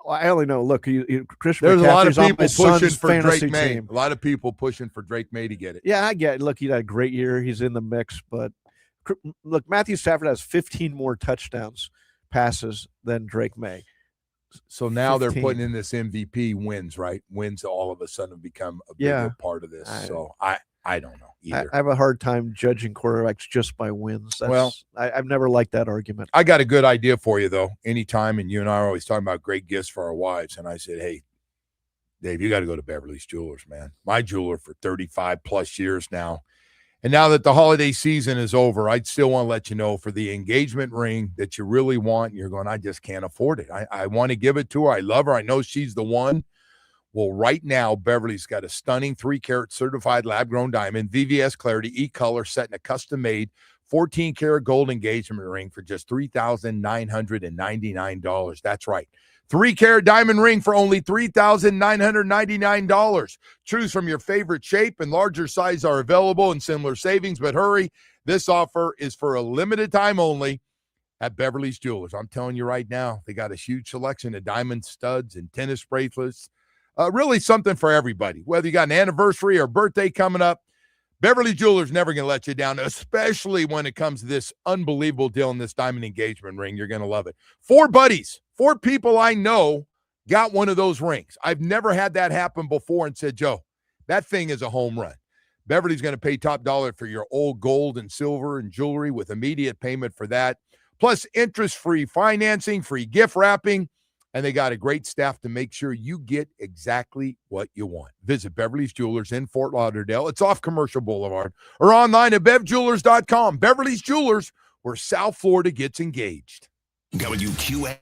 I only know. Look, Christian. There's McCaffrey's a lot of people pushing for Drake May. Team. A lot of people pushing for Drake May to get it. Yeah, I get it. Look, he had a great year. He's in the mix. But look, Matthew Stafford has 15 more touchdowns passes than Drake May. So now 15. They're putting in this MVP wins, right? Wins all of a sudden become a bigger part of this. I don't know either. I have a hard time judging quarterbacks just by wins. I've never liked that argument. I got a good idea for you, though. Anytime, and you and I are always talking about great gifts for our wives, and I said, hey, Dave, you got to go to Beverly's Jewelers, man. My jeweler for 35-plus years now. And now that the holiday season is over, I'd still want to let you know for the engagement ring that you really want, and you're going, I just can't afford it. I want to give it to her. I love her. I know she's the one. Well, right now, Beverly's got a stunning 3-carat certified lab-grown diamond, VVS clarity, e-color, set in a custom-made 14-karat gold engagement ring for just $3,999. That's right. 3-carat diamond ring for only $3,999. Choose from your favorite shape, and larger size are available in similar savings, but hurry. This offer is for a limited time only at Beverly's Jewelers. I'm telling you right now, they got a huge selection of diamond studs and tennis bracelets. Really something for everybody. Whether you got an anniversary or birthday coming up, Beverly Jewelers never going to let you down, especially when it comes to this unbelievable deal in this diamond engagement ring. You're going to love it. 4 buddies, 4 people I know got one of those rings. I've never had that happen before and said, Joe, that thing is a home run. Beverly's going to pay top dollar for your old gold and silver and jewelry with immediate payment for that, plus interest-free financing, free gift wrapping, and they got a great staff to make sure you get exactly what you want. Visit Beverly's Jewelers in Fort Lauderdale. It's off Commercial Boulevard, or online at bevjewelers.com. Beverly's Jewelers, where South Florida gets engaged. WQA.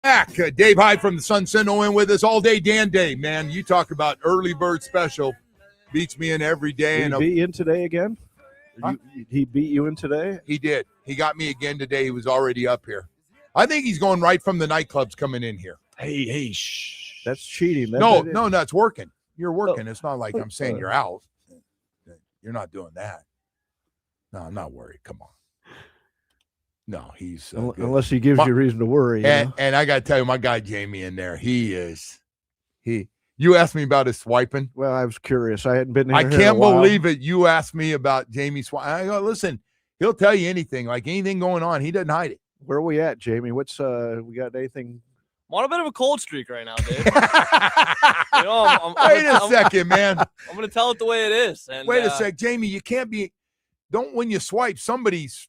Back. Dave Hyde from the Sun Sentinel in with us all day. Dan Day, man, you talk about early bird special. Beats me in every day. Did he beat you in today again? Huh? He beat you in today? He did. He got me again today. He was already up here. I think he's going right from the nightclubs coming in here. Hey, shh. That's cheating. No, it's working. You're working. It's not like I'm saying you're out. You're not doing that. No, I'm not worried. Come on. No, he's unless he gives you reason to worry. And I got to tell you, my guy Jamie in there, you asked me about his swiping. Well, I was curious. I hadn't been here. I can't believe it. You asked me about Jamie swiping. I go, listen, he'll tell you anything, like anything going on. He doesn't hide it. Where are we at, Jamie? What's we got anything? I'm on a bit of a cold streak right now, Dave. Wait a second, man. I'm going to tell it the way it is. And, wait a sec, Jamie. You can't be. Don't when you swipe, somebody's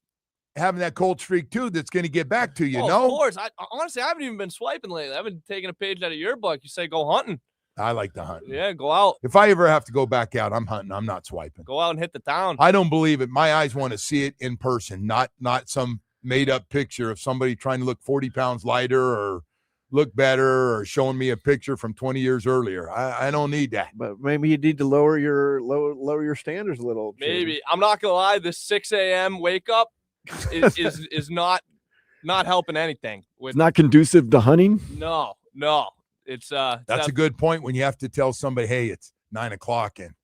having that cold streak too. That's going to get back to you. No, of course. Honestly, I haven't even been swiping lately. I've been taking a page out of your book. You say go hunting. I like to hunt. Yeah, go out. If I ever have to go back out, I'm hunting. I'm not swiping. Go out and hit the town. I don't believe it. My eyes want to see it in person, not some made up picture of somebody trying to look 40 pounds lighter or look better or showing me a picture from 20 years earlier. I don't need that. But maybe you need to lower your standards a little. Maybe. I'm not gonna lie, this 6 a.m. wake up is not helping anything. It's not conducive to hunting. No. It's that's a good point when you have to tell somebody, hey, it's 9 o'clock and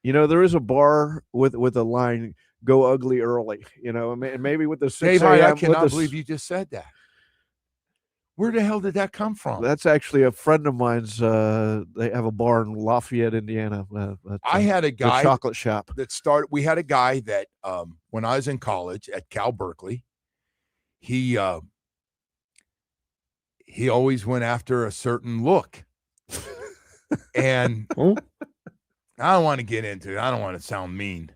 there is a bar with a line, go ugly early, and maybe with the 6 a.m. a.m. I cannot believe you just said that. Where the hell did that come from? That's actually a friend of mine's. They have a bar in Lafayette, Indiana. I had a guy, chocolate shop that started. We had a guy that when I was in college at Cal Berkeley, he always went after a certain look, and I don't want to get into it. I don't want to sound mean,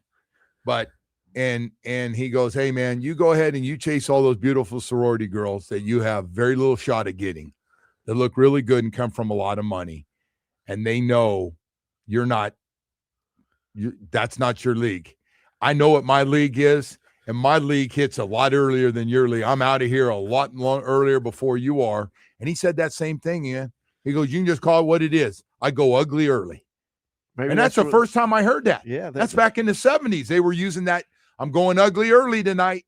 but. And he goes, hey, man, you go ahead and you chase all those beautiful sorority girls that you have very little shot at getting, that look really good and come from a lot of money. And they know that's not your league. I know what my league is, and my league hits a lot earlier than your league. I'm out of here a lot earlier before you are. And he said that same thing, man. He goes, you can just call it what it is. I go ugly early. Maybe and that's the first time I heard that. Yeah. That's back in the 70s. They were using that. I'm going ugly early tonight.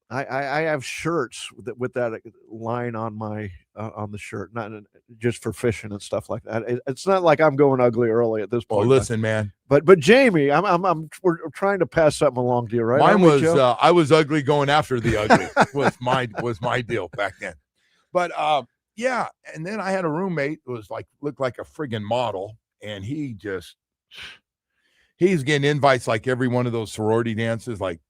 I have shirts with that line on my on the shirt, not just for fishing and stuff like that. It's not like I'm going ugly early at this point. Well, listen, man. But Jamie, we're trying to pass something along to you, right? Mine was I was ugly going after the ugly was my deal back then. But yeah, and then I had a roommate who looked like a friggin' model, and he's getting invites like every one of those sorority dances. Like,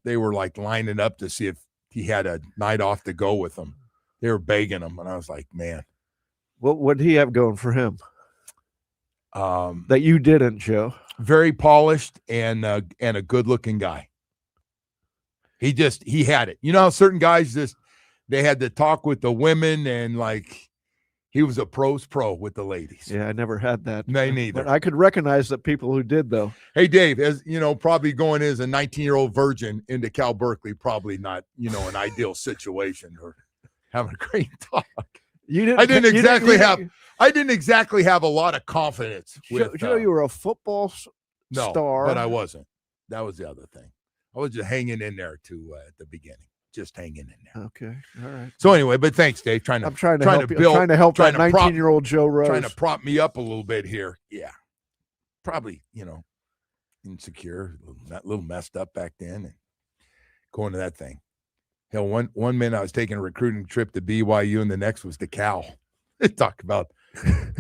they were like lining up to see if he had a night off to go with them. They were begging him. And I was like, man. What did he have going for him? That you didn't, Joe. Very polished and a good looking guy. He had it. You know how certain guys they had to talk with the women and he was a pro's pro with the ladies. Yeah, I never had that. Me neither. But I could recognize the people who did, though. Hey, Dave, as you know, probably going as a 19-year-old virgin into Cal Berkeley, probably not, an ideal situation or having a great talk. I didn't exactly have a lot of confidence. Joe, you were a football star. But I wasn't. That was the other thing. I was just hanging in there too at the beginning. Just hanging in there. Okay. All right. So anyway, but thanks, Dave. I'm trying to help that 19-year-old Joe Rose. Trying to prop me up a little bit here. Yeah. Probably, insecure, a little messed up back then and going to that thing. Hell, one minute I was taking a recruiting trip to BYU and the next was to Cal. Talk about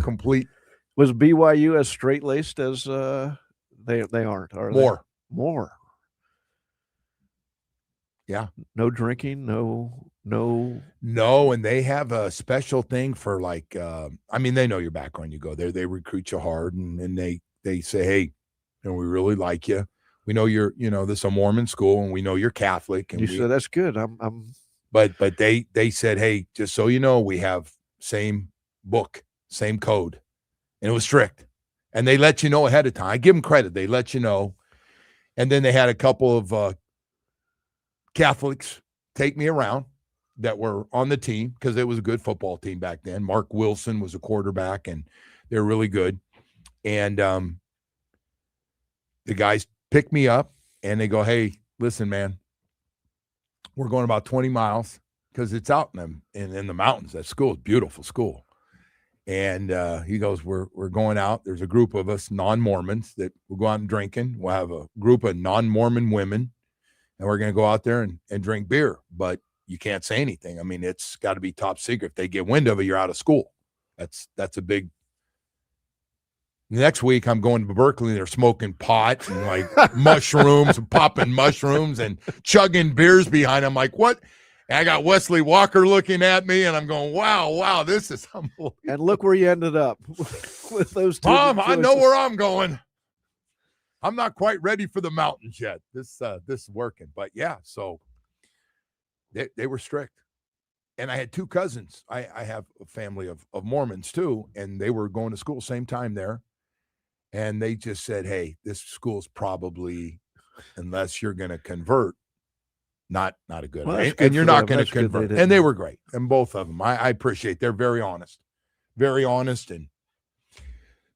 complete. Was BYU as straight-laced as they aren't, are they? More. Yeah. No drinking, no. No, and they have a special thing for they know your background. You go there, they recruit you hard, and they say, hey, we really like you. We know you're, this is a Mormon school, and we know you're Catholic. And you said that's good. But they said, hey, just so you know, we have same book, same code, and it was strict. And they let you know ahead of time. I give them credit. They let you know. And then they had a couple of Catholics take me around that were on the team because it was a good football team back then. Mark Wilson was a quarterback, and they're really good. And the guys pick me up, and they go, "Hey, listen, man, we're going about 20 miles because it's out in the mountains. That school is a beautiful school." And he goes, we're going out. There's a group of us non-Mormons that will go out and drinking. We'll have a group of non-Mormon women, and we're going to go out there and drink beer. But you can't say anything. I mean, it's got to be top secret. If they get wind of it, you're out of school. That's a big. Next week, I'm going to Berkeley. They're smoking pot and like mushrooms and popping mushrooms and chugging beers behind them. Like, what? And I got Wesley Walker looking at me, and I'm going, wow, this is unbelievable. And look where you ended up with those two. Mom, I know where I'm going. I'm not quite ready for the mountains yet. This is working. But, yeah, so they were strict. And I had two cousins. I have a family of Mormons, too, and they were going to school same time there. And they just said, hey, this school's probably, unless you're going to convert, not a good idea. And you're not going to convert. And they were great. And both of them, I appreciate. They're very honest. Very honest. And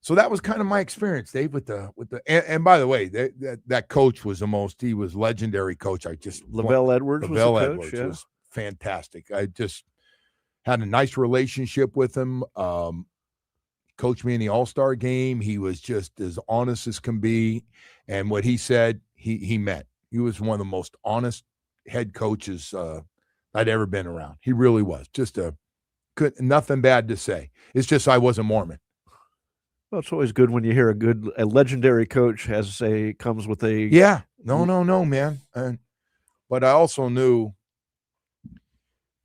so that was kind of my experience, Dave, with the and by the way, that coach was he was legendary coach. Lavelle Edwards was fantastic. I just had a nice relationship with him. Coached me in the All-Star game. He was just as honest as can be. And what he said, he meant. He was one of the most honest head coaches I'd ever been around. He really was. Just nothing bad to say. It's just I wasn't Mormon. Well, it's always good when you hear a legendary coach comes with a. Yeah. No, man. But I also knew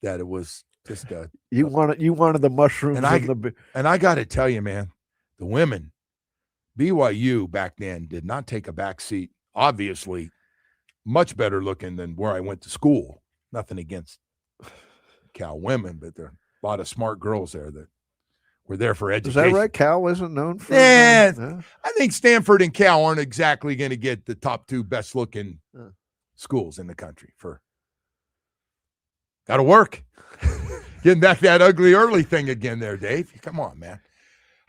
that it was just you wanted the mushrooms and I got to tell you, man, the women, BYU back then did not take a back seat. Obviously, much better looking than where I went to school. Nothing against Cal women, but there are a lot of smart girls there that were there for education. Is that right? Cal isn't known for. Yeah, I think Stanford and Cal aren't exactly going to get the top two best looking schools in the country. Got to work. Getting back that ugly early thing again there, Dave. Come on, man.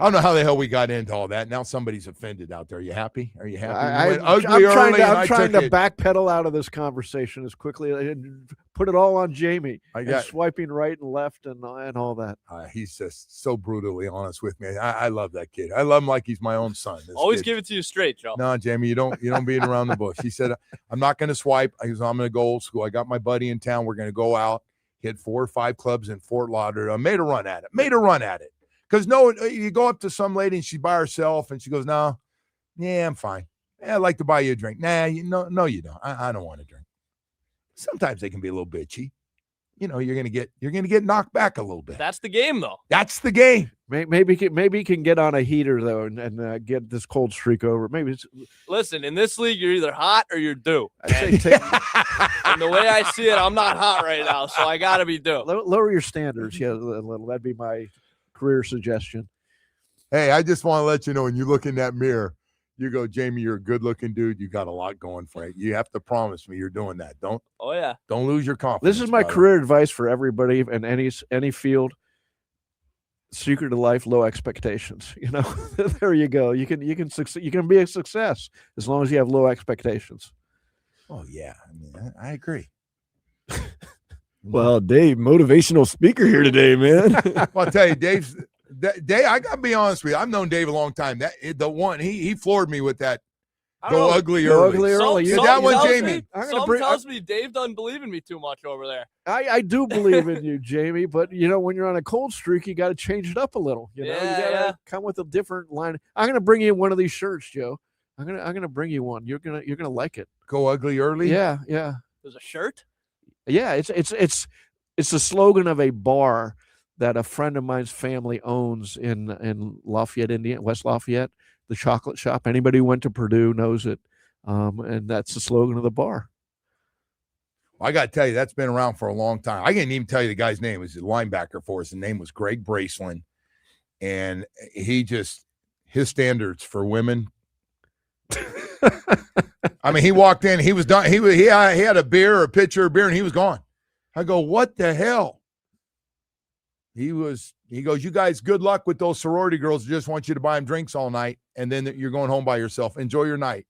I don't know how the hell we got into all that. Now somebody's offended out there. Are you happy? I'm trying to backpedal out of this conversation as quickly and put it all on Jamie. Swiping right and left and all that. He's just so brutally honest with me. I love that kid. I love him like he's my own son. Always give it to you straight, Joe. No, Jamie, you don't beat around the bush. He said, I'm not going to swipe. I'm going to go old school. I got my buddy in town. We're going to go out, hit 4 or 5 clubs in Fort Lauderdale. Made a run at it. Because you go up to some lady and she's by herself and she goes, no, yeah, I'm fine. Yeah, I'd like to buy you a drink. Nah, no, you don't. I don't want to drink. Sometimes they can be a little bitchy. You're gonna get knocked back a little bit. That's the game, though. That's the game. Maybe he can get on a heater though and get this cold streak over. Listen, in this league, you're either hot or you're due. And the way I see it, I'm not hot right now, so I gotta be due. Lower your standards, yeah, a little. That'd be my career suggestion. Hey, I just want to let you know when you look in that mirror, you go, Jamie, you're a good-looking dude. You got a lot going for you. You have to promise me you're doing that. Don't lose your confidence. This is my career advice for everybody in any field. Secret to life, low expectations. There you go. You can succeed. You can be a success as long as you have low expectations. Oh yeah, I agree. Well, Dave, motivational speaker here today, man. Well, I'll tell you, Dave, I got to be honest with you. I've known Dave a long time. He floored me with that go ugly early. That one, Jamie. Tells me Dave doesn't believe in me too much over there. I do believe in you, Jamie, but when you're on a cold streak, you got to change it up a little. You got to come with a different line. I'm going to bring you one of these shirts, Joe. I'm going to bring you one. You're going to like it. Go ugly early? Yeah. There's a shirt? Yeah, it's the slogan of a bar that a friend of mine's family owns in Lafayette, Indiana, West Lafayette, the chocolate shop. Anybody who went to Purdue knows it, and that's the slogan of the bar. I got to tell you, that's been around for a long time. I can't even tell you the guy's name. He was a linebacker for us. The name was Greg Braceland, and his standards for women. I mean, he walked in, he was done. He had a beer or a pitcher of beer, and he was gone. I go, what the hell? He goes, you guys, good luck with those sorority girls. Just want you to buy them drinks all night, and then you're going home by yourself. Enjoy your night.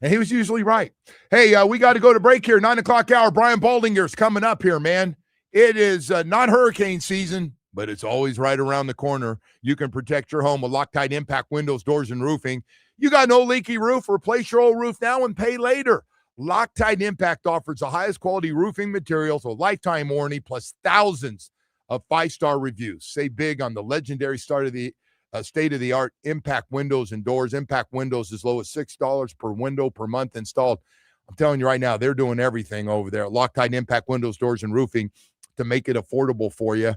And he was usually right. Hey, we got to go to break here. 9 o'clock hour. Brian Baldinger's coming up here, man. It is not hurricane season, but it's always right around the corner. You can protect your home with Loctite Impact windows, doors, and roofing. You got no leaky roof? Replace your old roof now and pay later. Loctite Impact offers the highest quality roofing materials with lifetime warranty plus thousands of 5-star reviews. Save big on the legendary state-of-the-art Impact windows and doors. Impact windows as low as $6 per window per month installed. I'm telling you right now, they're doing everything over there. Loctite Impact windows, doors, and roofing to make it affordable for you,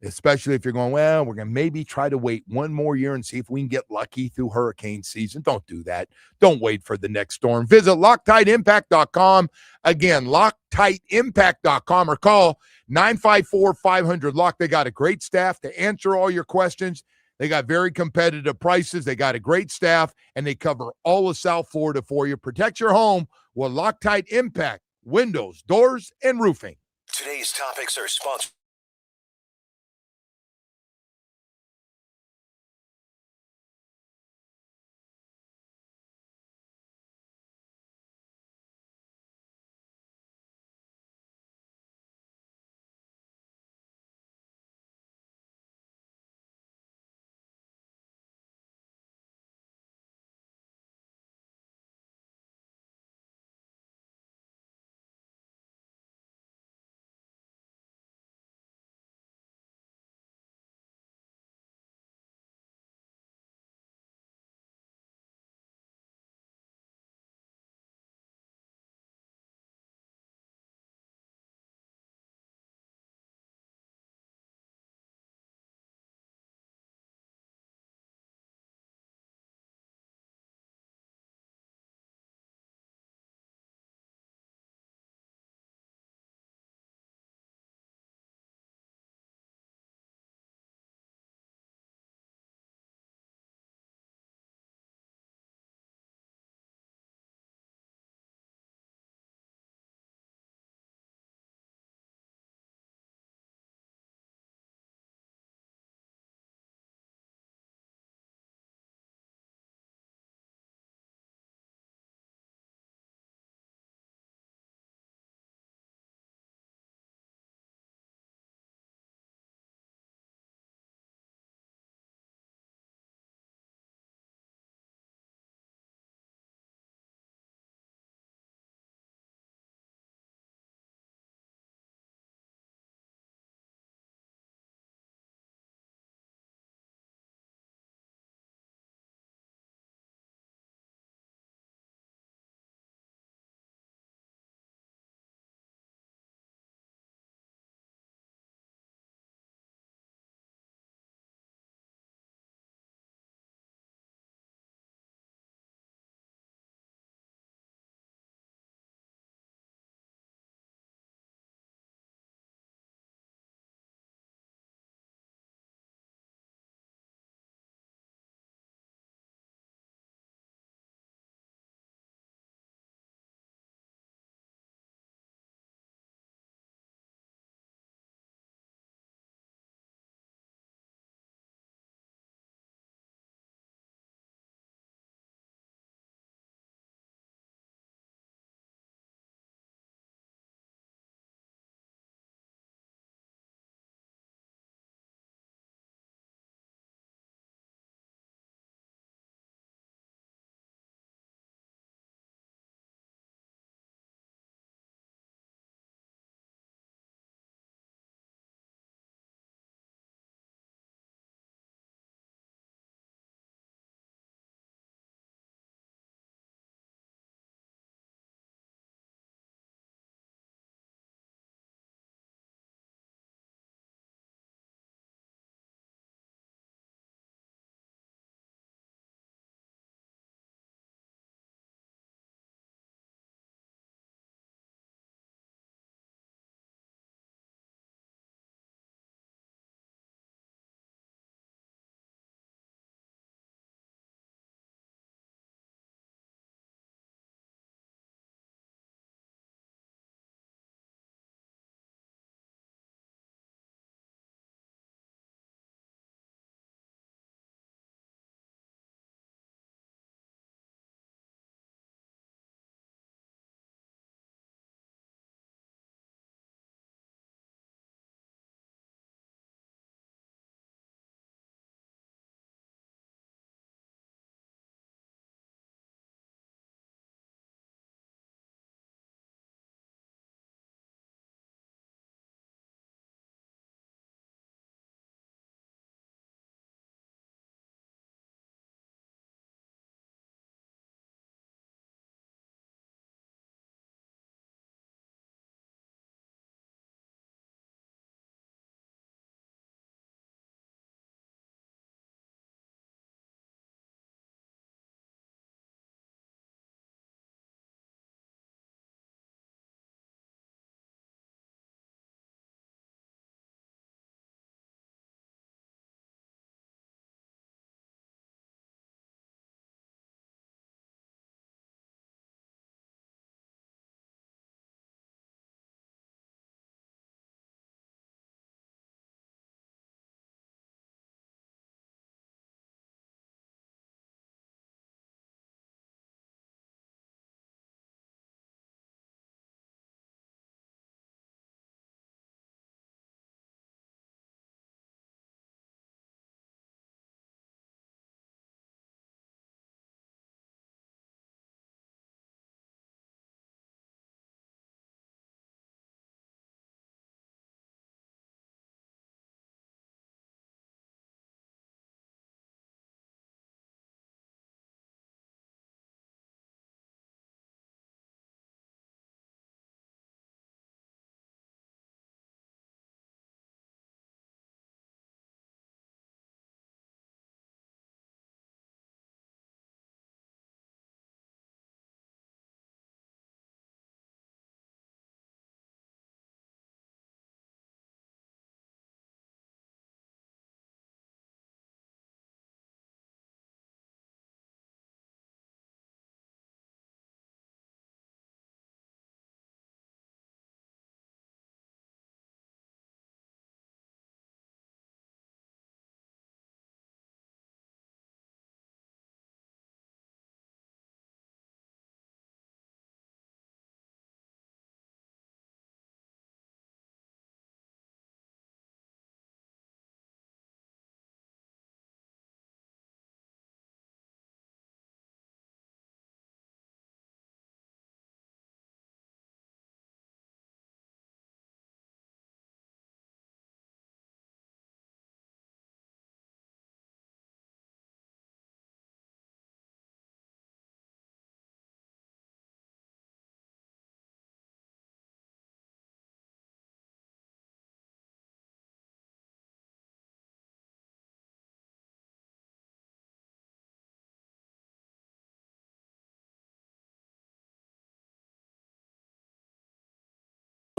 especially if you're going, well, we're going to maybe try to wait one more year and see if we can get lucky through hurricane season. Don't do that. Don't wait for the next storm. Visit LoctiteImpact.com. Again, LoctiteImpact.com or call 954-500-LOCK. They got a great staff to answer all your questions. They got very competitive prices. They got a great staff, and they cover all of South Florida for you. Protect your home with Loctite Impact windows, doors, and roofing. Today's topics are sponsored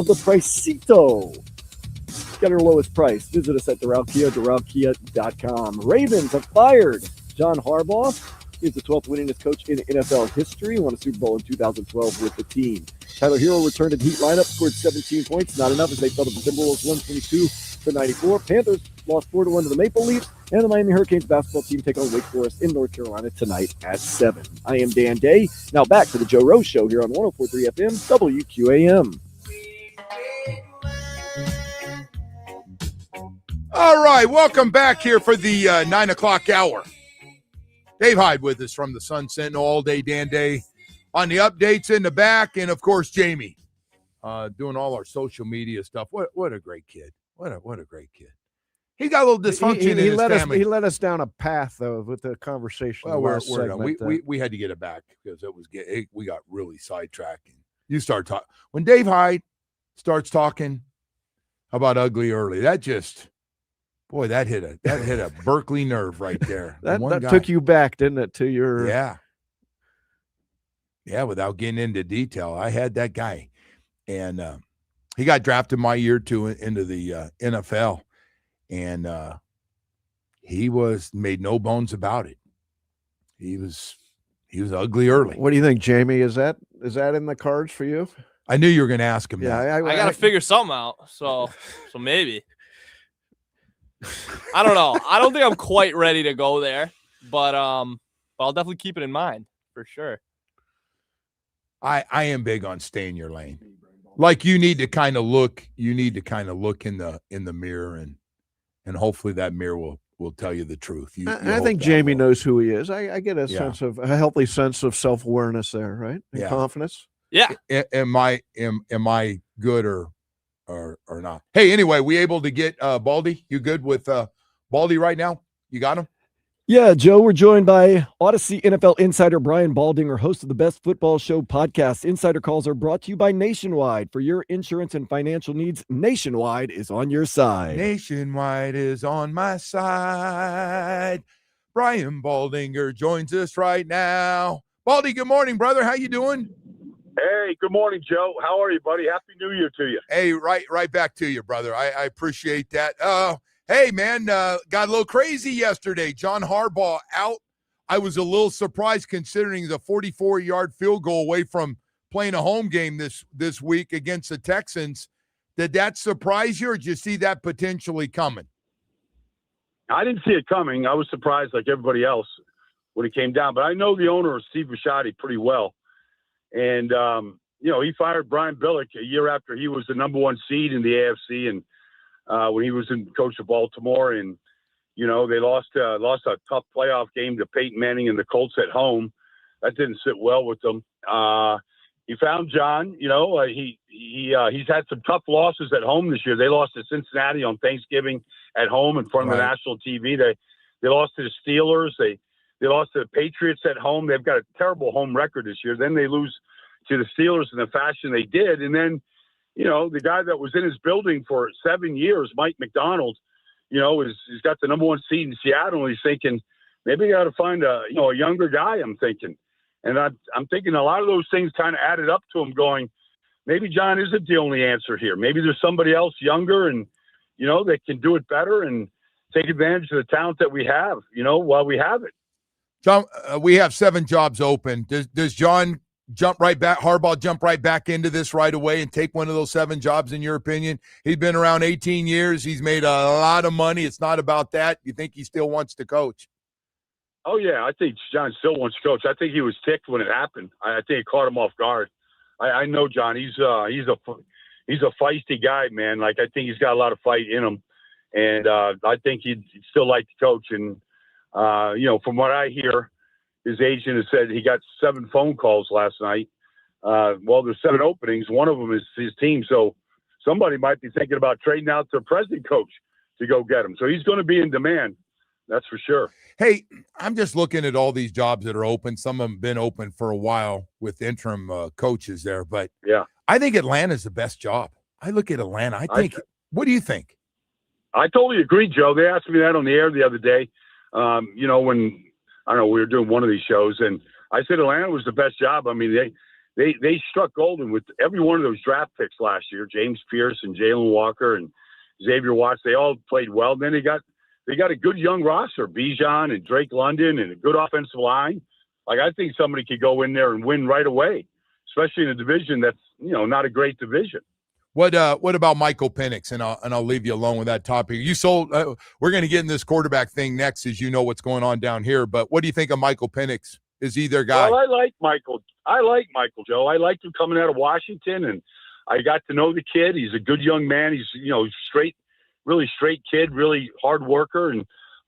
the Pricito. Get our lowest price. Visit us at DoralKia, DoralKia.com. Ravens have fired John Harbaugh. He's the 12th winningest coach in NFL history. Won a Super Bowl in 2012 with the team. Tyler Hero returned to the Heat lineup, scored 17 points. Not enough as they fell to the Timberwolves 122-94. Panthers lost 4-1 to the Maple Leafs. And the Miami Hurricanes basketball team take on Wake Forest in North Carolina tonight at 7. I am Dan Day. Now back to the Joe Rose Show here on 104.3 FM WQAM. All right, welcome back here for the 9 o'clock hour. Dave Hyde with us from the Sun Sentinel all day, Dan Day, on the updates in the back, and of course Jamie doing all our social media stuff. What a great kid! What a great kid. He got a little dysfunction in his family. He led us down a path though with the conversation. Well, we had to get it back because we got really sidetracked. You start talking when Dave Hyde starts talking about ugly early. That just. Boy, that hit a Berkeley nerve right there. that took you back, didn't it, to your yeah. Without getting into detail, I had that guy, and he got drafted my year too into the NFL, and he made no bones about it. He was ugly early. What do you think, Jamie? Is that in the cards for you? I knew you were going to ask him. Yeah, that. I got to figure something out. So maybe. I don't know. I don't think I'm quite ready to go there, but I'll definitely keep it in mind for sure. I am big on stay in your lane. Like you need to kind of look in the mirror and hopefully that mirror will tell you the truth. I think Jamie knows who he is. I get a healthy sense of self-awareness there, right? And confidence. Yeah. Am I good or not? Hey, anyway, we able to get Baldy? You good with Baldy right now? You got him? Yeah, Joe, we're joined by Odyssey NFL insider Brian Baldinger, host of the Best Football Show podcast. Insider calls are brought to you by Nationwide. For your insurance and financial needs, Nationwide is on your side. Nationwide is on my side. Brian Baldinger joins us right now. Baldy, good morning, brother. How you doing? Hey, good morning, Joe. How are you, buddy? Happy New Year to you. Hey, right back to you, brother. I appreciate that. Hey, man, got a little crazy yesterday. John Harbaugh out. I was a little surprised considering the 44-yard field goal away from playing a home game this week against the Texans. Did that surprise you, or did you see that potentially coming? I didn't see it coming. I was surprised like everybody else when it came down. But I know the owner of Steve Bisciotti pretty well. And, he fired Brian Billick a year after he was the number one seed in the AFC and when he was in coach of Baltimore. And, they lost a tough playoff game to Peyton Manning and the Colts at home. That didn't sit well with them. He found John, he's had some tough losses at home this year. They lost to Cincinnati on Thanksgiving at home in front of the national TV. They lost to the Steelers. They lost to the Patriots at home. They've got a terrible home record this year. Then they lose to the Steelers in the fashion they did. And then, the guy that was in his building for 7 years, Mike McDaniel, he's got the number one seed in Seattle. And he's thinking, maybe I got to find a younger guy, I'm thinking. And I'm thinking a lot of those things kind of added up to him going, maybe John isn't the only answer here. Maybe there's somebody else younger and, that can do it better and take advantage of the talent that we have, while we have it. John, we have 7 jobs open. Does John Harbaugh jump right back into this right away and take one of those 7 jobs, in your opinion? He's been around 18 years. He's made a lot of money. It's not about that. You think he still wants to coach? Oh, yeah. I think John still wants to coach. I think he was ticked when it happened. I think it caught him off guard. I know John. He's a feisty guy, man. Like, I think he's got a lot of fight in him. And I think he'd still like to coach. And, from what I hear, his agent has said he got 7 phone calls last night. There's 7 openings. One of them is his team. So somebody might be thinking about trading out their president coach to go get him. So he's going to be in demand. That's for sure. Hey, I'm just looking at all these jobs that are open. Some of them have been open for a while with interim coaches there. But yeah, I think Atlanta's the best job. I look at Atlanta. What do you think? I totally agree, Joe. They asked me that on the air the other day. When we were doing one of these shows, and I said Atlanta was the best job. I mean, they struck golden with every one of those draft picks last year. James Pierce and Jalen Walker and Xavier Watts, they all played well. Then they got a good young roster, Bijan and Drake London, and a good offensive line. Like, I think somebody could go in there and win right away, especially in a division that's, not a great division. What about Michael Penix? And I'll leave you alone with that topic. You sold. We're going to get in this quarterback thing next, as you know what's going on down here. But what do you think of Michael Penix? Is he their guy? Well, I like Michael, Joe. I liked him coming out of Washington, and I got to know the kid. He's a good young man. He's really straight kid, really hard worker.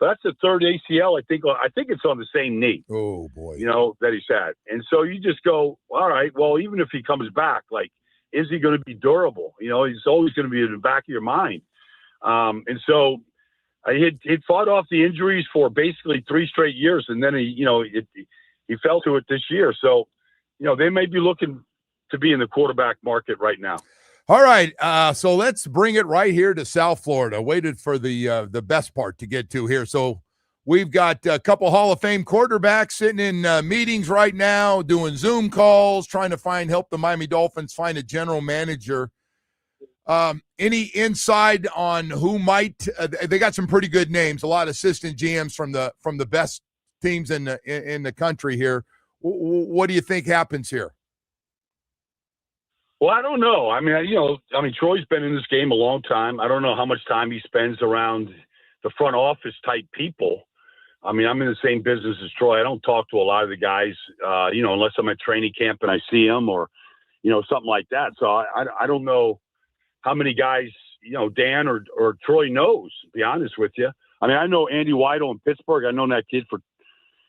But that's the third ACL. I think it's on the same knee. Oh boy, that he's had. And so you just go, all right. Well, even if he comes back, like, is he going to be durable? He's always going to be in the back of your mind. And so he'd fought off the injuries for basically 3 straight years, and then he fell to it this year. So, they may be looking to be in the quarterback market right now. All right. So let's bring it right here to South Florida. Waited for the best part to get to here. So we've got a couple Hall of Fame quarterbacks sitting in meetings right now, doing Zoom calls, trying to help the Miami Dolphins find a general manager. Any insight on who might? They got some pretty good names. A lot of assistant GMs from the best teams in the country here. What do you think happens here? Well, I don't know. I mean, Troy's been in this game a long time. I don't know how much time he spends around the front office type people. I mean, I'm in the same business as Troy. I don't talk to a lot of the guys, unless I'm at training camp and I see them or, something like that. So I don't know how many guys, Dan or Troy knows, to be honest with you. I mean, I know Andy Weidel in Pittsburgh. I've known that kid for,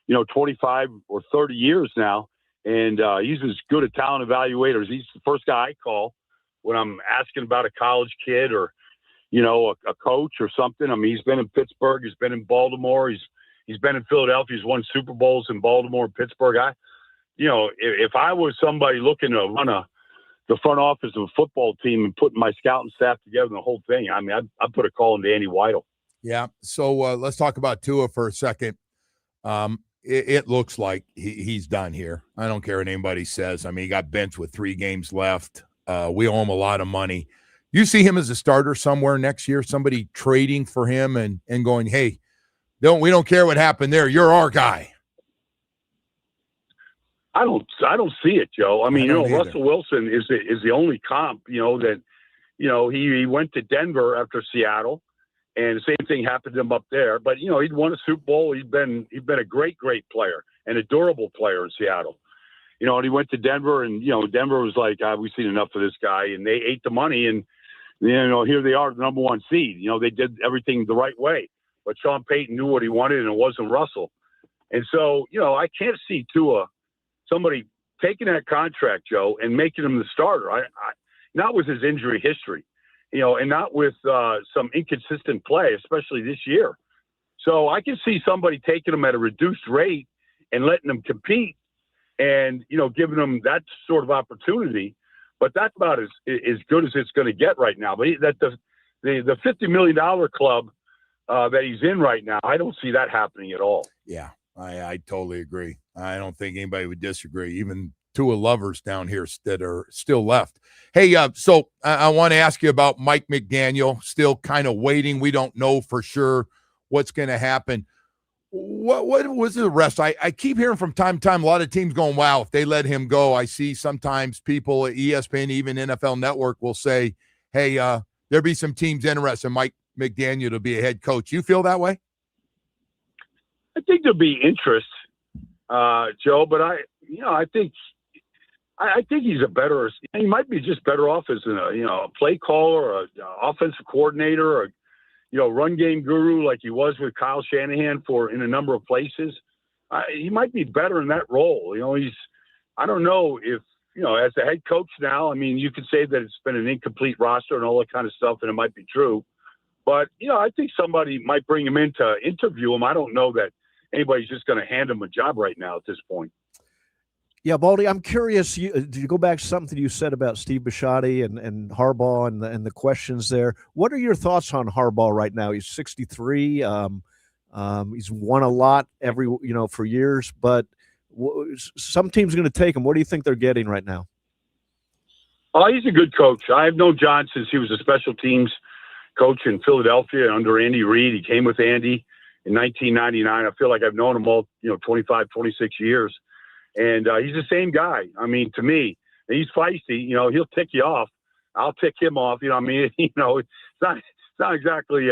25 or 30 years now. And he's as good a talent evaluator as he's the first guy I call when I'm asking about a college kid or, a coach or something. I mean, he's been in Pittsburgh. He's been in Baltimore. He's been in Philadelphia. He's won Super Bowls in Baltimore and Pittsburgh. If I was somebody looking to run the front office of a football team and putting my scouting staff together and the whole thing, I mean, I'd put a call into Andy Weidel. Yeah. So let's talk about Tua for a second. It looks like he's done here. I don't care what anybody says. I mean, he got benched with 3 games left. We owe him a lot of money. You see him as a starter somewhere next year, somebody trading for him and going, hey, we don't care what happened there. You're our guy. I don't see it, Joe. I mean, Russell Wilson is the only comp, that, he went to Denver after Seattle. And the same thing happened to him up there. But, he'd won a Super Bowl. He'd been a great, great player and a durable player in Seattle. And he went to Denver, and, Denver was like, we've seen enough of this guy. And they ate the money. And, here they are, the number 1 seed. They did everything the right way. But Sean Payton knew what he wanted, and it wasn't Russell. And so, I can't see Tua, somebody taking that contract, Joe, and making him the starter. Not with his injury history. And not with some inconsistent play, especially this year. So I can see somebody taking them at a reduced rate and letting them compete and, giving them that sort of opportunity. But that's about as good as it's going to get right now. But the $50 million club that he's in right now, I don't see that happening at all. Yeah, I totally agree. I don't think anybody would disagree, even Tua lovers down here that are still left. Hey, so I want to ask you about Mike McDaniel, still kind of waiting. We don't know for sure what's going to happen. What was the rest? I keep hearing from time to time a lot of teams going, wow, if they let him go. I see sometimes people at ESPN, even NFL Network, will say, hey, there'll be some teams interested in Mike McDaniel to be a head coach. You feel that way? I think there'll be interest, Joe, but I think he's he might be just better off as a play caller or an offensive coordinator or, run game guru like he was with Kyle Shanahan in a number of places. He might be better in that role. I don't know if, as the head coach now, I mean, you could say that it's been an incomplete roster and all that kind of stuff, and it might be true. But, I think somebody might bring him in to interview him. I don't know that anybody's just going to hand him a job right now at this point. Yeah, Baldy, I'm curious. Did you go back to something you said about Steve Bisciotti and Harbaugh and the questions there? What are your thoughts on Harbaugh right now? He's 63. He's won a lot for years. But Some team's going to take him. What do you think they're getting right now? Oh, he's a good coach. I've known John since he was a special teams coach in Philadelphia under Andy Reid. He came with Andy in 1999. I feel like I've known him all, 25, 26 years. And he's the same guy. I mean, to me, he's feisty. He'll tick you off. I'll tick him off. It's not exactly,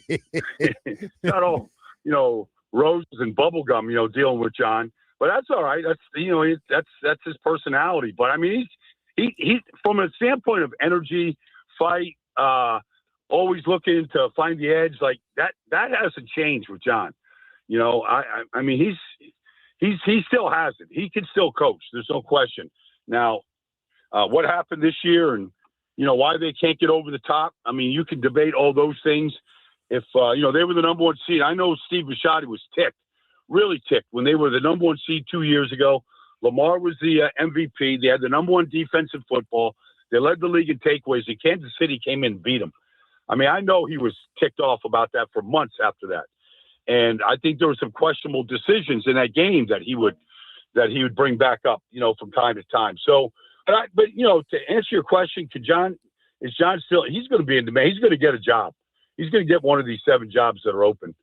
it's not all, roses and bubble gum, dealing with John. But that's all right. That's his personality. But I mean, he from a standpoint of energy, fight, always looking to find the edge, like that hasn't changed with John. I mean, he still has it. He can still coach. There's no question. Now, what happened this year and, why they can't get over the top. I mean, you can debate all those things. If, they were the number one seed. I know Steve Bisciotti was ticked, really ticked when they were the number one seed 2 years ago. Lamar was the MVP. They had the number one defense in football. They led the league in takeaways, and Kansas City came in and beat them. I mean, I know he was ticked off about that for months after that. And I think there were some questionable decisions in that game that he would bring back up, from time to time. So, but to answer your question, is John still? He's going to be in demand. He's going to get a job. He's going to get one of these 7 jobs that are open.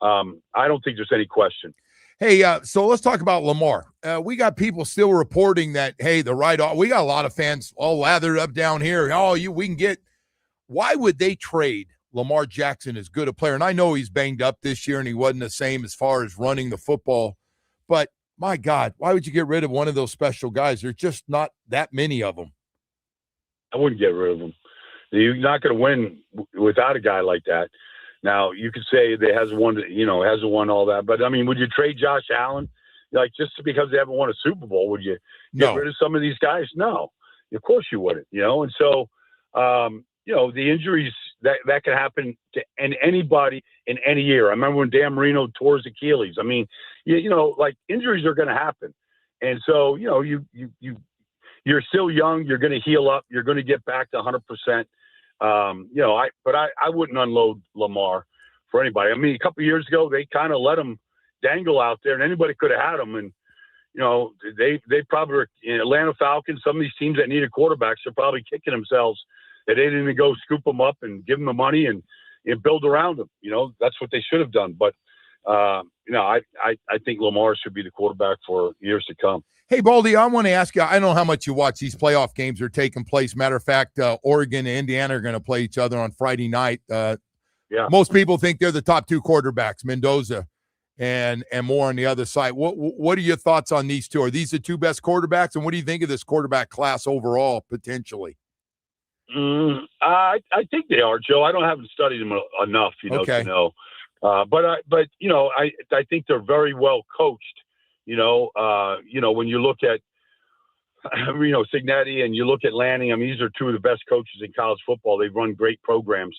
I don't think there's any question. Hey, so let's talk about Lamar. We got people still reporting that, hey, we got a lot of fans all lathered up down here. We can get. Why would they trade Lamar Jackson as good a player? And I know he's banged up this year and he wasn't the same as far as running the football. But, my God, why would you get rid of one of those special guys? There's just not that many of them. I wouldn't get rid of them. You're not going to win without a guy like that. Now, you could say they hasn't won all that. But, I mean, would you trade Josh Allen? Like, just because they haven't won a Super Bowl, would you get rid of some of these guys? No. Of course you wouldn't, And so, the injuries that can happen to anybody in any year. I remember when Dan Marino tore his Achilles. I mean, like injuries are going to happen. And so, you're still young. You're going to heal up. You're going to get back to 100%. I wouldn't unload Lamar for anybody. I mean, a couple of years ago, they kind of let him dangle out there and anybody could have had him. And, they probably were in Atlanta Falcons. Some of these teams that needed quarterbacks are probably kicking themselves that they didn't go scoop them up and give them the money and build around them. That's what they should have done. But, I think Lamar should be the quarterback for years to come. Hey, Baldy, I want to ask you, I don't know how much you watch these playoff games are taking place. Matter of fact, Oregon and Indiana are going to play each other on Friday night. Most people think they're the top 2 quarterbacks, Mendoza and Moore on the other side. What are your thoughts on these two? Are these the 2 best quarterbacks? And what do you think of this quarterback class overall, potentially? I think they are, Joe. I haven't studied them enough, to know. But I think they're very well coached. When you look at, Cignetti and you look at Lanning, I mean, these are 2 of the best coaches in college football. They've run great programs.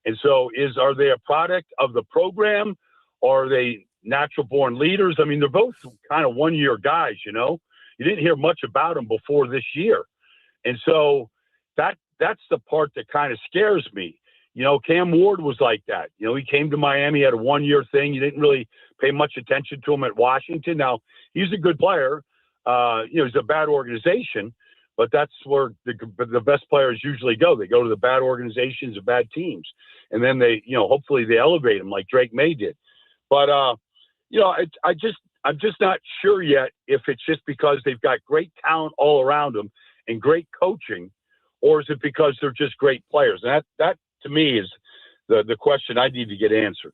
And so are they a product of the program or are they natural born leaders? I mean, they're both kind of 1-year guys, You didn't hear much about them before this year. And so that's the part that kind of scares me. Cam Ward was like that. He came to Miami, had a 1-year thing. You didn't really pay much attention to him at Washington. Now, he's a good player. He's a bad organization, but that's where the best players usually go. They go to the bad organizations, the bad teams. And then they, hopefully they elevate them like Drake May did. But, I'm just not sure yet if it's just because they've got great talent all around them and great coaching, or is it because they're just great players? And that to me is the question I need to get answered.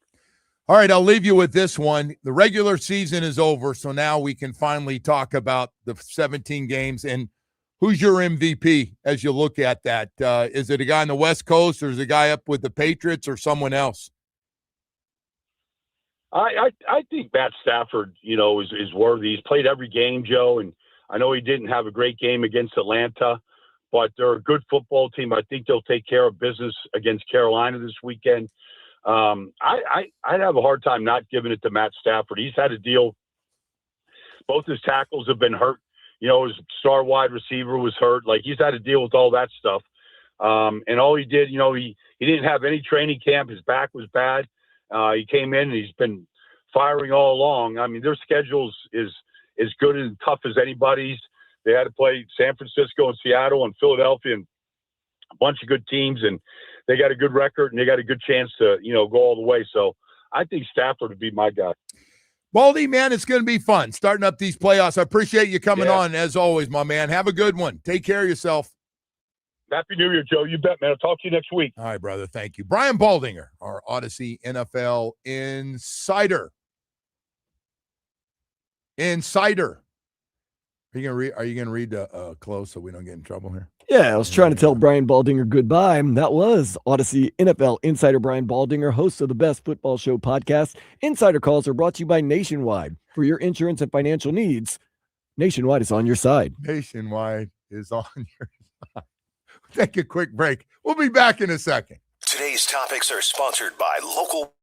All right, I'll leave you with this one. The regular season is over, so now we can finally talk about the 17 games. And who's your MVP as you look at that? Is it a guy on the West Coast, or is it a guy up with the Patriots, or someone else? I think Matt Stafford, is worthy. He's played every game, Joe, and I know he didn't have a great game against Atlanta, but they're a good football team. I think they'll take care of business against Carolina this weekend. I'd have a hard time not giving it to Matt Stafford. He's had a deal. Both his tackles have been hurt. His star wide receiver was hurt. Like, he's had to deal with all that stuff. And all he did, he didn't have any training camp. His back was bad. He came in and he's been firing all along. I mean, their schedules is as good and tough as anybody's. They had to play San Francisco and Seattle and Philadelphia and a bunch of good teams, and they got a good record and they got a good chance to, go all the way. So I think Stafford would be my guy. Baldy, man, it's going to be fun starting up these playoffs. I appreciate you coming on, as always, my man. Have a good one. Take care of yourself. Happy New Year, Joe. You bet, man. I'll talk to you next week. All right, brother. Thank you. Brian Baldinger, our Odyssey NFL insider. Are you gonna read close so we don't get in trouble here? Yeah, I was trying to tell Brian Baldinger goodbye. That was Odyssey NFL insider Brian Baldinger, host of the Best Football Show podcast. Insider calls are brought to you by Nationwide. For your insurance and financial needs, Nationwide is on your side. Nationwide is on your side. Take a quick break. We'll be back in a second. Today's topics are sponsored by local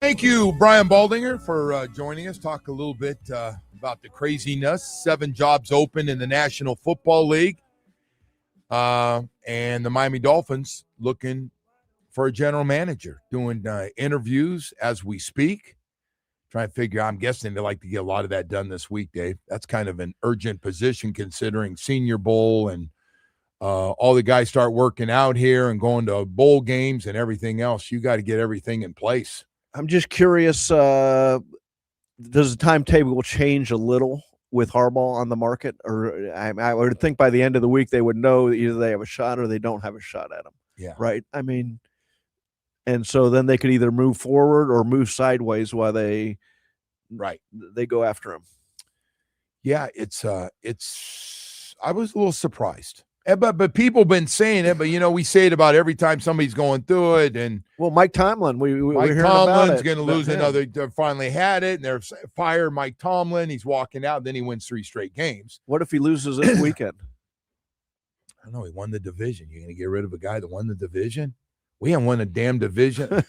Thank you, Brian Baldinger, for joining us. Talk a little bit about the craziness. 7 jobs open in the National Football League. And the Miami Dolphins looking for a general manager, doing interviews as we speak. Trying to figure out, I'm guessing they like to get a lot of that done this week, Dave. That's kind of an urgent position considering Senior Bowl and all the guys start working out here and going to bowl games and everything else. You got to get everything in place. I'm just curious, does the timetable change a little with Harbaugh on the market? Or I would think by the end of the week they would know that either they have a shot or they don't have a shot at him. Yeah. Right? I mean, and so then they could either move forward or move sideways while they go after him. Yeah, it's I was a little surprised. But people have been saying it, but we say it about every time somebody's going through it. And Mike Tomlin, Mike Tomlin's going to lose another. Finally had it, and they're fired Mike Tomlin. He's walking out. Then he wins 3 straight games. What if he loses this weekend? I don't know. He won the division. You're going to get rid of a guy that won the division? We haven't won a damn division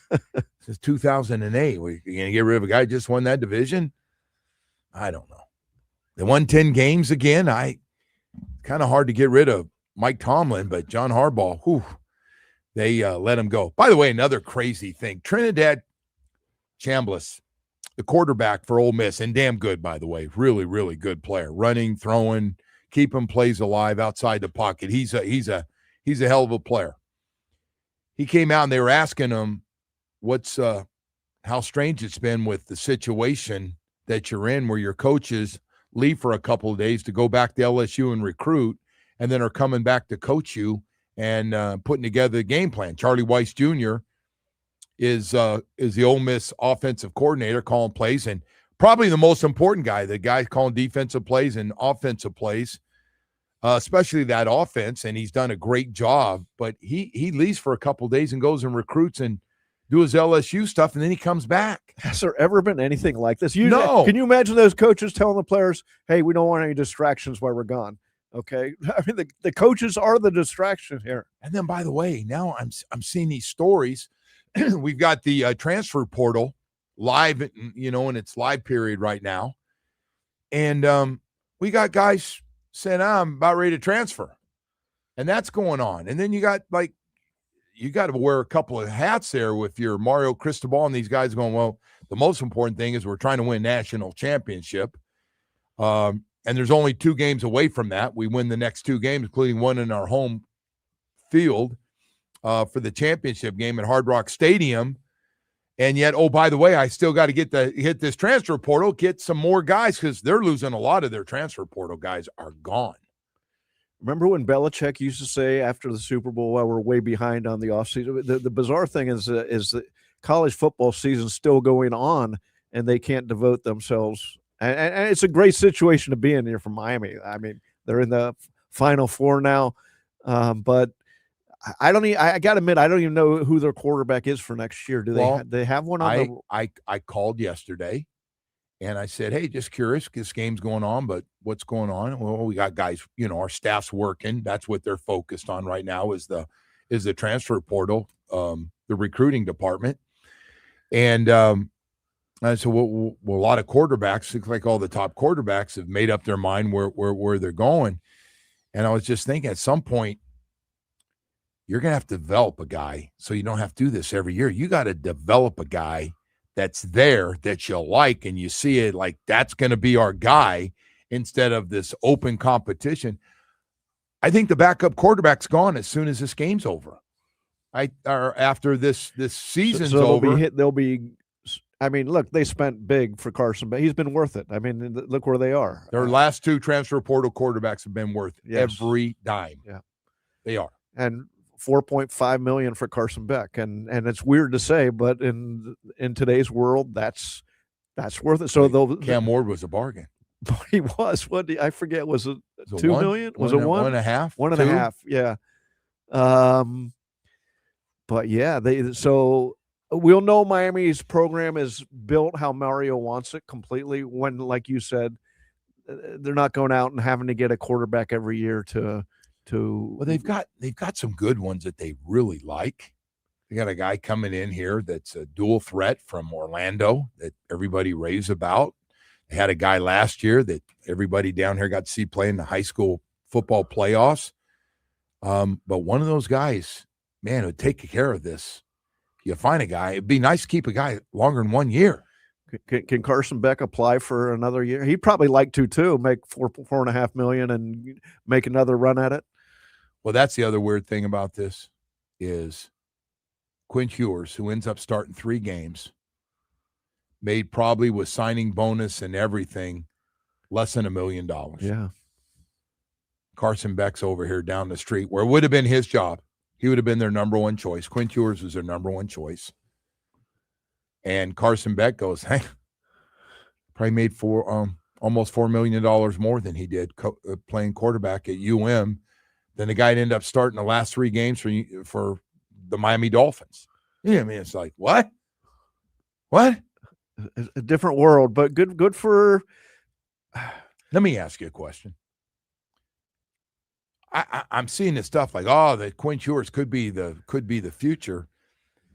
since 2008. You're going to get rid of a guy who just won that division? I don't know. They won 10 games again. Kind of hard to get rid of Mike Tomlin, but John Harbaugh, they let him go. By the way, another crazy thing. Trinidad Chambliss, the quarterback for Ole Miss, and damn good, by the way. Really, really good player. Running, throwing, keeping plays alive outside the pocket. He's a hell of a player. He came out and they were asking him how strange it's been with the situation that you're in where your coaches leave for a couple of days to go back to LSU and recruit and then are coming back to coach you and putting together the game plan. Charlie Weiss Jr. is the Ole Miss offensive coordinator calling plays and probably the most important guy, the guy calling defensive plays and offensive plays. Especially that offense, and he's done a great job. But he leaves for a couple of days and goes and recruits and do his LSU stuff, and then he comes back. Has there ever been anything like this? No. Can you imagine those coaches telling the players, hey, we don't want any distractions while we're gone? Okay. I mean, the coaches are the distraction here. And then, by the way, now I'm seeing these stories. We've got the transfer portal live, in its live period right now. And we got guys saying, I'm about ready to transfer. And that's going on. And then you got to wear a couple of hats there with your Mario Cristobal and these guys going, well, the most important thing is we're trying to win national championship. And there's only 2 games away from that. We win the next 2 games, including one in our home field for the championship game at Hard Rock Stadium. And yet, by the way, I still got to hit this transfer portal, get some more guys because they're losing a lot of their transfer portal guys are gone. Remember when Belichick used to say after the Super Bowl, well, we're way behind on the offseason? The bizarre thing is that college football season's still going on, and they can't devote themselves. And it's a great situation to be in here for Miami. I mean, they're in the Final Four now, but I got to admit, I don't even know who their quarterback is for next year. Do they have one on I called yesterday and I said, hey, just curious, this game's going on, but what's going on? Well, we got guys, our staff's working. That's what they're focused on right now is the transfer portal, the recruiting department. And I said, well, a lot of quarterbacks, looks like all the top quarterbacks have made up their mind where they're going. And I was just thinking at some point, you're going to have to develop a guy so you don't have to do this every year. You got to develop a guy that's there that you like and you see it like that's going to be our guy instead of this open competition. I think the backup quarterback's gone as soon as this game's over. Or after this season's over. Look, they spent big for Carson, but he's been worth it. I mean, look where they are. Their last 2 transfer portal quarterbacks have been worth every dime. Yeah, they are. And $4.5 million for Carson Beck, and it's weird to say, but in today's world, that's worth it. So Cam Ward was a bargain. He was. I forget? Was it $2 million? Was it 1.5? 1.5. Yeah. But yeah, so we'll know Miami's program is built how Mario wants it completely. When, like you said, they're not going out and having to get a quarterback every year to. Well, they've got some good ones that they really like. They got a guy coming in here that's a dual threat from Orlando that everybody raves about. They had a guy last year that everybody down here got to see play in the high school football playoffs. But one of those guys, man, would take care of this. You find a guy, it'd be nice to keep a guy longer than 1 year. Can Carson Beck apply for another year? He'd probably like to too, make $4.5 million and make another run at it. Well, that's the other weird thing about this is Quinn Ewers, who ends up starting 3 games, made probably with signing bonus and everything less than $1 million. Yeah. Carson Beck's over here down the street where it would have been his job. He would have been their number one choice. Quinn Ewers was their number one choice. And Carson Beck goes, hey, probably made almost $4 million more than he did playing quarterback at UM. Then the guy ended up starting the last 3 games for the Miami Dolphins. Yeah, I mean, it's like, what? What? A different world, but good for. Let me ask you a question. I'm seeing this stuff like, oh, that Quinn Ewers could be the future,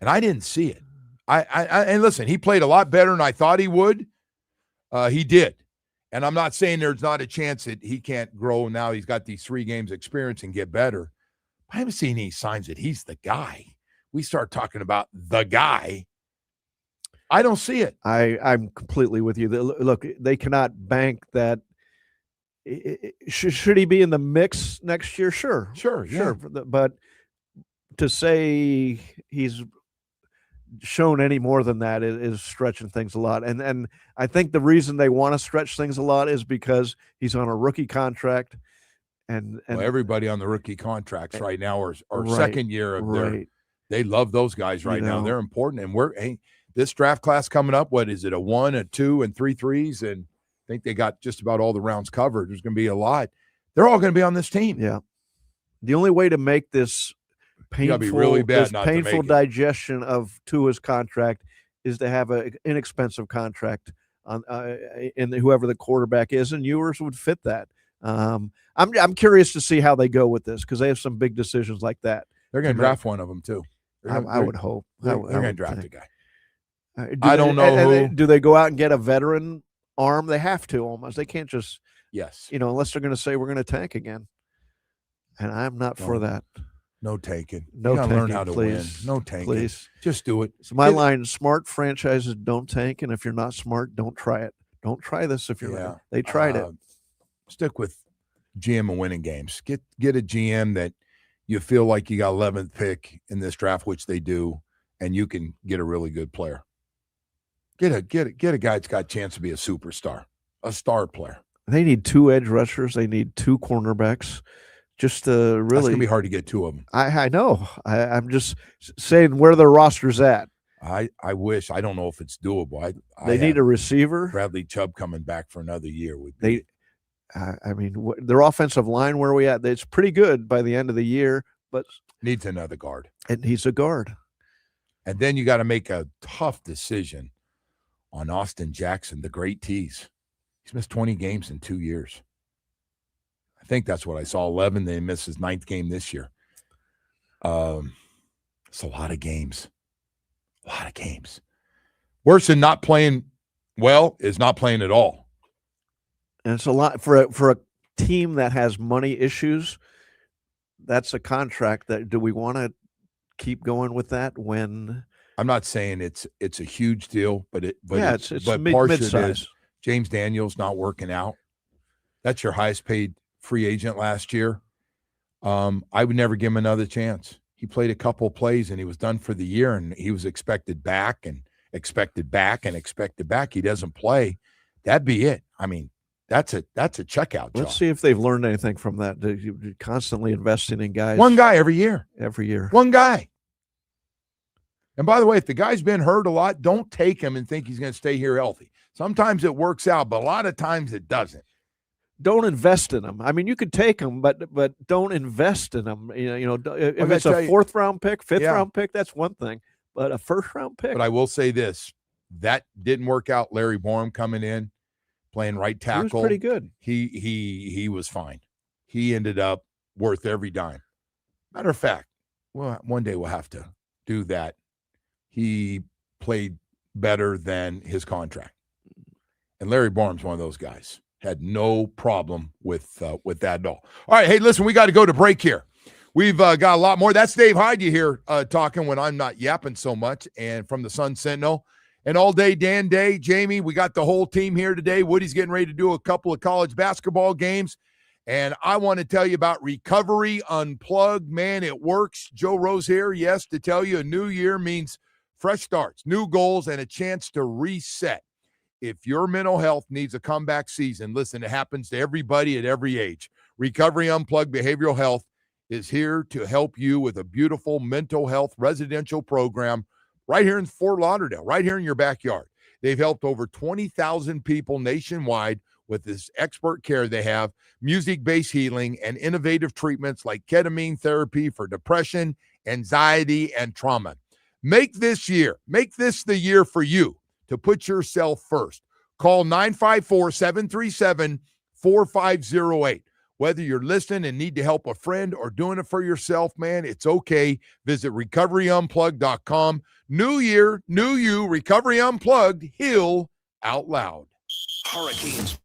and I didn't see it. And listen, he played a lot better than I thought he would. He did, and I'm not saying there's not a chance that he can't grow now. He's got these 3 games experience and get better. I haven't seen any signs that he's the guy. We start talking about the guy. I don't see it. I'm completely with you. Look, they cannot bank that. Should he be in the mix next year? Sure. Yeah. But to say he's shown any more than that is stretching things a lot. And I think the reason they want to stretch things a lot is because he's on a rookie contract. And well, everybody on the rookie contracts right now are right, second year of their. They love those guys right now. They're important, and this draft class coming up. What is it? A 1, a 2, and 3 threes, and I think they got just about all the rounds covered. There's going to be a lot. They're all going to be on this team. Yeah. The only way to make this painful, be really bad painful digestion of Tua's contract is to have an inexpensive contract on in whoever the quarterback is, and Ewers would fit that. I'm curious to see how they go with this because they have some big decisions like that. They're going to draft one of them too. I would hope. They're going to draft a guy. I don't know who. Do they go out and get a veteran arm? They have to almost. They can't just. Yes. Unless they're going to say we're going to tank again. And I'm not for that. No tanking. No you gotta tanking, learn how to please. win. No tanking. Please. Just do it. So my line, smart franchises don't tank, and if you're not smart, don't try it. Don't try this if you're ready. They tried it. Stick with GM and winning games. Get a GM that you feel like you got 11th pick in this draft, which they do, and you can get a really good player. Get a guy that's got a chance to be a superstar, a star player. They need 2 edge rushers. They need 2 cornerbacks. Just to really, it's gonna be hard to get 2 of them. I know. I'm just saying where their roster's at. I wish. I don't know if it's doable. They need a receiver. Bradley Chubb coming back for another year would be. Their offensive line, where are we at? It's pretty good by the end of the year, but needs another guard. And he's a guard. And then you got to make a tough decision on Austin Jackson, the great tease. He's missed 20 games in 2 years. I think that's what I saw. 11. They missed his 9th game this year. It's a lot of games. A lot of games. Worse than not playing well is not playing at all. And it's a lot for a team that has money issues. That's a contract that do we want to keep going with that when I'm not saying it's a huge deal, but it's mid-size. James Daniels not working out. That's your highest paid free agent last year. I would never give him another chance. He played a couple plays and he was done for the year, and he was expected back. He doesn't play. That'd be it. I mean, that's a checkout job. Let's see if they've learned anything from that. They're constantly investing in guys. One guy every year. One guy. And by the way, if the guy's been hurt a lot, don't take him and think he's going to stay here healthy. Sometimes it works out, but a lot of times it doesn't. Don't invest in them. I mean, you could take them, but don't invest in them. If it's a 4th round pick, 5th round pick, that's one thing. But a 1st round pick. But I will say this: that didn't work out. Larry Borum coming in, playing right tackle. He was pretty good. He was fine. He ended up worth every dime. Matter of fact, well, one day we'll have to do that, he played better than his contract. And Larry Barnes, one of those guys, had no problem with that at all. All right, hey, listen, we got to go to break here. We've got a lot more. That's Dave Hyde you hear talking when I'm not yapping so much, and from the Sun Sentinel. And all day, Dan Day, Jamie, we got the whole team here today. Woody's getting ready to do a couple of college basketball games. And I want to tell you about Recovery Unplugged. Man, it works. Joe Rose here, yes, to tell you a new year means fresh starts, new goals, and a chance to reset. If your mental health needs a comeback season, listen, it happens to everybody at every age. Recovery Unplugged Behavioral Health is here to help you with a beautiful mental health residential program right here in Fort Lauderdale, right here in your backyard. They've helped over 20,000 people nationwide with this expert care they have, music-based healing, and innovative treatments like ketamine therapy for depression, anxiety, and trauma. Make this the year for you to put yourself first. Call 954-737-4508. Whether you're listening and need to help a friend or doing it for yourself, man, it's okay. Visit recoveryunplugged.com. New year, new you, Recovery Unplugged, heal out loud. Hurricanes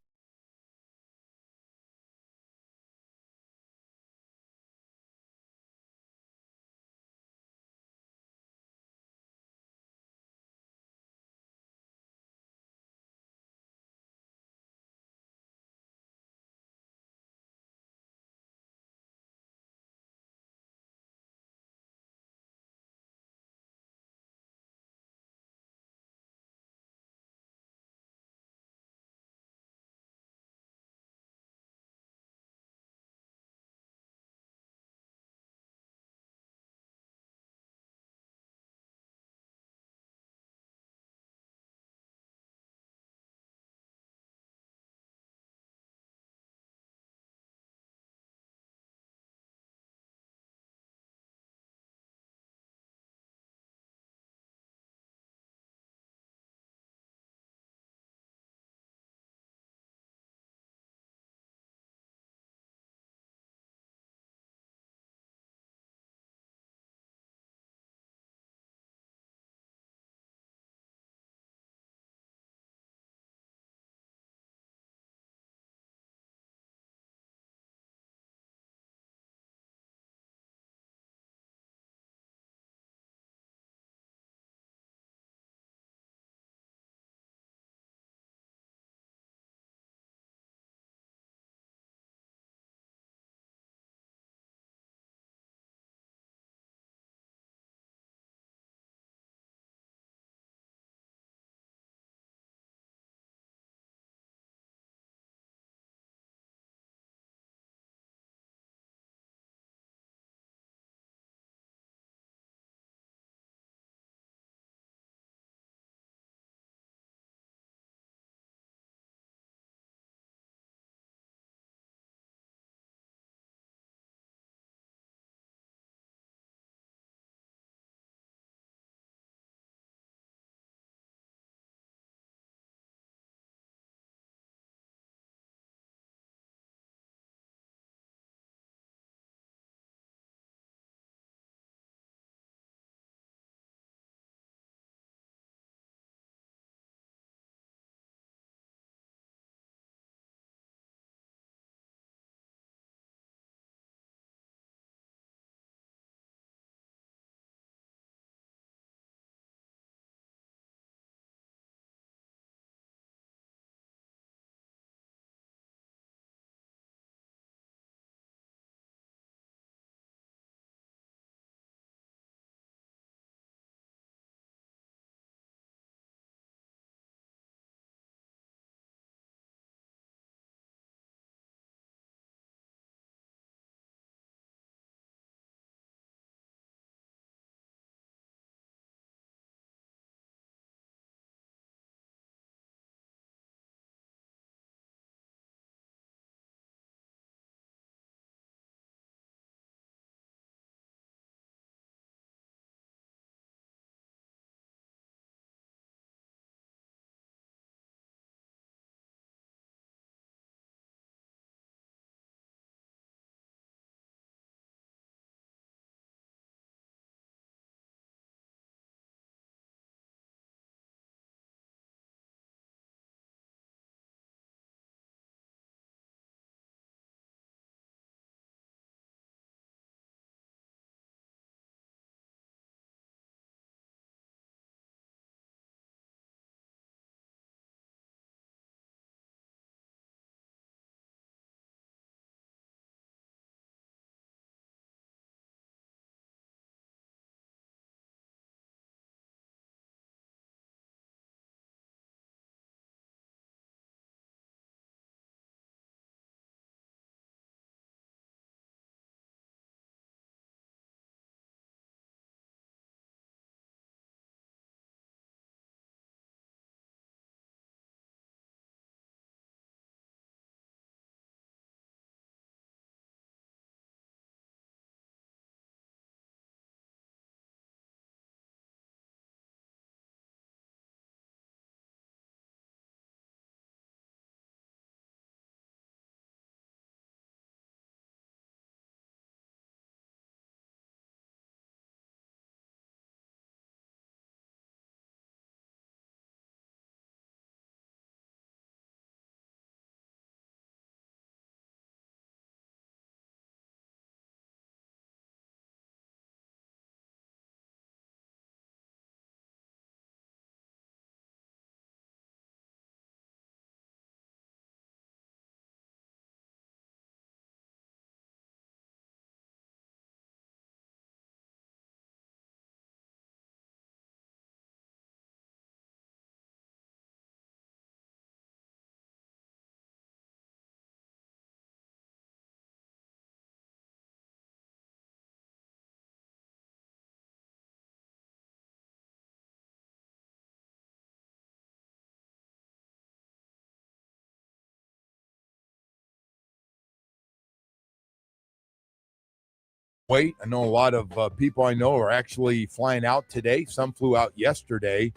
wait. I know a lot of people I know are actually flying out today. Some flew out yesterday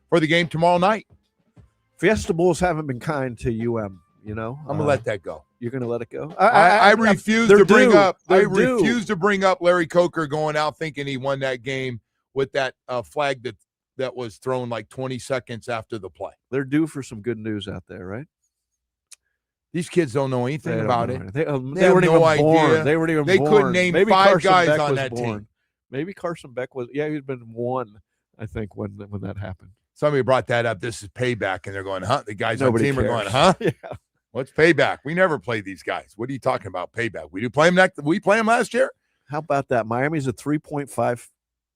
for the game tomorrow night. Fiesta Bulls haven't been kind to UM, you know. I'm gonna let that go. You're gonna let it go? I refuse to bring up. I They're due. refuse to bring up Larry Coker going out thinking he won that game with that flag that was thrown like 20 seconds after the play. They're due for some good news out there, right? These kids don't know anything about it. They have weren't no even born. idea. They weren't even They born. couldn't name Maybe 5 Carson guys Beck on was that born. team. Maybe Carson Beck was. Yeah, he'd been 1, I think, when that happened. Somebody brought that up. This is payback, and they're going, huh? The guys Nobody on the team cares. are going, huh? Yeah. What's payback? We never played these guys. What are you talking about? Payback? We play them last year. How about that? Miami's a 3.5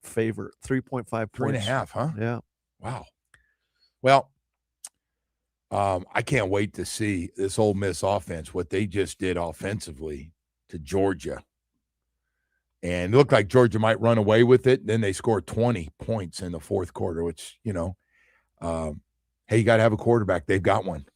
favorite. 3.5 points. 3.5, huh? Yeah. Wow. Well, I can't wait to see this Ole Miss offense, what they just did offensively to Georgia. And it looked like Georgia might run away with it. Then they scored 20 points in the fourth quarter, which, hey, you got to have a quarterback. They've got one.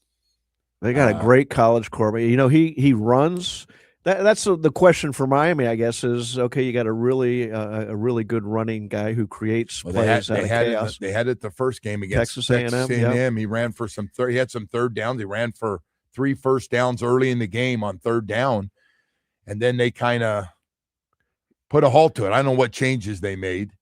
They got a great college quarterback. You know, he runs. That's the question for Miami, I guess, is, okay, you got a really good running guy who creates plays out of chaos. They had it the first game against Texas A&M. Yep. He ran for he had some third downs. He ran for 3 first downs early in the game on third down. And then they kind of put a halt to it. I don't know what changes they made.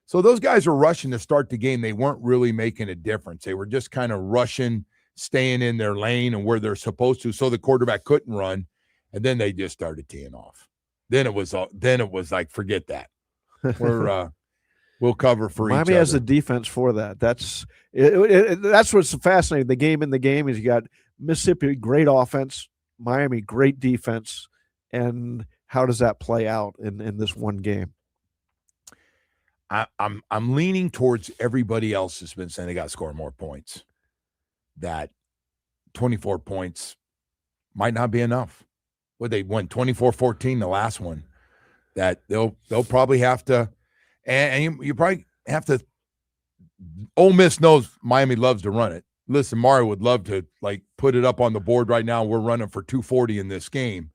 So those guys were rushing to start the game. They weren't really making a difference. They were just kind of rushing, staying in their lane and where they're supposed to, so the quarterback couldn't run. And then they just started teeing off. Then it was like, forget that. We'll cover for each other. Miami has the defense for that. That's what's fascinating. The game in the game is you got Mississippi, great offense, Miami, great defense, and how does that play out in this one game? I'm leaning towards everybody else has been saying they got to score more points. That 24 points might not be enough. Well, they won 24-14 the last one. That they'll probably have to, and you probably have to. Ole Miss knows Miami loves to run it. Listen, Mario would love to put it up on the board right now. We're running for 240 in this game,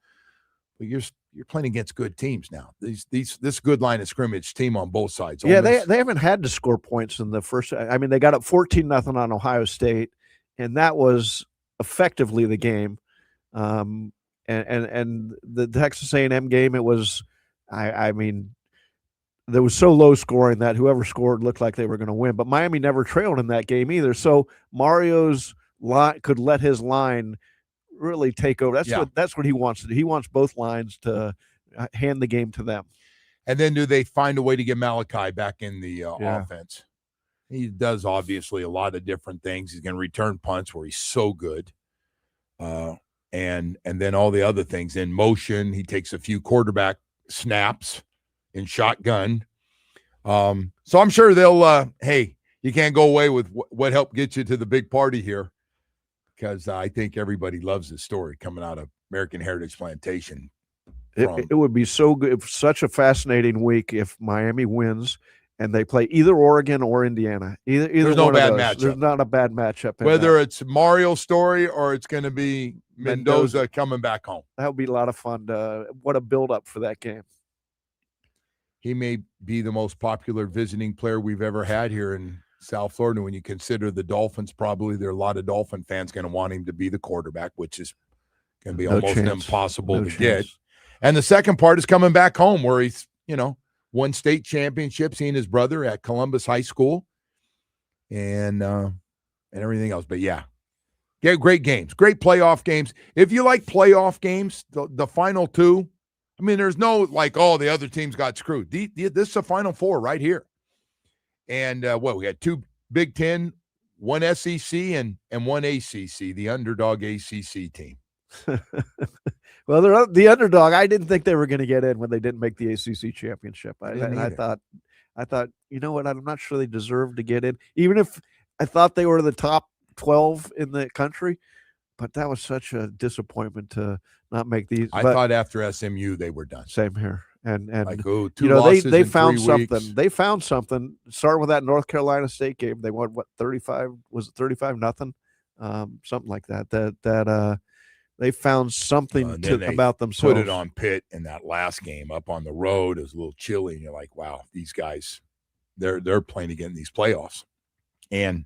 but you're playing against good teams now. This good line of scrimmage team on both sides. Yeah, they haven't had to score points in the first. I mean, they got up 14-0 on Ohio State, and that was effectively the game. And the Texas A&M game, it was, I mean, there was so low scoring that whoever scored looked like they were going to win. But Miami never trailed in that game either. So Mario's line could let his line really take over. That's what he wants to do. He wants both lines to hand the game to them. And then do they find a way to get Malachi back in the offense? He does obviously a lot of different things. He's going to return punts where he's so good. And then all the other things in motion. He takes a few quarterback snaps in shotgun. So I'm sure they'll, hey, you can't go away with what helped get you to the big party here, because I think everybody loves this story coming out of American Heritage Plantation. It would be so good, such a fascinating week if Miami wins and they play either Oregon or Indiana. Either There's no one bad of those. matchup. There's not a bad matchup. Whether it's Mario's story or it's going to be Mendoza coming back home. That would be a lot of fun. What a build-up for that game. He may be the most popular visiting player we've ever had here in South Florida. When you consider the Dolphins, probably there are a lot of Dolphin fans going to want him to be the quarterback, which is going to be almost impossible to get. And the second part is coming back home where he's, won state championships, he and his brother at Columbus High School and everything else. But yeah, great games, great playoff games. If you like playoff games, the final two, I mean, there's no the other teams got screwed. This is the Final Four right here. And we had 2 Big Ten, 1 SEC and 1 ACC, the underdog ACC team. Well, they're the underdog. I didn't think they were going to get in when they didn't make the ACC championship. I thought, you know what? I'm not sure they deserve to get in, even if I thought they were the top 12 in the country. But that was such a disappointment to not make these. I thought after SMU they were done. Same here. And they found something. Weeks. They found something. Starting with that North Carolina State game, they won 35? Was it 35-0? Something like that. They found something about themselves. Put it on Pitt in that last game up on the road. It was a little chilly, and you're like, wow, these guys, they're playing again in these playoffs. And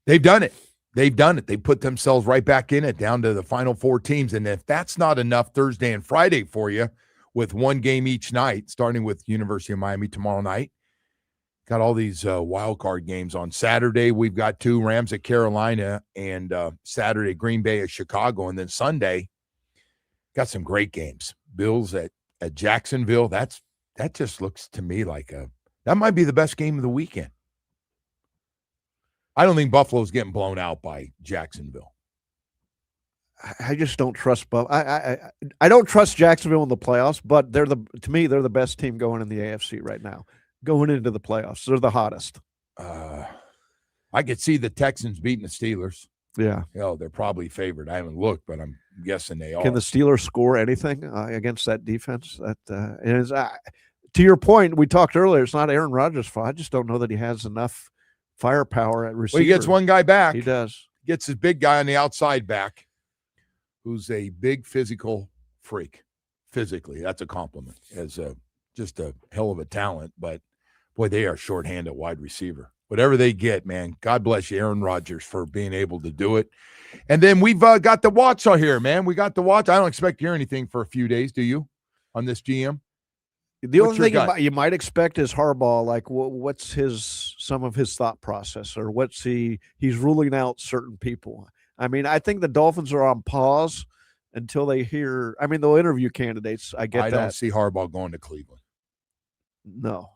they've done it. They've done it. They put themselves right back in it, down to the final 4 teams. And if that's not enough Thursday and Friday for you, with one game each night, starting with University of Miami tomorrow night, got all these wild card games on Saturday. We've got 2 Rams at Carolina, and Saturday Green Bay at Chicago, and then Sunday got some great games. Bills at Jacksonville. That just looks to me like that might be the best game of the weekend. I don't think Buffalo's getting blown out by Jacksonville. I just don't trust Buffalo. I don't trust Jacksonville in the playoffs, but to me they're the best team going in the AFC right now. Going into the playoffs, they're the hottest. I could see the Texans beating the Steelers. Yeah, they're probably favored. I haven't looked, but I'm guessing they are. Can the Steelers score anything against that defense? To your point, we talked earlier. It's not Aaron Rodgers' fault. I just don't know that he has enough firepower at receiver. Well, he gets one guy back. He does. Gets his big guy on the outside back, who's a big physical freak. Physically, that's a compliment. As just a hell of a talent, but boy, they are shorthanded wide receiver. Whatever they get, man, God bless you, Aaron Rodgers, for being able to do it. And then we've got the watch on here, man. We got the watch. I don't expect to hear anything for a few days, do you, on this GM? The only thing you might expect is Harbaugh, like what's some of his thought process, or he's ruling out certain people. I mean, I think the Dolphins are on pause until they hear. I mean, they'll interview candidates. I don't see Harbaugh going to Cleveland. No.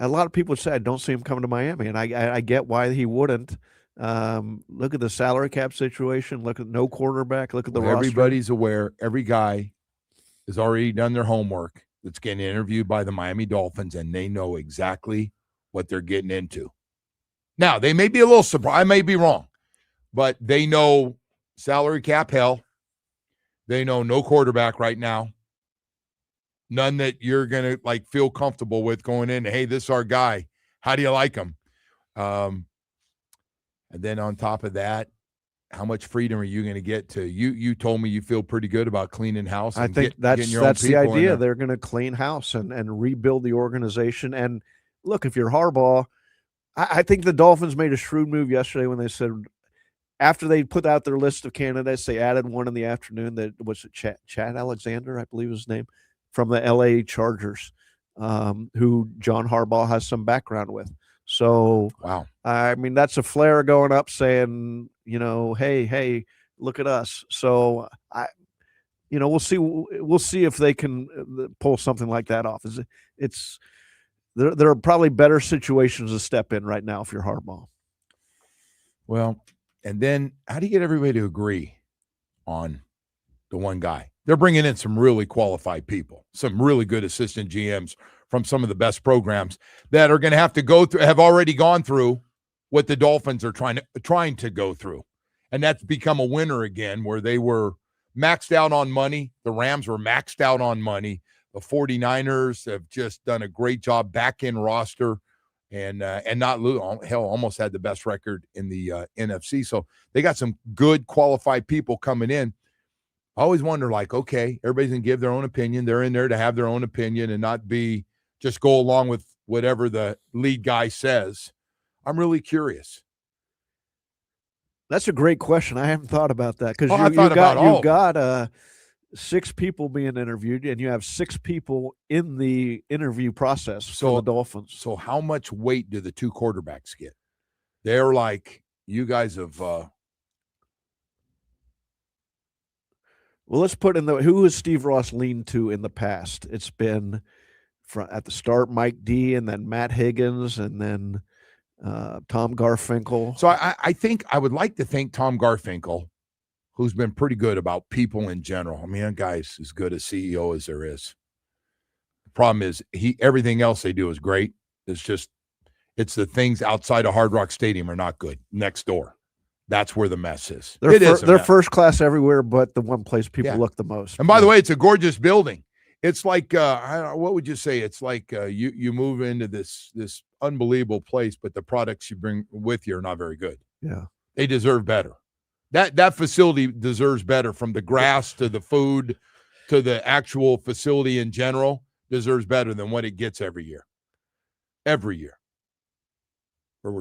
A lot of people say I don't see him coming to Miami, and I get why he wouldn't. Look at the salary cap situation. Look at no quarterback. Look at the roster. Everybody's aware. Every guy has already done their homework that's getting interviewed by the Miami Dolphins, and they know exactly what they're getting into. Now, they may be a little surprised. I may be wrong, but they know salary cap hell. They know no quarterback right now. None that you're going to feel comfortable with going in. Hey, this is our guy. How do you like him? And then on top of that, how much freedom are you going to get to? You told me you feel pretty good about cleaning house. I think that's the idea. They're going to clean house and rebuild the organization. And look, if you're Harbaugh, I think the Dolphins made a shrewd move yesterday when they said, after they put out their list of candidates, they added one in the afternoon that was Chad Alexander, I believe his name, from the LA Chargers, who John Harbaugh has some background with. So, wow. I mean, that's a flare going up saying, hey, look at us. So we'll see if they can pull something like that off. There are probably better situations to step in right now if you're Harbaugh. Well, and then how do you get everybody to agree on the one guy? They're bringing in some really qualified people, some really good assistant GMs from some of the best programs that are going to have to have already gone through what the Dolphins are trying to go through. And that's become a winner again, where they were maxed out on money. The Rams were maxed out on money. The 49ers have just done a great job back in roster and not lose. Hell, almost had the best record in the NFC. So they got some good qualified people coming in. I always wonder, okay, everybody's going to give their own opinion. They're in there to have their own opinion and not just go along with whatever the lead guy says. I'm really curious. That's a great question. I haven't thought about that, because you've got 6 people being interviewed, and you have 6 people in the interview process for the Dolphins. So how much weight do the 2 quarterbacks get? They're like, you guys have well, let's put in who has Steve Ross leaned to in the past? It's been at the start Mike D, and then Matt Higgins, and then Tom Garfinkel. So I think I would like to think Tom Garfinkel, who's been pretty good about people in general. I mean, that guy's as good a CEO as there is. The problem is everything else they do is great. It's the things outside of Hard Rock Stadium are not good. Next door. That's where the mess is. They're first class everywhere, but the one place people look the most. And by the way, it's a gorgeous building. It's like, what would you say? It's like you move into this unbelievable place, but the products you bring with you are not very good. Yeah. They deserve better. That facility deserves better, from the grass to the food to the actual facility in general, deserves better than what it gets every year. Every year.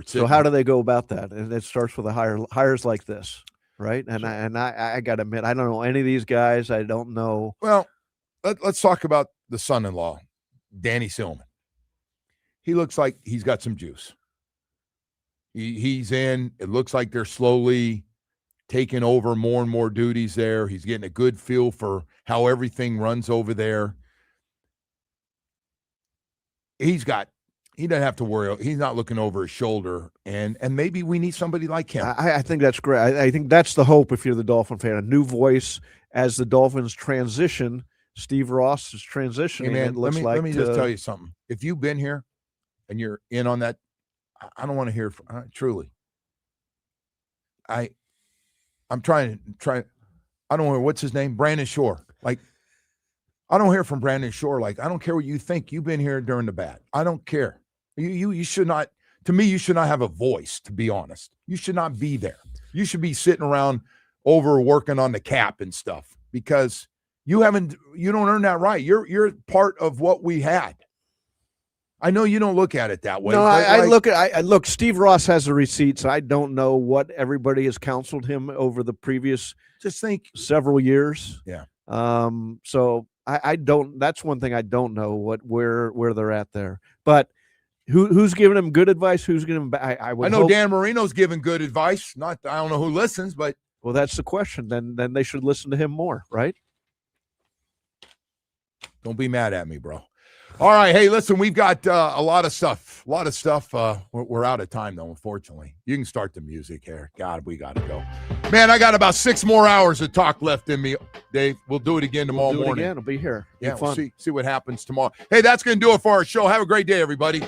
So how do they go about that? And it starts with hires like this, right? And I got to admit, I don't know any of these guys. I don't know. Well, let's talk about the son-in-law, Danny Silman. He looks like he's got some juice. He's in. It looks like they're slowly taking over more and more duties there. He's getting a good feel for how everything runs over there. He doesn't have to worry. He's not looking over his shoulder, and maybe we need somebody like him. I think that's great. I think that's the hope if you're the Dolphin fan. A new voice as the Dolphins transition. Steve Ross is transitioning. Hey man, let me just tell you something. If you've been here and you're in on that, I don't want to hear truly. I'm trying. I don't know what's his name, Brandon Shore. Like, I don't hear from Brandon Shore. Like, I don't care what you think. You've been here during the bad. I don't care. You should not. To me, you should not have a voice. To be honest, you should not be there. You should be sitting around over working on the cap and stuff, because you don't earn that right. You're part of what we had. I know you don't look at it that way. No, I look. Steve Ross has the receipts. I don't know what everybody has counseled him over the previous several years. Yeah. So I don't. That's one thing I don't know where they're at there. But who's giving him good advice? Who's giving him? I know Dan Marino's giving good advice. I don't know who listens, but well, that's the question. Then they should listen to him more, right? Don't be mad at me, bro. All right. Hey, listen, we've got a lot of stuff. We're out of time, though, unfortunately. You can start the music here. God, we got to go. Man, I got about 6 more hours of talk left in me, Dave. We'll do it again tomorrow morning. I'll be here. Yeah, we'll see what happens tomorrow. Hey, that's going to do it for our show. Have a great day, everybody.